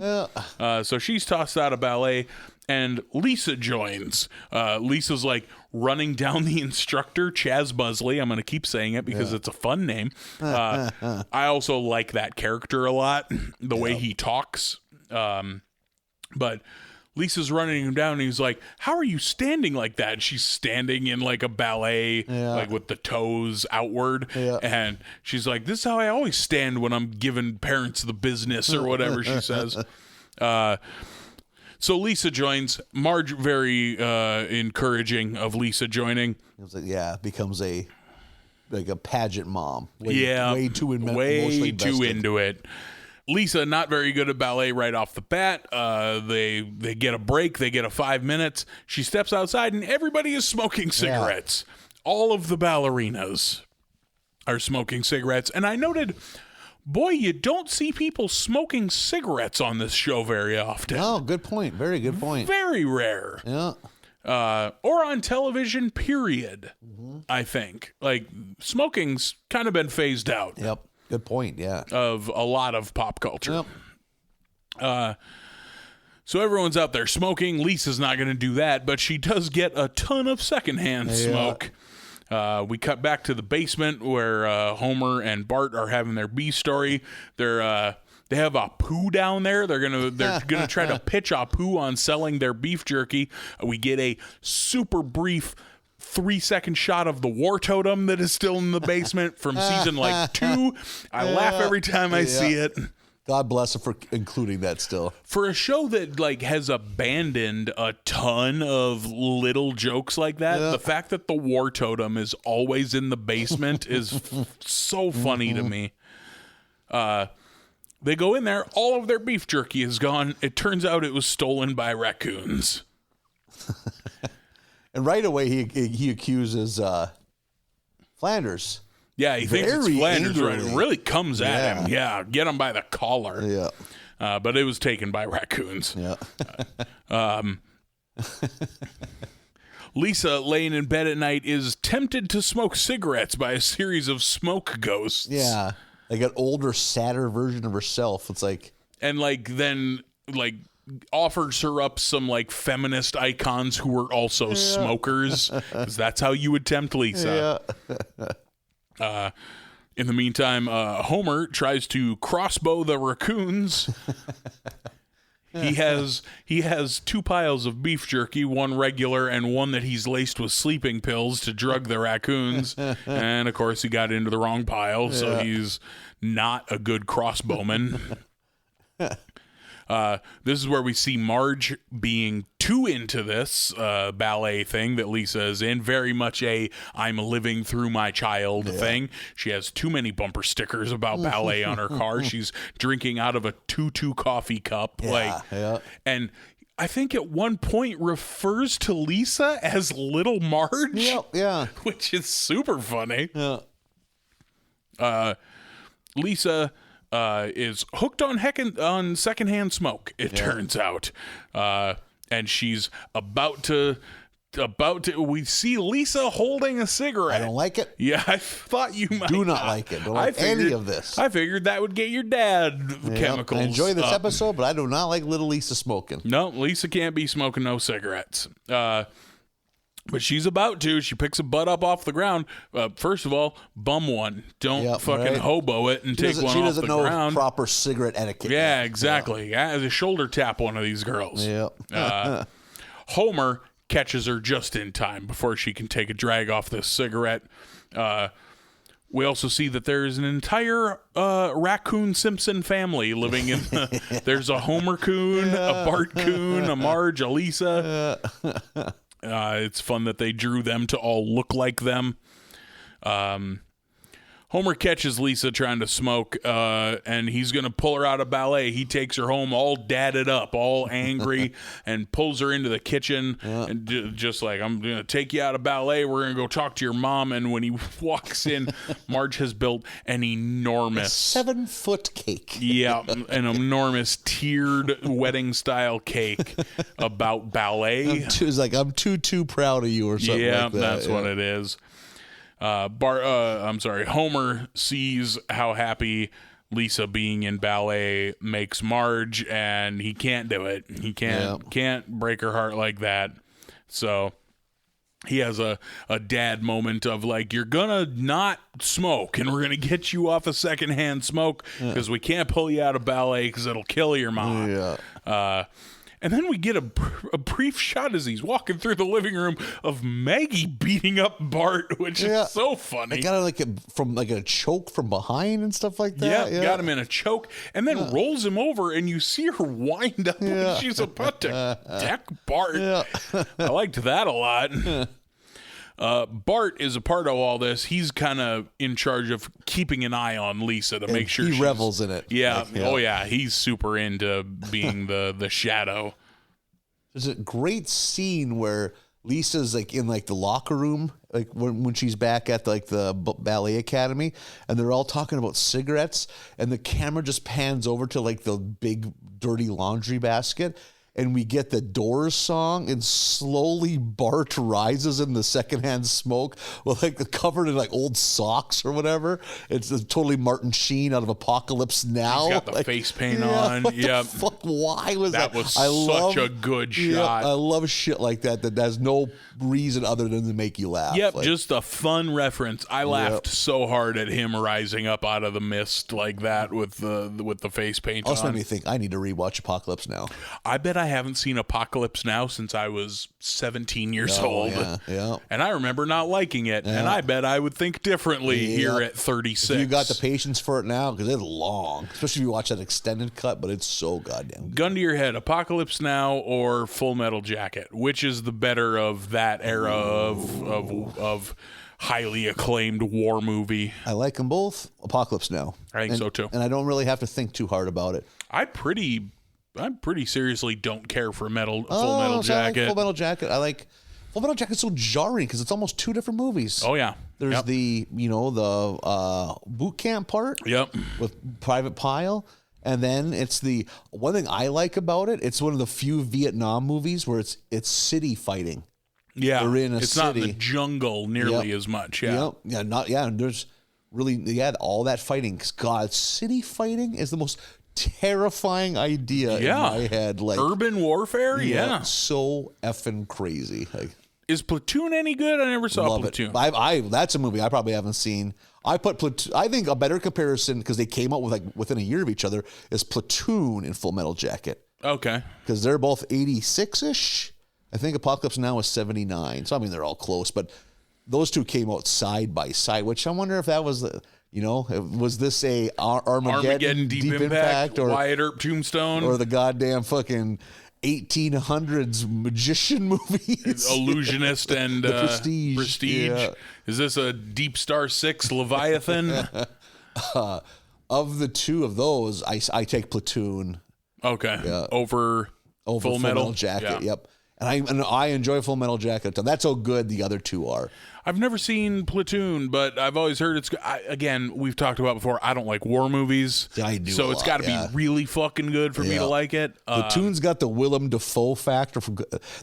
So she's tossed out of ballet. And Lisa joins. Lisa's running down the instructor, Chaz Buzzley. I'm going to keep saying it because it's a fun name. I also like that character a lot, the way he talks. But Lisa's running him down and he's like, how are you standing like that? And she's standing in a ballet, with the toes outward. Yeah. And she's like, this is how I always stand when I'm giving parents the business or whatever she says. So Lisa joins. Marge, very encouraging of Lisa joining. It was like, becomes a pageant mom. Way too invested. into it. Lisa, not very good at ballet right off the bat. They get a break. They get a 5 minutes. She steps outside, and everybody is smoking cigarettes. All of the ballerinas are smoking cigarettes. And I noted, boy, you don't see people smoking cigarettes on this show very often. Oh, good point. Very good point. Very rare. Yeah. Or on television, period. I think. Like, smoking's kind of been phased out. Yep. Good point, yeah. Of a lot of pop culture. Yep. So everyone's out there smoking. Lisa's not going to do that, but she does get a ton of secondhand smoke. We cut back to the basement where Homer and Bart are having their beef story. They have Apu down there. They're gonna try to pitch Apu on selling their beef jerky. We get a super brief 3-second shot of the war totem that is still in the basement from season 2. I laugh every time I see it. God bless her for including that still. For a show that has abandoned a ton of little jokes like that, the fact that the war totem is always in the basement is so funny to me. They go in there, all of their beef jerky is gone. It turns out it was stolen by raccoons. And right away he accuses Flanders. Yeah, he thinks it's Flanders, right? It really comes at him. Yeah, get him by the collar. Yeah. But it was taken by raccoons. Yeah. Lisa, laying in bed at night, is tempted to smoke cigarettes by a series of smoke ghosts. Yeah. Like an older, sadder version of herself. It's like... And, then offers her up some, feminist icons who were also smokers. Because that's how you would tempt Lisa. Yeah. In the meantime, Homer tries to crossbow the raccoons. He has 2 piles of beef jerky, one regular and one that he's laced with sleeping pills to drug the raccoons. And of course, he got into the wrong pile, so he's not a good crossbowman. This is where we see Marge being too into this ballet thing that Lisa is in. Very much a I'm living through my child thing. She has too many bumper stickers about ballet on her car. She's drinking out of a tutu coffee cup. And I think at one point refers to Lisa as Little Marge. Yeah. Which is super funny. Yeah. Lisa... is hooked on secondhand smoke, it turns out. And she's about to we see Lisa holding a cigarette. I don't like it. Yeah, I thought you might. Do not like it. Don't like any of this. I figured that would get your dad chemicals. I enjoy this up. episode, but I do not like little Lisa smoking. No, Lisa can't be smoking no cigarettes. But she's about to. She picks a butt up off the ground. First of all, bum one. Don't fucking hobo it and take one off the ground. She doesn't know proper cigarette etiquette. Yeah, exactly. Yeah, a shoulder tap one of these girls. Yeah. Homer catches her just in time before she can take a drag off this cigarette. We also see that there's an entire Raccoon Simpson family living in there's a Homer Coon, a Bart Coon, a Marge, a Lisa. It's fun that they drew them to all look like them. Homer catches Lisa trying to smoke, and he's going to pull her out of ballet. He takes her home all dadded up, all angry, and pulls her into the kitchen. And just like, I'm going to take you out of ballet. We're going to go talk to your mom. And when he walks in, Marge has built an enormous 7-foot cake. Yeah, an enormous tiered wedding-style cake about ballet. I'm too proud of you or something like that. That's what it is. Homer sees how happy Lisa being in ballet makes Marge, and he can't do it. He can't break her heart like that. So he has a dad moment of like, you're gonna not smoke, and we're gonna get you off of secondhand smoke because we can't pull you out of ballet because it'll kill your mom. And then we get a brief shot as he's walking through the living room of Maggie beating up Bart, which is so funny. I got from a choke from behind and stuff like that. Yeah, got him in a choke and then rolls him over, and you see her wind up like she's about to deck Bart. Yeah. I liked that a lot. Bart is a part of all this. He's kind of in charge of keeping an eye on Lisa to make sure he revels in it. Yeah. Oh, yeah. He's super into being the shadow. There's a great scene where Lisa's like in like the locker room, like when she's back at like the ballet academy, and they're all talking about cigarettes, and the camera just pans over to like the big dirty laundry basket. And we get the Doors song, and slowly Bart rises in the secondhand smoke, with like covered in like old socks or whatever. It's totally Martin Sheen out of Apocalypse Now. He's got the face paint on. Yep. Fuck, why was that? That was such a good shot. I love shit like that has no reason other than to make you laugh. Yep, just a fun reference. I laughed so hard at him rising up out of the mist like that with the face paint also on. made me think I need to rewatch Apocalypse Now. I bet I haven't seen Apocalypse Now since I was 17 years old. Yeah. And I remember not liking it. And I bet I would think differently here at 36. If you got the patience for it now, because it's long, especially if you watch that extended cut, but it's so goddamn good. Gun to your head, Apocalypse Now or Full Metal Jacket? Which is the better of that era of highly acclaimed war movie? I like them both. Apocalypse Now. I think so too. And I don't really have to think too hard about it. I pretty seriously don't care for Full Metal Jacket. Full Metal Jacket. I like Full Metal Jacket's so jarring because it's almost two different movies. Oh yeah. There's the boot camp part. Yep. With Private Pile. And then it's the one thing I like about it. It's one of the few Vietnam movies where it's city fighting. Yeah, they're in a it's city. not in the jungle nearly as much. Yeah, And there's really all that fighting. Because God, city fighting is the most terrifying idea in my head. Like urban warfare. Yeah, so effing crazy. Like, is Platoon any good? I never saw Platoon. That's a movie I probably haven't seen. I put Platoon. I think a better comparison, because they came out with like within a year of each other, is Platoon and Full Metal Jacket. Okay, because they're both 86-ish. I think Apocalypse Now is 79. So I mean they're all close, but those two came out side by side. Which I wonder if that was was this a Armageddon Deep Impact or Wyatt Earp Tombstone or the goddamn fucking 1800s magician movies, Illusionist and the Prestige. Yeah. Is this a Deep Star 6 Leviathan? Of the two of those, I take Platoon. Okay, over Full Metal Jacket. Yep. And I enjoy Full Metal Jacket. That's how good the other two are. I've never seen Platoon, but I've always heard it's good. Again, we've talked about before, I don't like war movies. Yeah, I do. So it's got to be really fucking good for me to like it. Platoon's got the Willem Dafoe factor.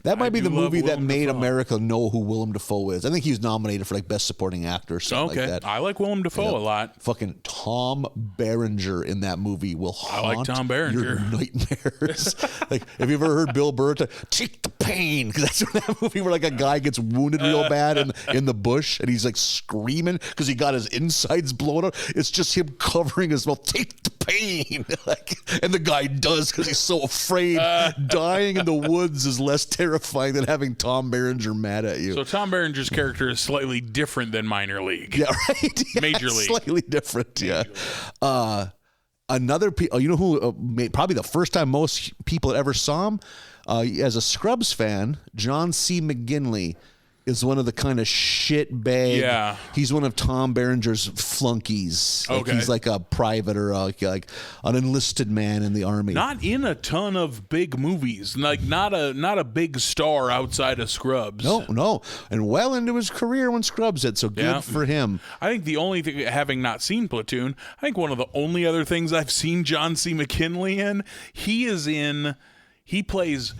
That might be the movie that made America know who Willem Dafoe is. I think he's nominated for like Best Supporting Actor or something like that. I like Willem Dafoe a lot. Fucking Tom Berenger in that movie will haunt Tom Berenger. your nightmares. Like, have you ever heard Bill Burr take the pain? Because that's that movie where like a guy gets wounded real bad in the bush, and he's like screaming because he got his insides blown up. It's just him covering his mouth. Take the pain. And the guy does because he's so afraid. Dying in the woods is less terrifying than having Tom Berenger mad at you. So Tom Berenger's character is slightly different than Minor League. Yeah, right. Yeah, Major League. Slightly different. Yeah. Another you know who probably the first time most people ever saw him as a Scrubs fan, John C. McGinley is one of the kind of shit bag. Yeah. He's one of Tom Berenger's flunkies. Like he's like a private or like an enlisted man in the army. Not in a ton of big movies. Like not a big star outside of Scrubs. No. And well into his career when Scrubs hit, so good for him. I think the only thing, having not seen Platoon, I think one of the only other things I've seen John C. McGinley in, he plays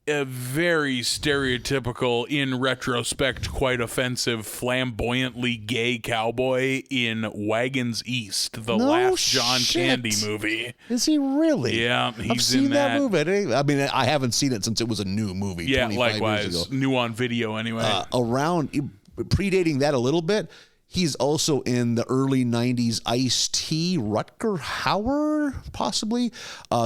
a very stereotypical, in retrospect, quite offensive, flamboyantly gay cowboy in Wagons East, the last John Candy movie. Is he really? Yeah, I've seen that movie. I mean, I haven't seen it since it was a new movie. Yeah, 25 likewise. years ago. New on video, anyway. Predating that a little bit, he's also in the early 90s Ice-T, Rutger Hauer, possibly,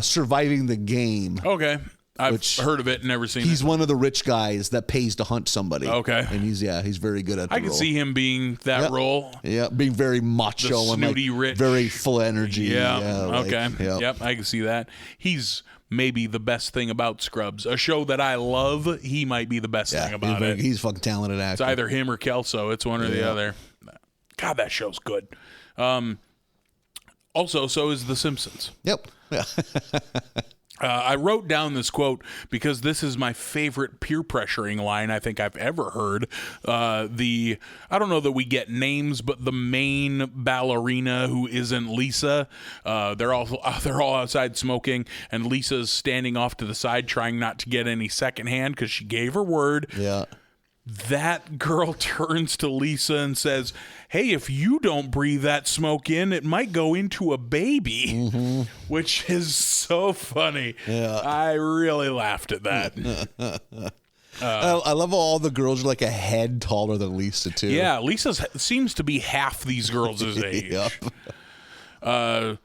Surviving the Game. Okay. I've heard of it and never seen it. He's one of the rich guys that pays to hunt somebody. Okay. And he's very good at the I can role. see him being that role. Yeah, being very macho The and snooty rich. very full of energy. Yeah. like, Okay. Yep. I can see that. He's maybe the best thing about Scrubs. A show that I love, he might be the best thing about it. He's a fucking talented actor. It's either him or Kelso. It's one or the other. God, that show's good. Also, so is The Simpsons. Yep. Yeah. I wrote down this quote because this is my favorite peer pressuring line I think I've ever heard. I don't know that we get names, but the main ballerina who isn't Lisa, they're all outside smoking, and Lisa's standing off to the side trying not to get any secondhand because she gave her word. Yeah. That girl turns to Lisa and says, "Hey, if you don't breathe that smoke in, it might go into a baby," which is so funny. Yeah. I really laughed at that. I love how all the girls are like a head taller than Lisa, too. Yeah, Lisa seems to be half these girls' age. Yep.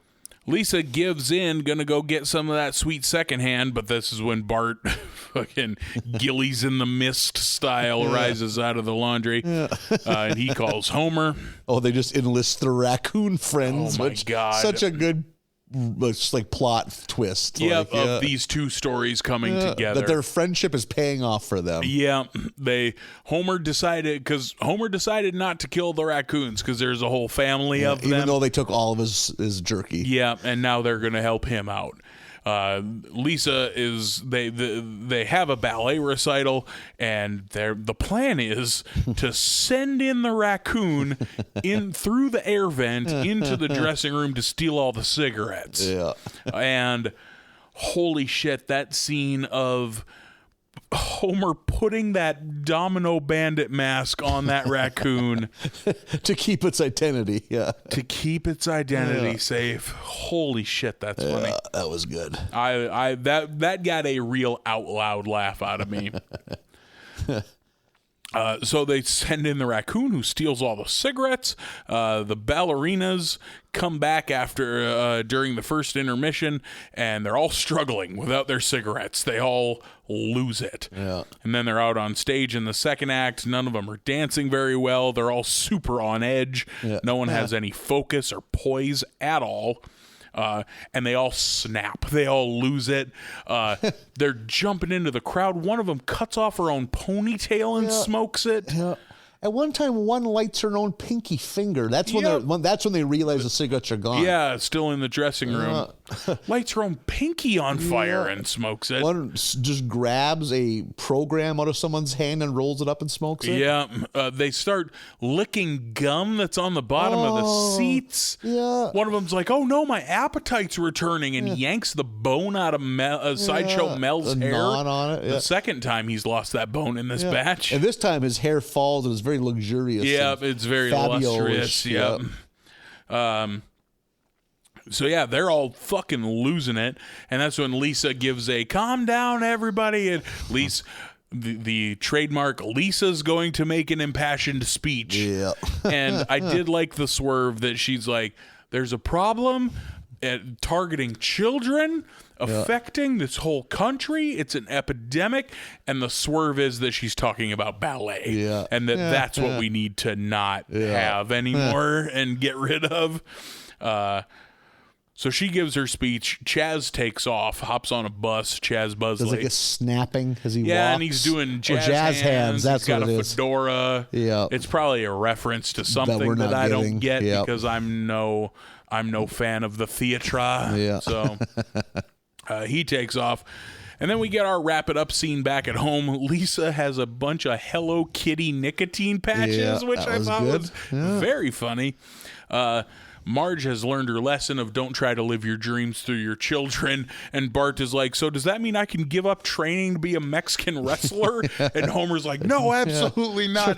Lisa gives in, gonna go get some of that sweet secondhand, but this is when Bart fucking Gillies in the Mist style rises out of the laundry, and he calls Homer. Oh, they just enlist the raccoon friends. Oh my which God. Such a good plot twist. Yep, of these two stories coming together. That their friendship is paying off for them. Yeah, Homer decided not to kill the raccoons because there's a whole family of them. Even though they took all of his jerky. Yeah, and now they're going to help him out. Lisa is they have a ballet recital, and the plan is to send in the raccoon in through the air vent into the dressing room to steal all the cigarettes. Yeah. And holy shit, that scene of Homer putting that Domino Bandit mask on that raccoon to keep its identity. Yeah. to keep its identity safe. Holy shit, that's funny. That was good. That got a real out loud laugh out of me. So they send in the raccoon who steals all the cigarettes. The ballerinas come back after during the first intermission, and they're all struggling without their cigarettes. They all lose it. Yeah. And then they're out on stage in the second act. None of them are dancing very well. They're all super on edge. Yeah. No one has any focus or poise at all. And they all snap. They all lose it. They're jumping into the crowd. One of them cuts off her own ponytail and smokes it. Yeah. At one time, one lights her own pinky finger. That's when they realize the cigarettes are gone. Yeah, still in the dressing room. Lights her own pinky on fire and smokes it. One just grabs a program out of someone's hand and rolls it up and smokes it. Yeah, they start licking gum that's on the bottom of the seats. Yeah. One of them's like, "Oh no, my appetite's returning," and yanks the bone out of Sideshow Mel's The hair. knot on it. Yeah. The second time he's lost that bone in this batch. And this time his hair falls and is very luxurious. Yeah, it's very lustrous. Yep. So yeah, they're all fucking losing it, and that's when Lisa gives a "calm down, everybody," and Lisa, the trademark Lisa's going to make an impassioned speech. Yeah. And I did like the swerve that she's like, "There's a problem at targeting children." Affecting this whole country. It's an epidemic. And the swerve is that she's talking about ballet. Yeah. And that's what we need to not have anymore and get rid of. So she gives her speech. Chaz takes off, hops on a bus. Chaz Buzzley. There's like a snapping as he walks. And he's doing jazz hands. That's he's got what it a is. fedora. Yeah. It's probably a reference to something we're that not I don't getting. get Yep. because I'm no fan of the theatre. Yeah. So he takes off. And then we get our wrap it up scene back at home. Lisa has a bunch of Hello Kitty nicotine patches, which I thought was very funny. Marge has learned her lesson of don't try to live your dreams through your children. And Bart is like, "So does that mean I can give up training to be a Mexican wrestler?" And Homer's like, "No, absolutely not."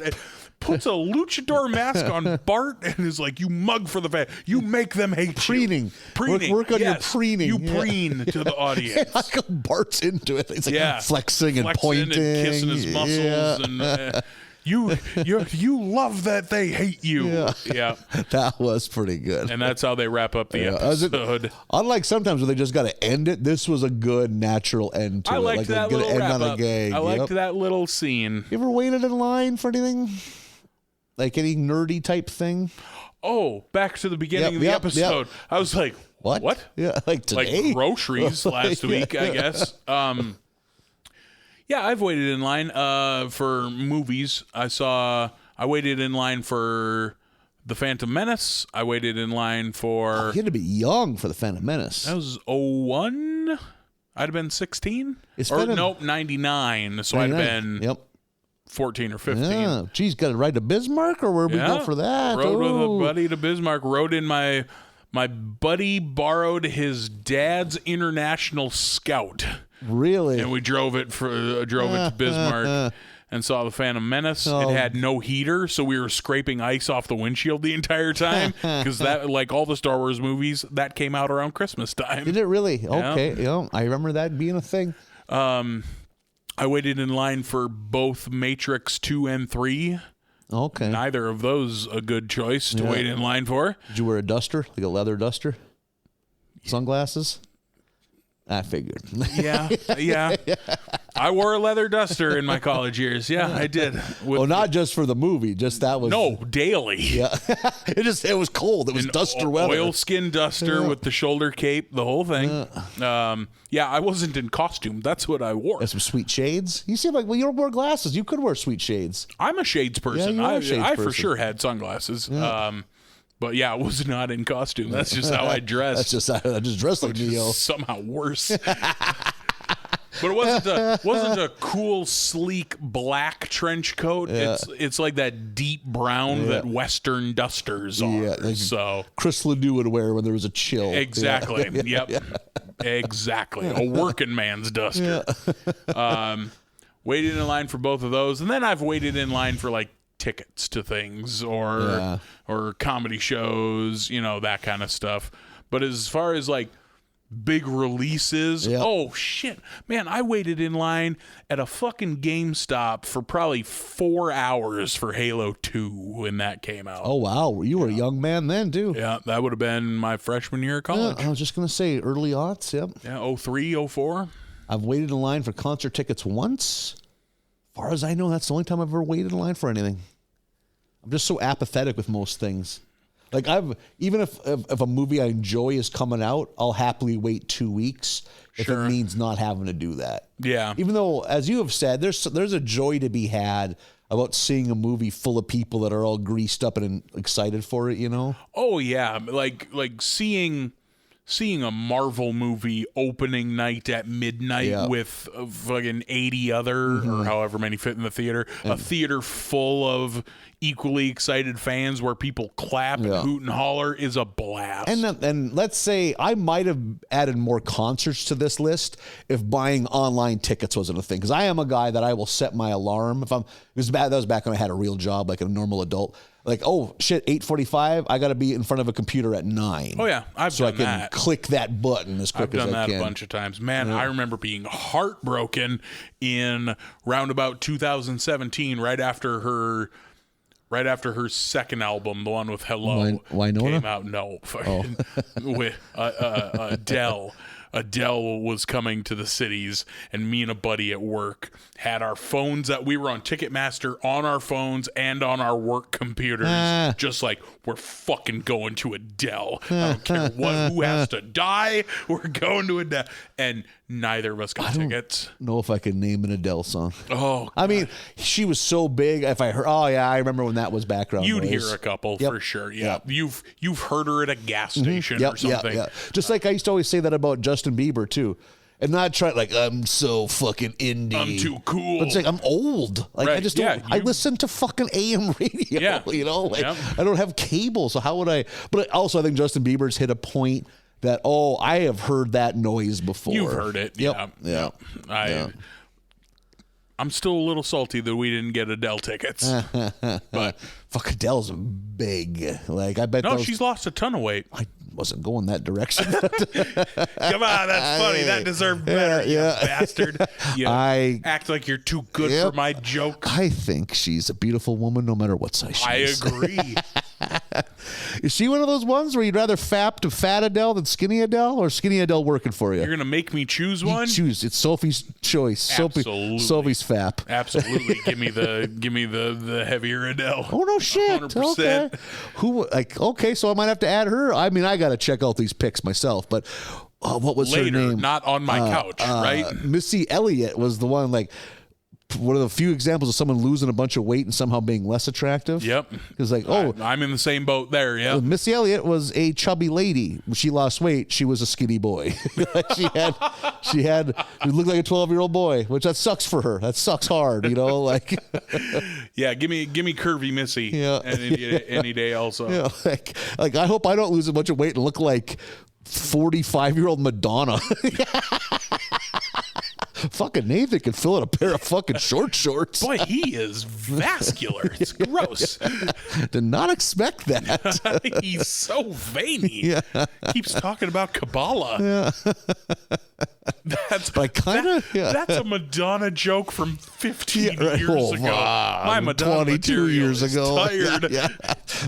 Puts a luchador mask on Bart and is like, "You mug for the fan. You make them hate Preening. you." Preening. Work on your preening. You preen to the audience. I Bart's into it. He's like flexing and pointing. and kissing his muscles. And You love that they hate you. Yeah. That was pretty good. And that's how they wrap up the episode. Unlike sometimes where they just got to end it, this was a good natural end to I it. liked that gonna little end wrap on a up. gag. I liked that little scene. You ever waited in line for anything? Like any nerdy type thing? Oh, back to the beginning of the episode. I was like, what? Yeah, like today? Like groceries last week, I guess. Yeah, I've waited in line for movies. I waited in line for The Phantom Menace. I waited in line for... You had to be young for The Phantom Menace. That was 01? I'd have been 16? Nope, 99. So 99. I'd have been 14 or 15. Yeah. Geez, got to ride to Bismarck, or where we go for that? Rode with a buddy to Bismarck. Rode in my buddy borrowed his dad's International Scout. Really? And we drove it to Bismarck and saw The Phantom Menace. It had no heater, so we were scraping ice off the windshield the entire time because that, like all the Star Wars movies, that came out around Christmas time. Did it really? Okay. Yeah. I remember that being a thing. I waited in line for both Matrix 2 and 3. Okay. Neither of those a good choice to wait in line for. Did you wear a duster, like a leather duster? Sunglasses? I figured. Yeah. I wore a leather duster in my college years. Yeah, I did. Not just for the movie. Just that was... No, daily. Yeah. It was cold. It was duster weather. Oilskin duster with the shoulder cape, the whole thing. I wasn't in costume. That's what I wore. And some sweet shades? You seem like, you don't wear glasses. You could wear sweet shades. I'm a shades person. I for sure had sunglasses. Yeah. But yeah, I was not in costume. That's just how I dressed. I just dressed like Neo. Somehow worse. But it wasn't a cool, sleek black trench coat. Yeah. It's like that deep brown that Western dusters are. Yeah, like so Chris Ledoux would wear when there was a chill. Exactly. Yep. Yeah. Exactly. A working man's duster. Waited in line for both of those, and then I've waited in line for like tickets to things or comedy shows, that kind of stuff. But as far as like big releases, oh shit, man, I waited in line at a fucking GameStop for probably 4 hours for Halo 2 when that came out. Oh wow, you were a young man then too. Yeah, that would have been my freshman year of college. I was just gonna say early aughts. Yep. Yeah, 03, 04. I've waited in line for concert tickets once. As far as I know, that's the only time I've ever waited in line for anything. I'm just so apathetic with most things. Like even if a movie I enjoy is coming out, I'll happily wait 2 weeks if it means not having to do that. Yeah. Even though, as you have said, there's a joy to be had about seeing a movie full of people that are all greased up and excited for it. Oh yeah, like seeing a Marvel movie opening night at midnight with fucking 80 other or however many fit in the theater, a theater full of equally excited fans where people clap and hoot and holler is a blast. And let's say I might have added more concerts to this list if buying online tickets wasn't a thing, because I am a guy that I will set my alarm that was back when I had a real job like a normal adult. Like, oh shit, 8:45, I got to be in front of a computer at 9. Oh yeah, so I can click that button as quick as I can. I've done that a bunch of times. Man, I remember being heartbroken in roundabout 2017, right after her second album, the one with Hello, came out. No, with Adele. Adele was coming to the cities, and me and a buddy at work had our phones that we were on Ticketmaster on our phones and on our work computers. Just like, we're fucking going to Adele. I don't care who has to die. We're going to Adele. And neither of us got tickets. I don't know if I can name an Adele song. Oh, God. I mean, she was so big. If I heard, I remember when that was background You'd noise. hear a couple for sure. Yeah, you've heard her at a gas station or something. Yeah. Just like I used to always say that about Justin Bieber too, and not try like I'm so fucking indie. I'm too cool. But it's like I'm old. Like I just don't. I listen to fucking AM radio. Yeah. I don't have cable, so how would I? But also, I think Justin Bieber's hit a point that I have heard that noise before. You've heard it. Yeah. I'm still a little salty that we didn't get Adele tickets. But fuck, Adele's big. Like I bet. No, she's lost a ton of weight. wasn't going that direction. Come on, that's funny. That deserved better, you bastard. You act like you're too good for my joke. I think she's a beautiful woman no matter what size she is. I agree. Is she one of those ones where you'd rather fap to fat Adele than skinny Adele, or skinny Adele working for you? You're going to make me choose one? Choose. It's Sophie's choice. Absolutely. Sophie's fap. Absolutely. Give me the heavier Adele. Oh, no shit. 100%. Okay. Okay, so I might have to add her. I mean, I got to check out these pics myself, but what was Later, her name? Not on my couch, right? Missy Elliott was the one, like, one of the few examples of someone losing a bunch of weight and somehow being less attractive. Yep. Because I'm in the same boat there. Yeah. Missy Elliott was a chubby lady. When she lost weight, she was a skinny boy. she looked like a 12-year-old boy, which that sucks for her. That sucks hard, like. Yeah, give me curvy Missy. Yeah. Any day also. Yeah, like I hope I don't lose a bunch of weight and look like 45-year-old Madonna. Fucking Nathan can fill in a pair of fucking shorts. Boy, he is vascular. It's gross. Did not expect that. He's so veiny. Yeah. Keeps talking about Kabbalah. Yeah. That's a Madonna joke from 15 years ago. My Madonna 22 years ago. Tired. Yeah.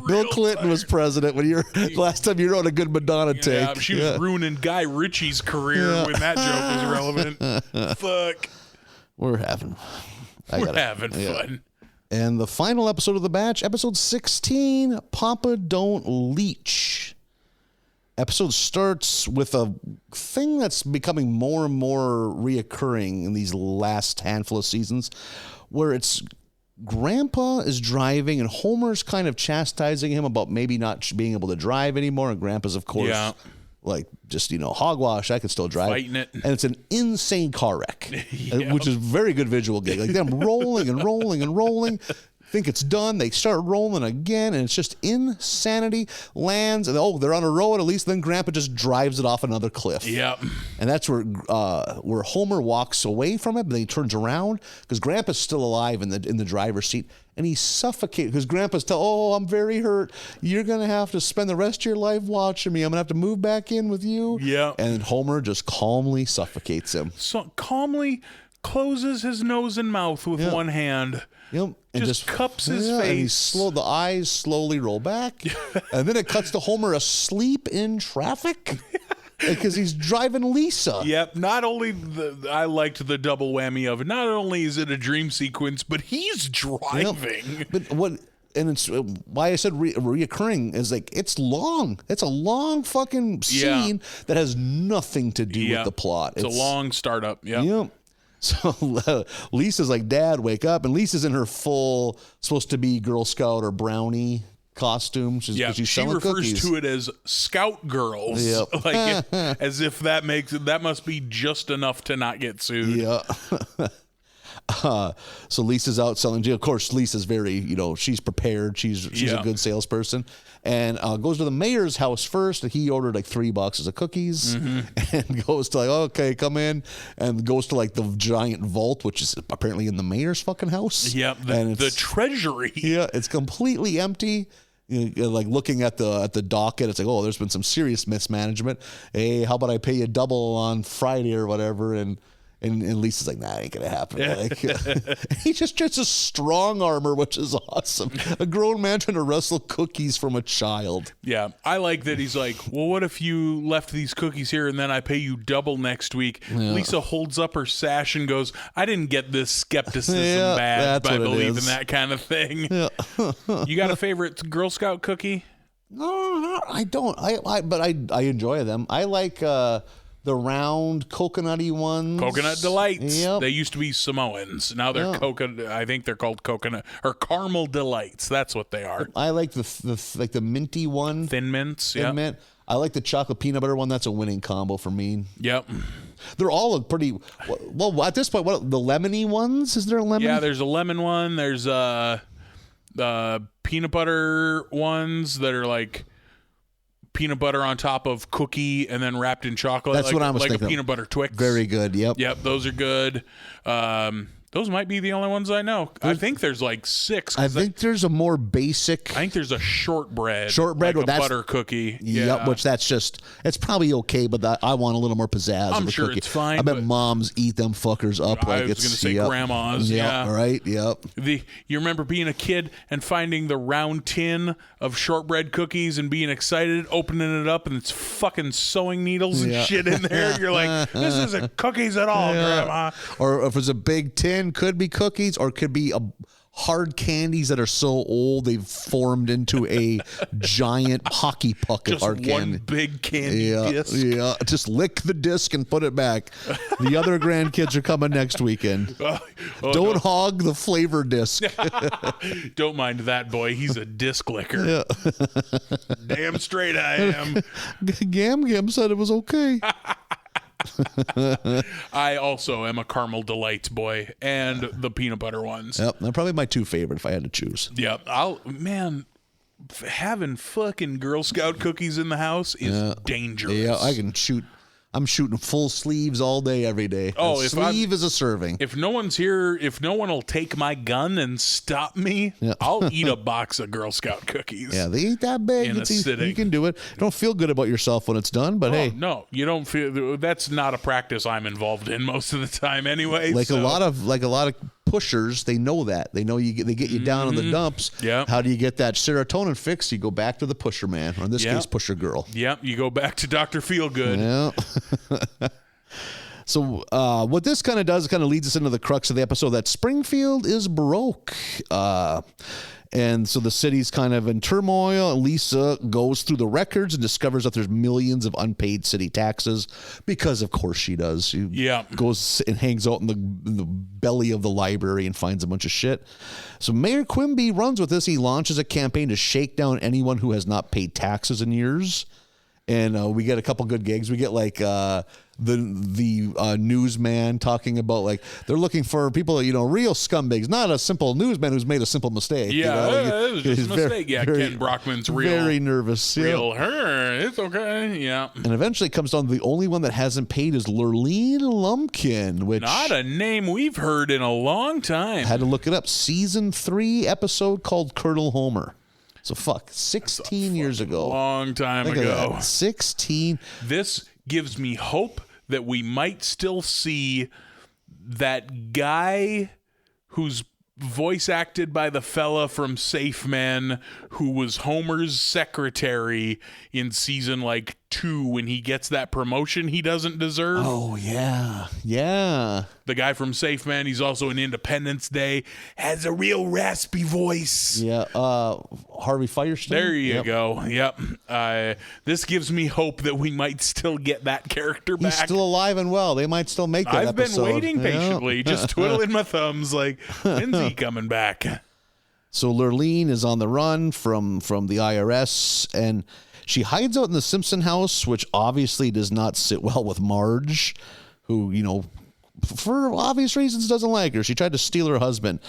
Bill Clinton was president when last time you wrote a good Madonna take. Yeah, she was ruining Guy Ritchie's career when that joke was relevant. Fuck. We're having fun. And the final episode of The Batch, episode 16, Papa Don't Leech. Episode starts with a thing that's becoming more and more reoccurring in these last handful of seasons, where it's Grandpa is driving and Homer's kind of chastising him about maybe not being able to drive anymore. And Grandpa's, of course, like, just, hogwash, I can still drive. Fighting it. And it's an insane car wreck, which is a very good visual gig. Like, them rolling and rolling and rolling. Think it's done. They start rolling again, and it's just insanity. Lands, and they're on a road at least. Then Grandpa just drives it off another cliff. Yep. And that's where Homer walks away from it, but then he turns around because Grandpa's still alive in the driver's seat, and he suffocates because Grandpa's I'm very hurt. You're gonna have to spend the rest of your life watching me. I'm gonna have to move back in with you. Yeah. And Homer just calmly suffocates him. So calmly closes his nose and mouth with one hand. Yep. And just cups his face. And the eyes slowly roll back. And then it cuts to Homer asleep in traffic because he's driving Lisa. Yep. Not only I liked the double whammy of it. Not only is it a dream sequence, but he's driving. Yep. But it's why I said reoccurring is like it's long. It's a long fucking scene that has nothing to do with the plot. It's a long startup. Yeah. Yep. So Lisa's like, Dad, wake up. And Lisa's in her full, supposed to be Girl Scout or Brownie costume. She's she refers cookies. to it as Scout Girls. Yep. Like, as if that must be just enough to not get sued. Yeah. So Lisa's out selling. Of course, Lisa's very, she's prepared. She's a good salesperson. And goes to the mayor's house first. And he ordered like 3 boxes of cookies and goes to like, okay, come in. And goes to like the giant vault, which is apparently in the mayor's fucking house. Yep, the treasury. Yeah, it's completely empty. Like looking at the docket, it's like, there's been some serious mismanagement. Hey, how about I pay you double on Friday or whatever? And Lisa's like, nah, ain't gonna happen. Like, he just gets a strong armor, which is awesome. A grown man trying to wrestle cookies from a child. Yeah, I like that he's like, well, what if you left these cookies here and then I pay you double next week? Yeah. Lisa holds up her sash and goes, I didn't get this skepticism badge by believing that kind of thing. Yeah. You got a favorite Girl Scout cookie? No, I don't. But I enjoy them. I like the round coconutty ones. Coconut Delights. Yep. They used to be Samoans. Now they're coconut. I think they're called coconut or caramel delights. That's what they are. I like the minty one. Thin mints. Thin mint. I like the chocolate peanut butter one. That's a winning combo for me. Yep. They're all pretty. Well, at this point, what the lemony ones? Is there a lemon? Yeah, there's a lemon one. There's peanut butter ones that are like peanut butter on top of cookie and then wrapped in chocolate. That's what I was thinking. Like a peanut butter Twix. Very good. Yep. Yep. Those are good. Those might be the only ones I know. I think there's like 6. I think there's a more basic. I think there's a shortbread. Shortbread, like well, a butter cookie. Yep, which it's probably okay, but I want a little more pizzazz. I'm in the sure cookie. it's fine. I bet moms eat them fuckers up like it's. I was going to say grandmas. Yep, yeah. Right. Yep. You remember being a kid and finding the round tin of shortbread cookies and being excited, opening it up, and it's fucking sewing needles and shit in there. You're like, this isn't cookies at all, Grandma. Or if it's a big tin, could be cookies, or it could be hard candies that are so old they've formed into a giant hockey puck of hard candy. One big candy disc. Yeah, just lick the disc and put it back. The other grandkids are coming next weekend. Don't hog the flavor disc. Don't mind that boy. He's a disc licker. Damn straight I am. Gam said it was okay. I also am a caramel delights boy and the peanut butter ones. Yep, they're probably my 2 favorite if I had to choose. Yep, having fucking Girl Scout cookies in the house is dangerous. Yeah, I'm shooting full sleeves all day, every day. Oh, a sleeve is a serving. If no one's here, if no one will take my gun and stop me, I'll eat a box of Girl Scout cookies. Yeah, they ain't that big. In a sitting. You can do it. You don't feel good about yourself when it's done, but hey. No, you don't feel. That's not a practice I'm involved in most of the time anyway. A lot of pushers, they know that. They know they get you down in the dumps. Yeah. How do you get that serotonin fix? You go back to the pusher man, or in this case, pusher girl. Yep, you go back to Dr. Feelgood. Yeah. So what this kind of does, it kind of leads us into the crux of the episode, that Springfield is broke. And so the city's kind of in turmoil, and Lisa goes through the records and discovers that there's millions of unpaid city taxes, because of course she does. She goes and hangs out in the belly of the library and finds a bunch of shit. So Mayor Quimby runs with this. He launches a campaign to shake down anyone who has not paid taxes in years. And we get a couple good gigs. We get like the newsman talking about, like, they're looking for people, real scumbags, not a simple newsman who's made a simple mistake. Yeah, it was just a mistake. Ken Brockman's very nervous. It's okay. Yeah. And eventually it comes down to the only one that hasn't paid is Lurleen Lumpkin, which not a name we've heard in a long time. Had to look it up. Season 3 episode called Colonel Homer. So 16 years ago. Long time ago. 16. This gives me hope that we might still see that guy who's voice acted by the fella from Safe Men, who was Homer's secretary in season 2 when he gets that promotion he doesn't deserve. Oh, yeah. Yeah. The guy from Safe Men, he's also in Independence Day, has a real raspy voice. Yeah. Harvey Firestein. There you go. Yep. This gives me hope that we might still get that character back. He's still alive and well. They might still make that I've episode. been waiting patiently, just twiddling my thumbs like, when's he coming back? So Lurleen is on the run from the IRS, and she hides out in the Simpson house, which obviously does not sit well with Marge, who, for obvious reasons doesn't like her. She tried to steal her husband.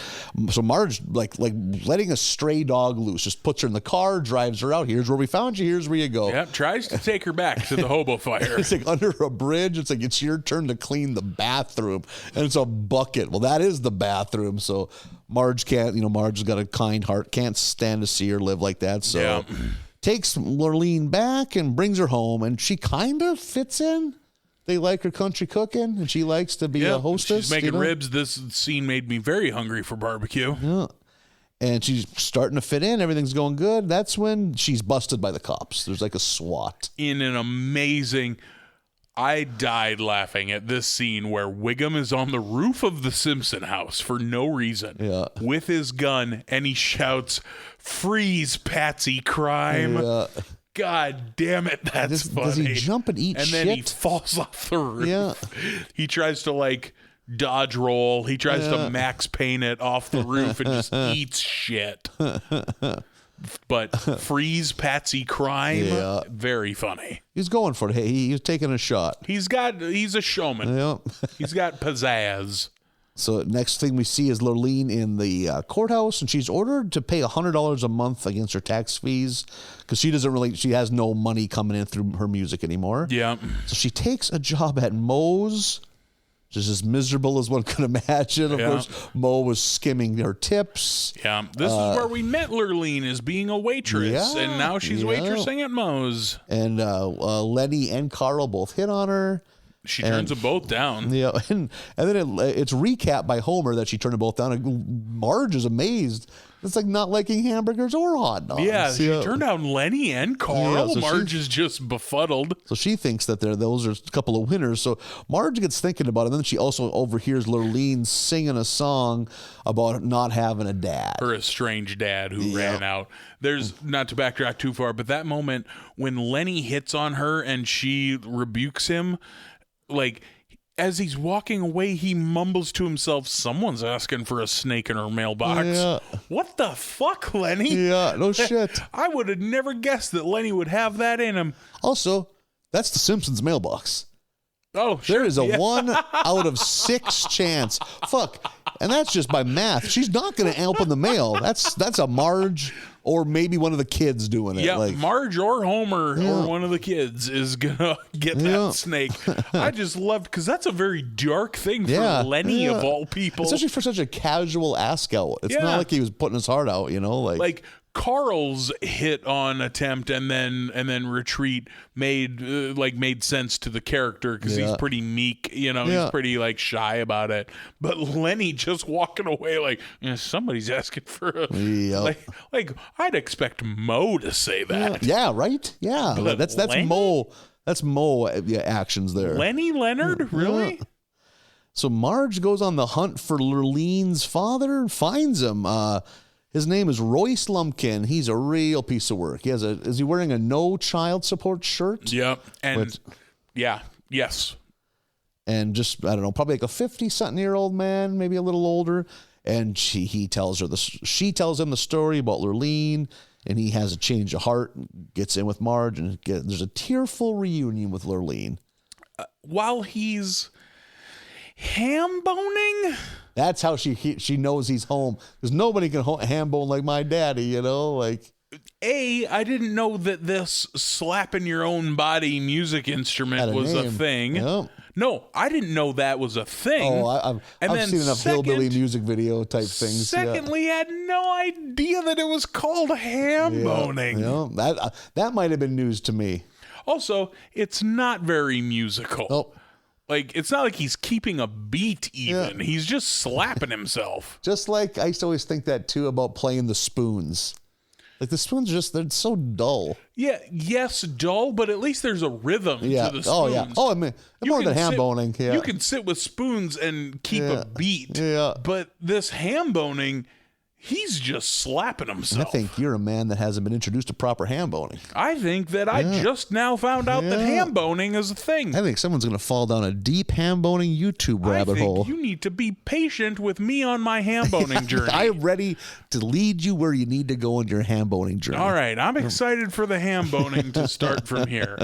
So Marge, like letting a stray dog loose, just puts her in the car, drives her out. Here's where we found you. Here's where you go. Yep, tries to take her back to the hobo fire. It's like under a bridge. It's like, it's your turn to clean the bathroom. And it's a bucket. Well, that is the bathroom. So Marge can't, Marge's got a kind heart, can't stand to see her live like that. So takes Lurleen back and brings her home, and she kind of fits in. They like her country cooking, and she likes to be a hostess. She's making ribs. This scene made me very hungry for barbecue. Yeah. And she's starting to fit in. Everything's going good. That's when she's busted by the cops. There's like a SWAT. In an amazing... I died laughing at this scene where Wiggum is on the roof of the Simpson house for no reason with his gun, and he shouts, "Freeze, Patsy Crime." Yeah. God damn it, that's funny. Does he jump and eat shit? And then he falls off the roof. Yeah. He tries to dodge roll. He tries to Max Payne it off the roof and just eats shit. But freeze Patsy Crime, very funny. He's going for it. Hey, he's taking a shot. He's a showman. Yep. He's got pizzazz. So next thing we see is Lurleen in the courthouse, and she's ordered to pay $100 a month against her tax fees because she has no money coming in through her music anymore. Yeah. So she takes a job at Moe's just as miserable as one could imagine. Of course, Mo was skimming her tips. Yeah, this is where we met Lurleen as being a waitress, and now she's waitressing at Moe's. And Lenny and Carl both hit on her. She turns them both down. Yeah, and then it's recapped by Homer that she turned them both down. And Marge is amazed. It's like not liking hamburgers or hot dogs. Yeah, she turned down Lenny and Carl. So Marge is just befuddled. So she thinks that those are a couple of winners. So Marge gets thinking about it. And then she also overhears Lurleen singing a song about not having a dad. Her estranged dad who ran out. There's, not to backtrack too far, but that moment when Lenny hits on her and she rebukes him, like, as he's walking away, he mumbles to himself, someone's asking for a snake in her mailbox. Yeah. What the fuck, Lenny? Yeah, no shit. I would have never guessed that Lenny would have that in him. Also, that's the Simpsons mailbox. Oh, sure. There is a 1 out of 6 chance. Fuck. And that's just by math. She's not going to open the mail. That's a Marge or maybe one of the kids doing it. Yeah, like, Marge or Homer or one of the kids is going to get that snake. I just loved, because that's a very dark thing for Lenny of all people. Especially for such a casual ask out. It's not like he was putting his heart out, you know? Like Carl's hit on attempt and then retreat made sense to the character because he's pretty meek, you know, he's pretty like shy about it. But Lenny just walking away like, somebody's asking for a like I'd expect Mo to say that. Yeah, right? Yeah. But That's Lenny? Mo. That's Mo actions there. Lenny Leonard? Really? So Marge goes on the hunt for Lurleen's father and finds him. His name is Royce Lumpkin. He's a real piece of work. Is he wearing a no child support shirt? Yep. And yes. And just, I don't know, probably like a 50-something-year-old man, maybe a little older. And she tells him the story about Lurleen, and he has a change of heart, gets in with Marge, and there's a tearful reunion with Lurleen. While he's ham boning? That's how she knows he's home, because nobody can ham bone like my daddy, you know, like. I didn't know that this slapping your own body music instrument was a thing. Yep. No, I didn't know that was a thing. Oh, I've seen enough hillbilly music video type things. Secondly, I had no idea that it was called ham boning. That might have been news to me. Also, it's not very musical. Nope. Like, it's not like he's keeping a beat even. He's just slapping himself. Just like I used to always think that too about playing the spoons. Like the spoons they're so dull. Yeah, yes, dull, but at least there's a rhythm to the spoons. Oh, yeah. Oh, I mean, more than ham boning. Yeah. You can sit with spoons and keep a beat. Yeah. But this ham boning, he's just slapping himself. I think you're a man that hasn't been introduced to proper ham boning. I think that I just now found out that ham boning is a thing. I think someone's going to fall down a deep ham boning YouTube rabbit hole. You need to be patient with me on my ham boning journey. I am ready to lead you where you need to go on your ham boning journey. All right, I'm excited for the ham boning to start from here.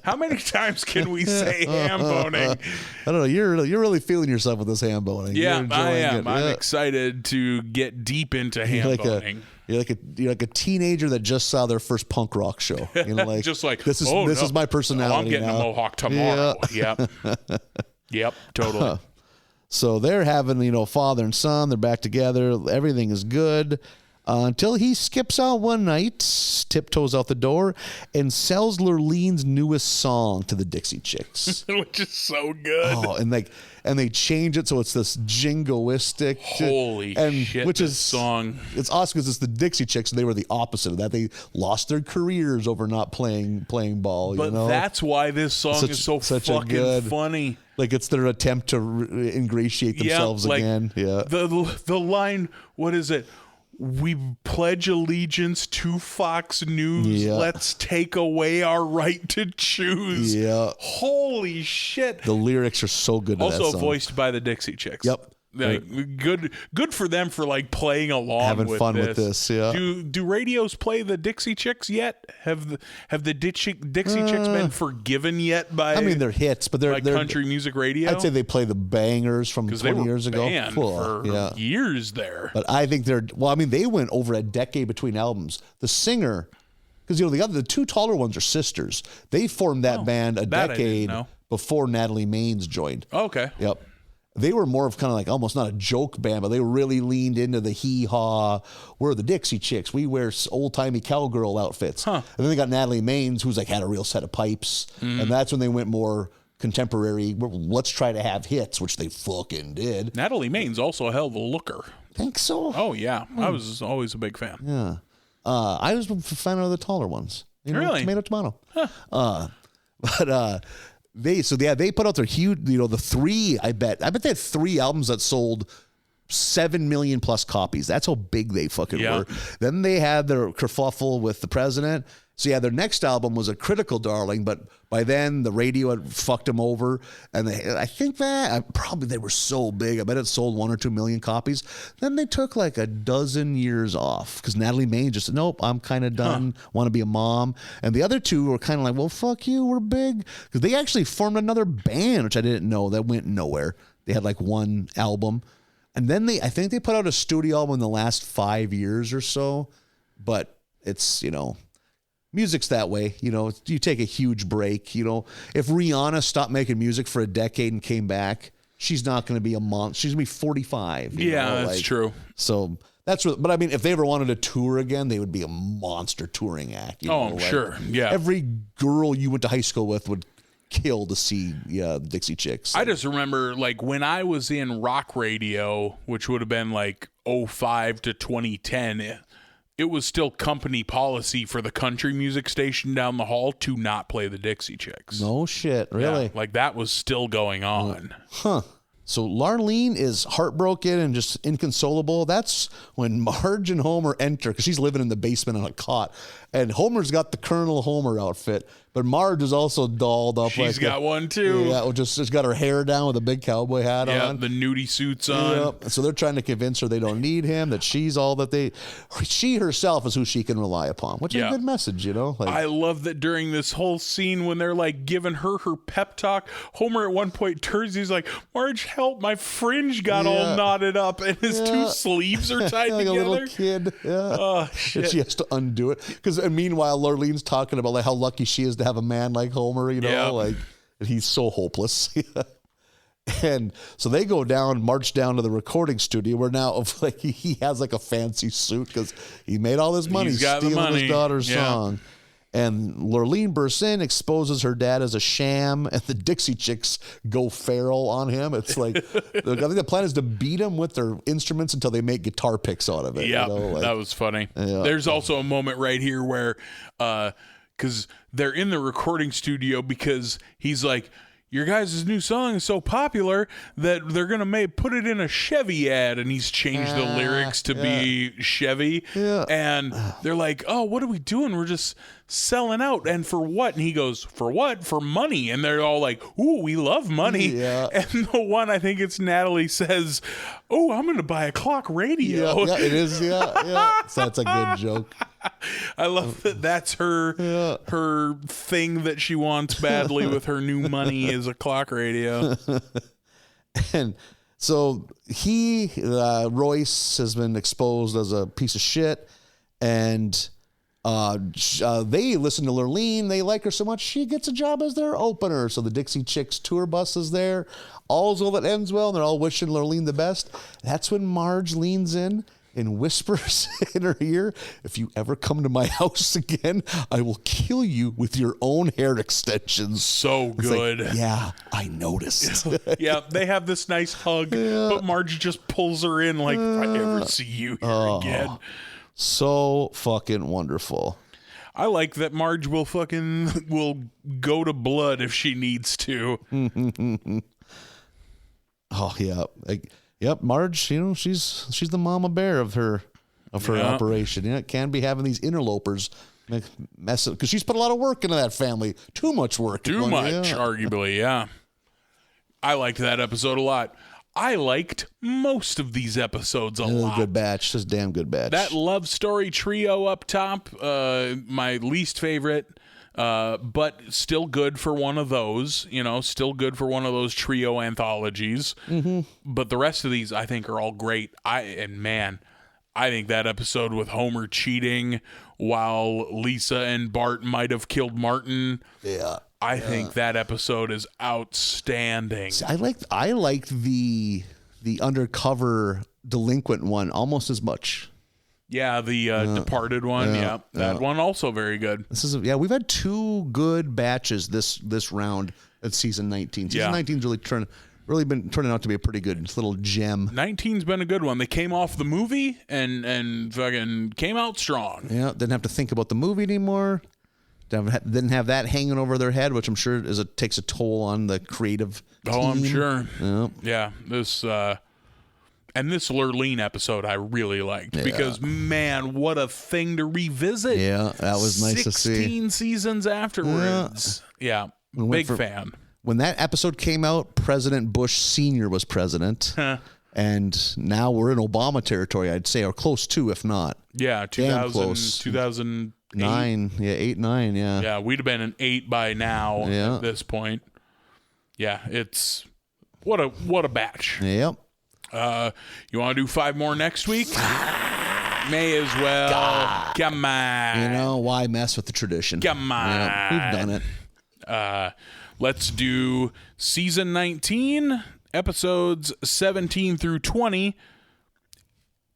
How many times can we say ham boning? I don't know. You're really feeling yourself with this ham boning. Yeah, I am. I'm excited to get deep into ham boning. You're like a teenager that just saw their first punk rock show. You know, like just like this is my personality. I'm getting now. a mohawk tomorrow. Yep, totally. So they're having father and son. They're back together. Everything is good. Until he skips out one night, tiptoes out the door, and sells Lurleen's newest song to the Dixie Chicks. Which is so good. Oh, and they change it so it's this jingoistic. Holy shit! Which is song. It's awesome because it's the Dixie Chicks, and they were the opposite of that. They lost their careers over not playing ball. But that's why this song is so fucking funny. Like it's their attempt to ingratiate themselves again. Yeah. The line. What is it? We pledge allegiance to Fox News. Yeah. Let's take away our right to choose. Yeah. Holy shit. The lyrics are so good. Also voiced by the Dixie Chicks. Yep. Like good for them for like playing along, having fun with this. Yeah. Do radios play the Dixie Chicks yet? Have the Dixie Chicks been forgiven yet by? I mean, they're hits, but they're country music radio. I'd say they play the bangers from 20 years ago. Banned for years there. But I think they went over a decade between albums. The singer, because the two taller ones are sisters. They formed that band a decade before Natalie Maines joined. Okay. Yep. they were more of kind of like almost not a joke band, but they really leaned into the hee-haw. We're the Dixie Chicks. We wear old-timey cowgirl outfits. And then they got Natalie Maines, who's like had a real set of pipes. And that's when they went more contemporary. Let's try to have hits, which they fucking did. Natalie Maines also a hell of a looker. Think so? Oh, yeah. I was always a big fan. Yeah. I was a fan of the taller ones. Really? Tomato. But they put out their huge, the three, I bet they had 3 albums that sold 7 million plus copies. That's how big they fucking were. Then they had their kerfuffle with the president. So yeah, their next album was a critical darling, but by then the radio had fucked them over. And I think that probably they were so big. I bet it sold 1 or 2 million copies. Then they took like a dozen years off because Natalie Maines just said, nope, I'm kind of done. Want to be a mom. And the other two were kind of like, well, fuck you, we're big. Because they actually formed another band, which I didn't know, that went nowhere. They had like one album. And then I think they put out a studio album in the last 5 years or so. But it's, music's that way, you take a huge break, if Rihanna stopped making music for a decade and came back, she's not going to be a monster. She's going to be 45. That's true. So that's what, but I mean, if they ever wanted to tour again, they would be a monster touring act. I'm sure. Yeah. Every girl you went to high school with would kill to see the Dixie Chicks. I just remember like when I was in rock radio, which would have been like 2005 to 2010, it was still company policy for the country music station down the hall to not play the Dixie Chicks. No shit, really? Yeah, like that was still going on. Huh. So Lurleen is heartbroken and just inconsolable. That's when Marge and Homer enter because she's living in the basement on a cot. And Homer's got the Colonel Homer outfit, but Marge is also dolled up. She's got one too. Yeah, just got her hair down with a big cowboy hat on. Yeah, the nudie suits on. Yep. So they're trying to convince her they don't need him, that she's all that she herself is who she can rely upon, which is a good message, Like, I love that during this whole scene when they're like giving her pep talk, Homer at one point turns, he's like, Marge, help, my fringe got all knotted up and his 2 sleeves are tied like together. a little kid. Yeah. Oh, shit. And she has to undo it. And meanwhile, Lurleen's talking about like how lucky she is to have a man like Homer, like he's so hopeless. And so they march down to the recording studio where now like he has like a fancy suit because he made all this money stealing his daughter's song. And Lurleen bursts in, exposes her dad as a sham, and the Dixie Chicks go feral on him. It's like, I think the plan is to beat him with their instruments until they make guitar picks out of it. Yeah, that was funny. Yeah. There's also a moment right here where, because they're in the recording studio because he's like, your guys' new song is so popular that they're going to put it in a Chevy ad, and he's changed the lyrics to be Chevy. Yeah. And they're like, oh, what are we doing? We're just selling out. And for what? And he goes, for what? For money. And they're all like, ooh, we love money. Yeah. And the one, I think it's Natalie, says, oh, I'm going to buy a clock radio. Yeah, it is. Yeah. So that's a good joke. I love that that's her thing that she wants badly with her new money is a clock radio. And so Royce has been exposed as a piece of shit, and they listen to Lurleen. They like her so much, she gets a job as their opener. So the Dixie Chicks tour bus is there. All's well that ends well, and they're all wishing Lurleen the best. That's when Marge leans in and whispers in her ear, if you ever come to my house again, I will kill you with your own hair extensions. So good. Like, yeah, I noticed. Yeah, they have this nice hug, but Marge just pulls her in like, if I ever see you here again. So fucking wonderful. I like that Marge will go to blood if she needs to. Oh, yeah. Yep, Marge, she's the mama bear of her operation. It can be having these interlopers mess it because she's put a lot of work into that family. Too much work. Arguably, yeah. I liked that episode a lot. I liked most of these episodes a lot. Good batch, just damn good batch. That love story trio up top, my least favorite. But still good for one of those, still good for one of those trio anthologies. Mm-hmm. But the rest of these, I think, are all great. I think that episode with Homer cheating while Lisa and Bart might have killed Martin. Yeah. I think that episode is outstanding. See, I liked the undercover delinquent one almost as much. Yeah, the Departed one. Yeah, that one also very good. We've had 2 good batches this round at season 19. Season 19's really been turning out to be a pretty good little gem. 19's been a good one. They came off the movie and fucking came out strong. Yeah, didn't have to think about the movie anymore. Didn't have that hanging over their head, which I'm sure takes a toll on the creative team. Oh, I'm sure. Yeah. Yeah, this LURLEEN episode I really liked because, man, what a thing to revisit. Yeah, that was nice to see. 16 seasons afterwards. Yeah, big fan. When that episode came out, President Bush Sr. was president. And now we're in Obama territory, I'd say, or close to, if not. Yeah, 2009. 8, 9, yeah. Yeah, we'd have been an 8 by now at this point. Yeah, it's what a batch. Yep. You want to do 5 more next week? May as well. God. Come on. Why mess with the tradition? Come on. We've done it. Let's do season 19, episodes 17 through 20,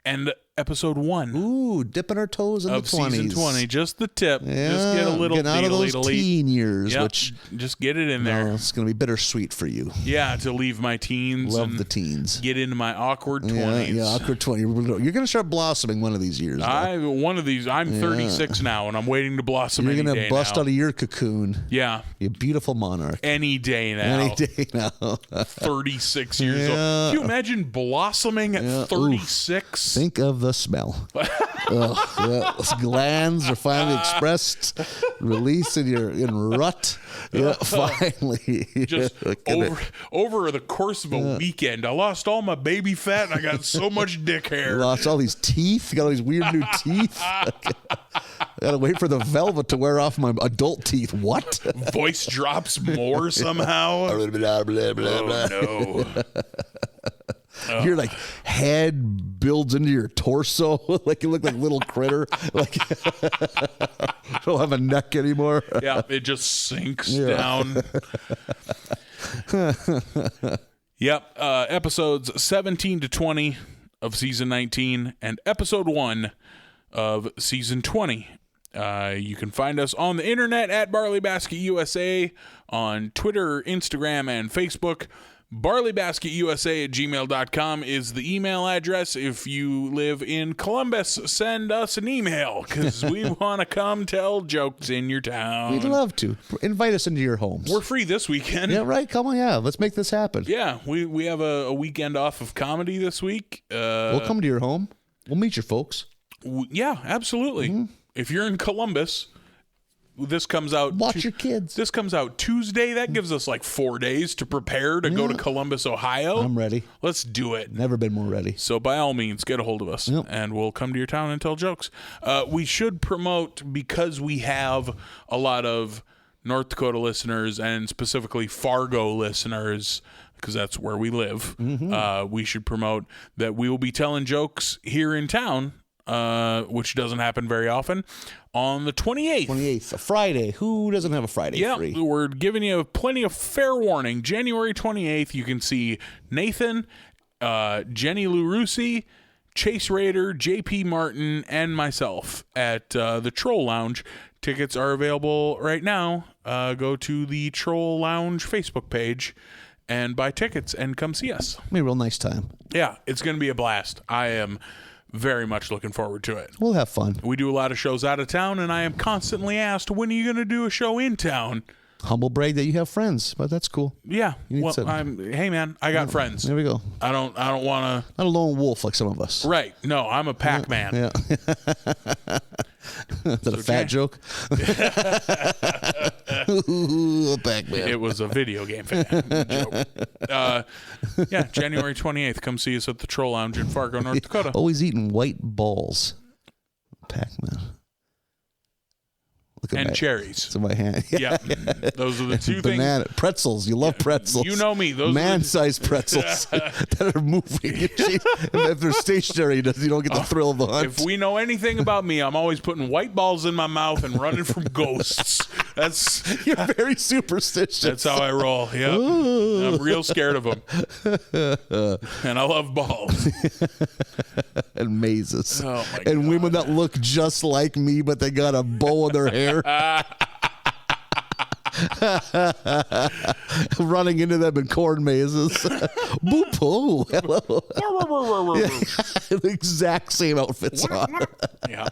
and episode 1. Ooh, dipping our toes in the 20s. Season 20, just the tip. Yeah, just get a little get out of those teen years, which just get it in there. It's going to be bittersweet for you. Yeah, to leave my teens. Love the teens. Get into my awkward 20s. Yeah, awkward 20s. You're going to start blossoming one of these years. I'm 36 now, and I'm waiting to blossom. You're going to bust out of your cocoon. Yeah, you beautiful monarch. Any day now. 36 years old. Can you imagine blossoming at 36? Think of the smell. Those glands are finally expressed, released in rut. Yeah, finally. Just over the course of a weekend, I lost all my baby fat and I got so much dick hair. Lost all these teeth. Got all these weird new teeth. Gotta wait for the velvet to wear off my adult teeth. What? Voice drops more somehow. Oh no. Your head builds into your torso, like you look like a little critter. Like don't have a neck anymore. Yeah, it just sinks down. Yep. Episodes 17 to 20 of season 19 and episode 1 of season 20. You can find us on the internet at Barley Basket USA, on Twitter, Instagram, and Facebook. BarleyBasketUSA@gmail.com is the email address. If you live in Columbus, send us an email because we want to come tell jokes in your town. We'd love to. Invite us into your homes. We're free this weekend. Yeah, right. Come on, let's make this happen. Yeah, we have a weekend off of comedy this week. We'll come to your home. We'll meet your folks. Yeah, absolutely. Mm-hmm. If you're in Columbus, this comes out. Watch your kids. This comes out Tuesday. That gives us 4 days to prepare to go to Columbus, Ohio. I'm ready. Let's do it. Never been more ready. So by all means, get a hold of us, and we'll come to your town and tell jokes. We should promote, because we have a lot of North Dakota listeners and specifically Fargo listeners, because that's where we live. Mm-hmm. We should promote that we will be telling jokes here in town, which doesn't happen very often, on the 28th. 28th, a Friday. Who doesn't have a Friday free? Yeah, we're giving you plenty of fair warning. January 28th, you can see Nathan, Jenny Lou Rusi, Chase Rader, JP Martin, and myself at the Troll Lounge. Tickets are available right now. Go to the Troll Lounge Facebook page and buy tickets and come see us. It'll be a real nice time. Yeah, it's going to be a blast. I am very much looking forward to it. We'll have fun. We do a lot of shows out of town, and I am constantly asked, when are you going to do a show in town? Humble brag that you have friends, but that's cool. Yeah. Well, hey man, I got friends. There we go. I don't want to. Not a lone wolf like some of us. Right. No, I'm a pack man. Yeah. Is that a fat joke? Ooh, a pack man. It was a video game fan joke. Yeah, January 28th. Come see us at the Troll Lounge in Fargo, North Dakota. Always eating white balls. Pac-Man. looking and at cherries. It's in my hand. Yeah, those are the two Banana things. pretzels. You love pretzels. You know me. Those man-sized pretzels that are moving. If they're stationary, you don't get the thrill of the hunt. If we know anything about me, I'm always putting white balls in my mouth and running from ghosts. You're very superstitious. That's how I roll. Yeah, I'm real scared of them, and I love balls and mazes. Oh my and God. women that look just like me, but they got a bow in their hair. Running into them in corn mazes. Boop, oh, hello. The exact same outfits on. Yeah.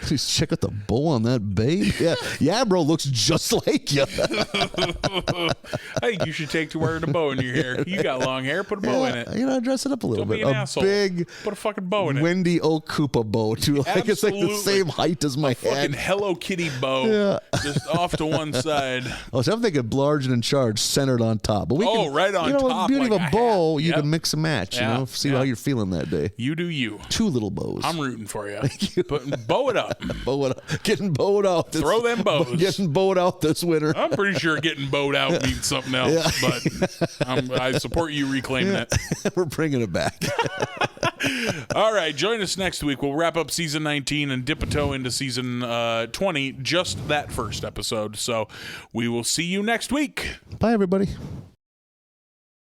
Just check out the bow on that babe. Yeah, bro, looks just like you. I think you should take to wearing a bow in your hair. You got long hair. Put a bow in it. Dress it up a little Don't bit. be an asshole. Big, put a fucking bow in it. Wendy O. Koopa bow, too. Like it's like the Absolutely. same height as my Fucking head. Hello Kitty bow, just off to one side. Oh, so I'm thinking large and in charge, centered on top. But we can, right on with the top, beauty like of a a bow, hat. you Yep. can mix and match. Yeah, See yeah. how you're feeling that day. You do you. 2 little bows. I'm rooting for you. But bow it up. Bow it out. Getting bowed out. Throw them bows. Getting bowed out this winter. I'm pretty sure getting bowed out means something else, but I support you reclaiming it. We're bringing it back. All right, join us next week. We'll wrap up season 19 and dip a toe into season 20, just that first episode. So we will see you next week. Bye, everybody.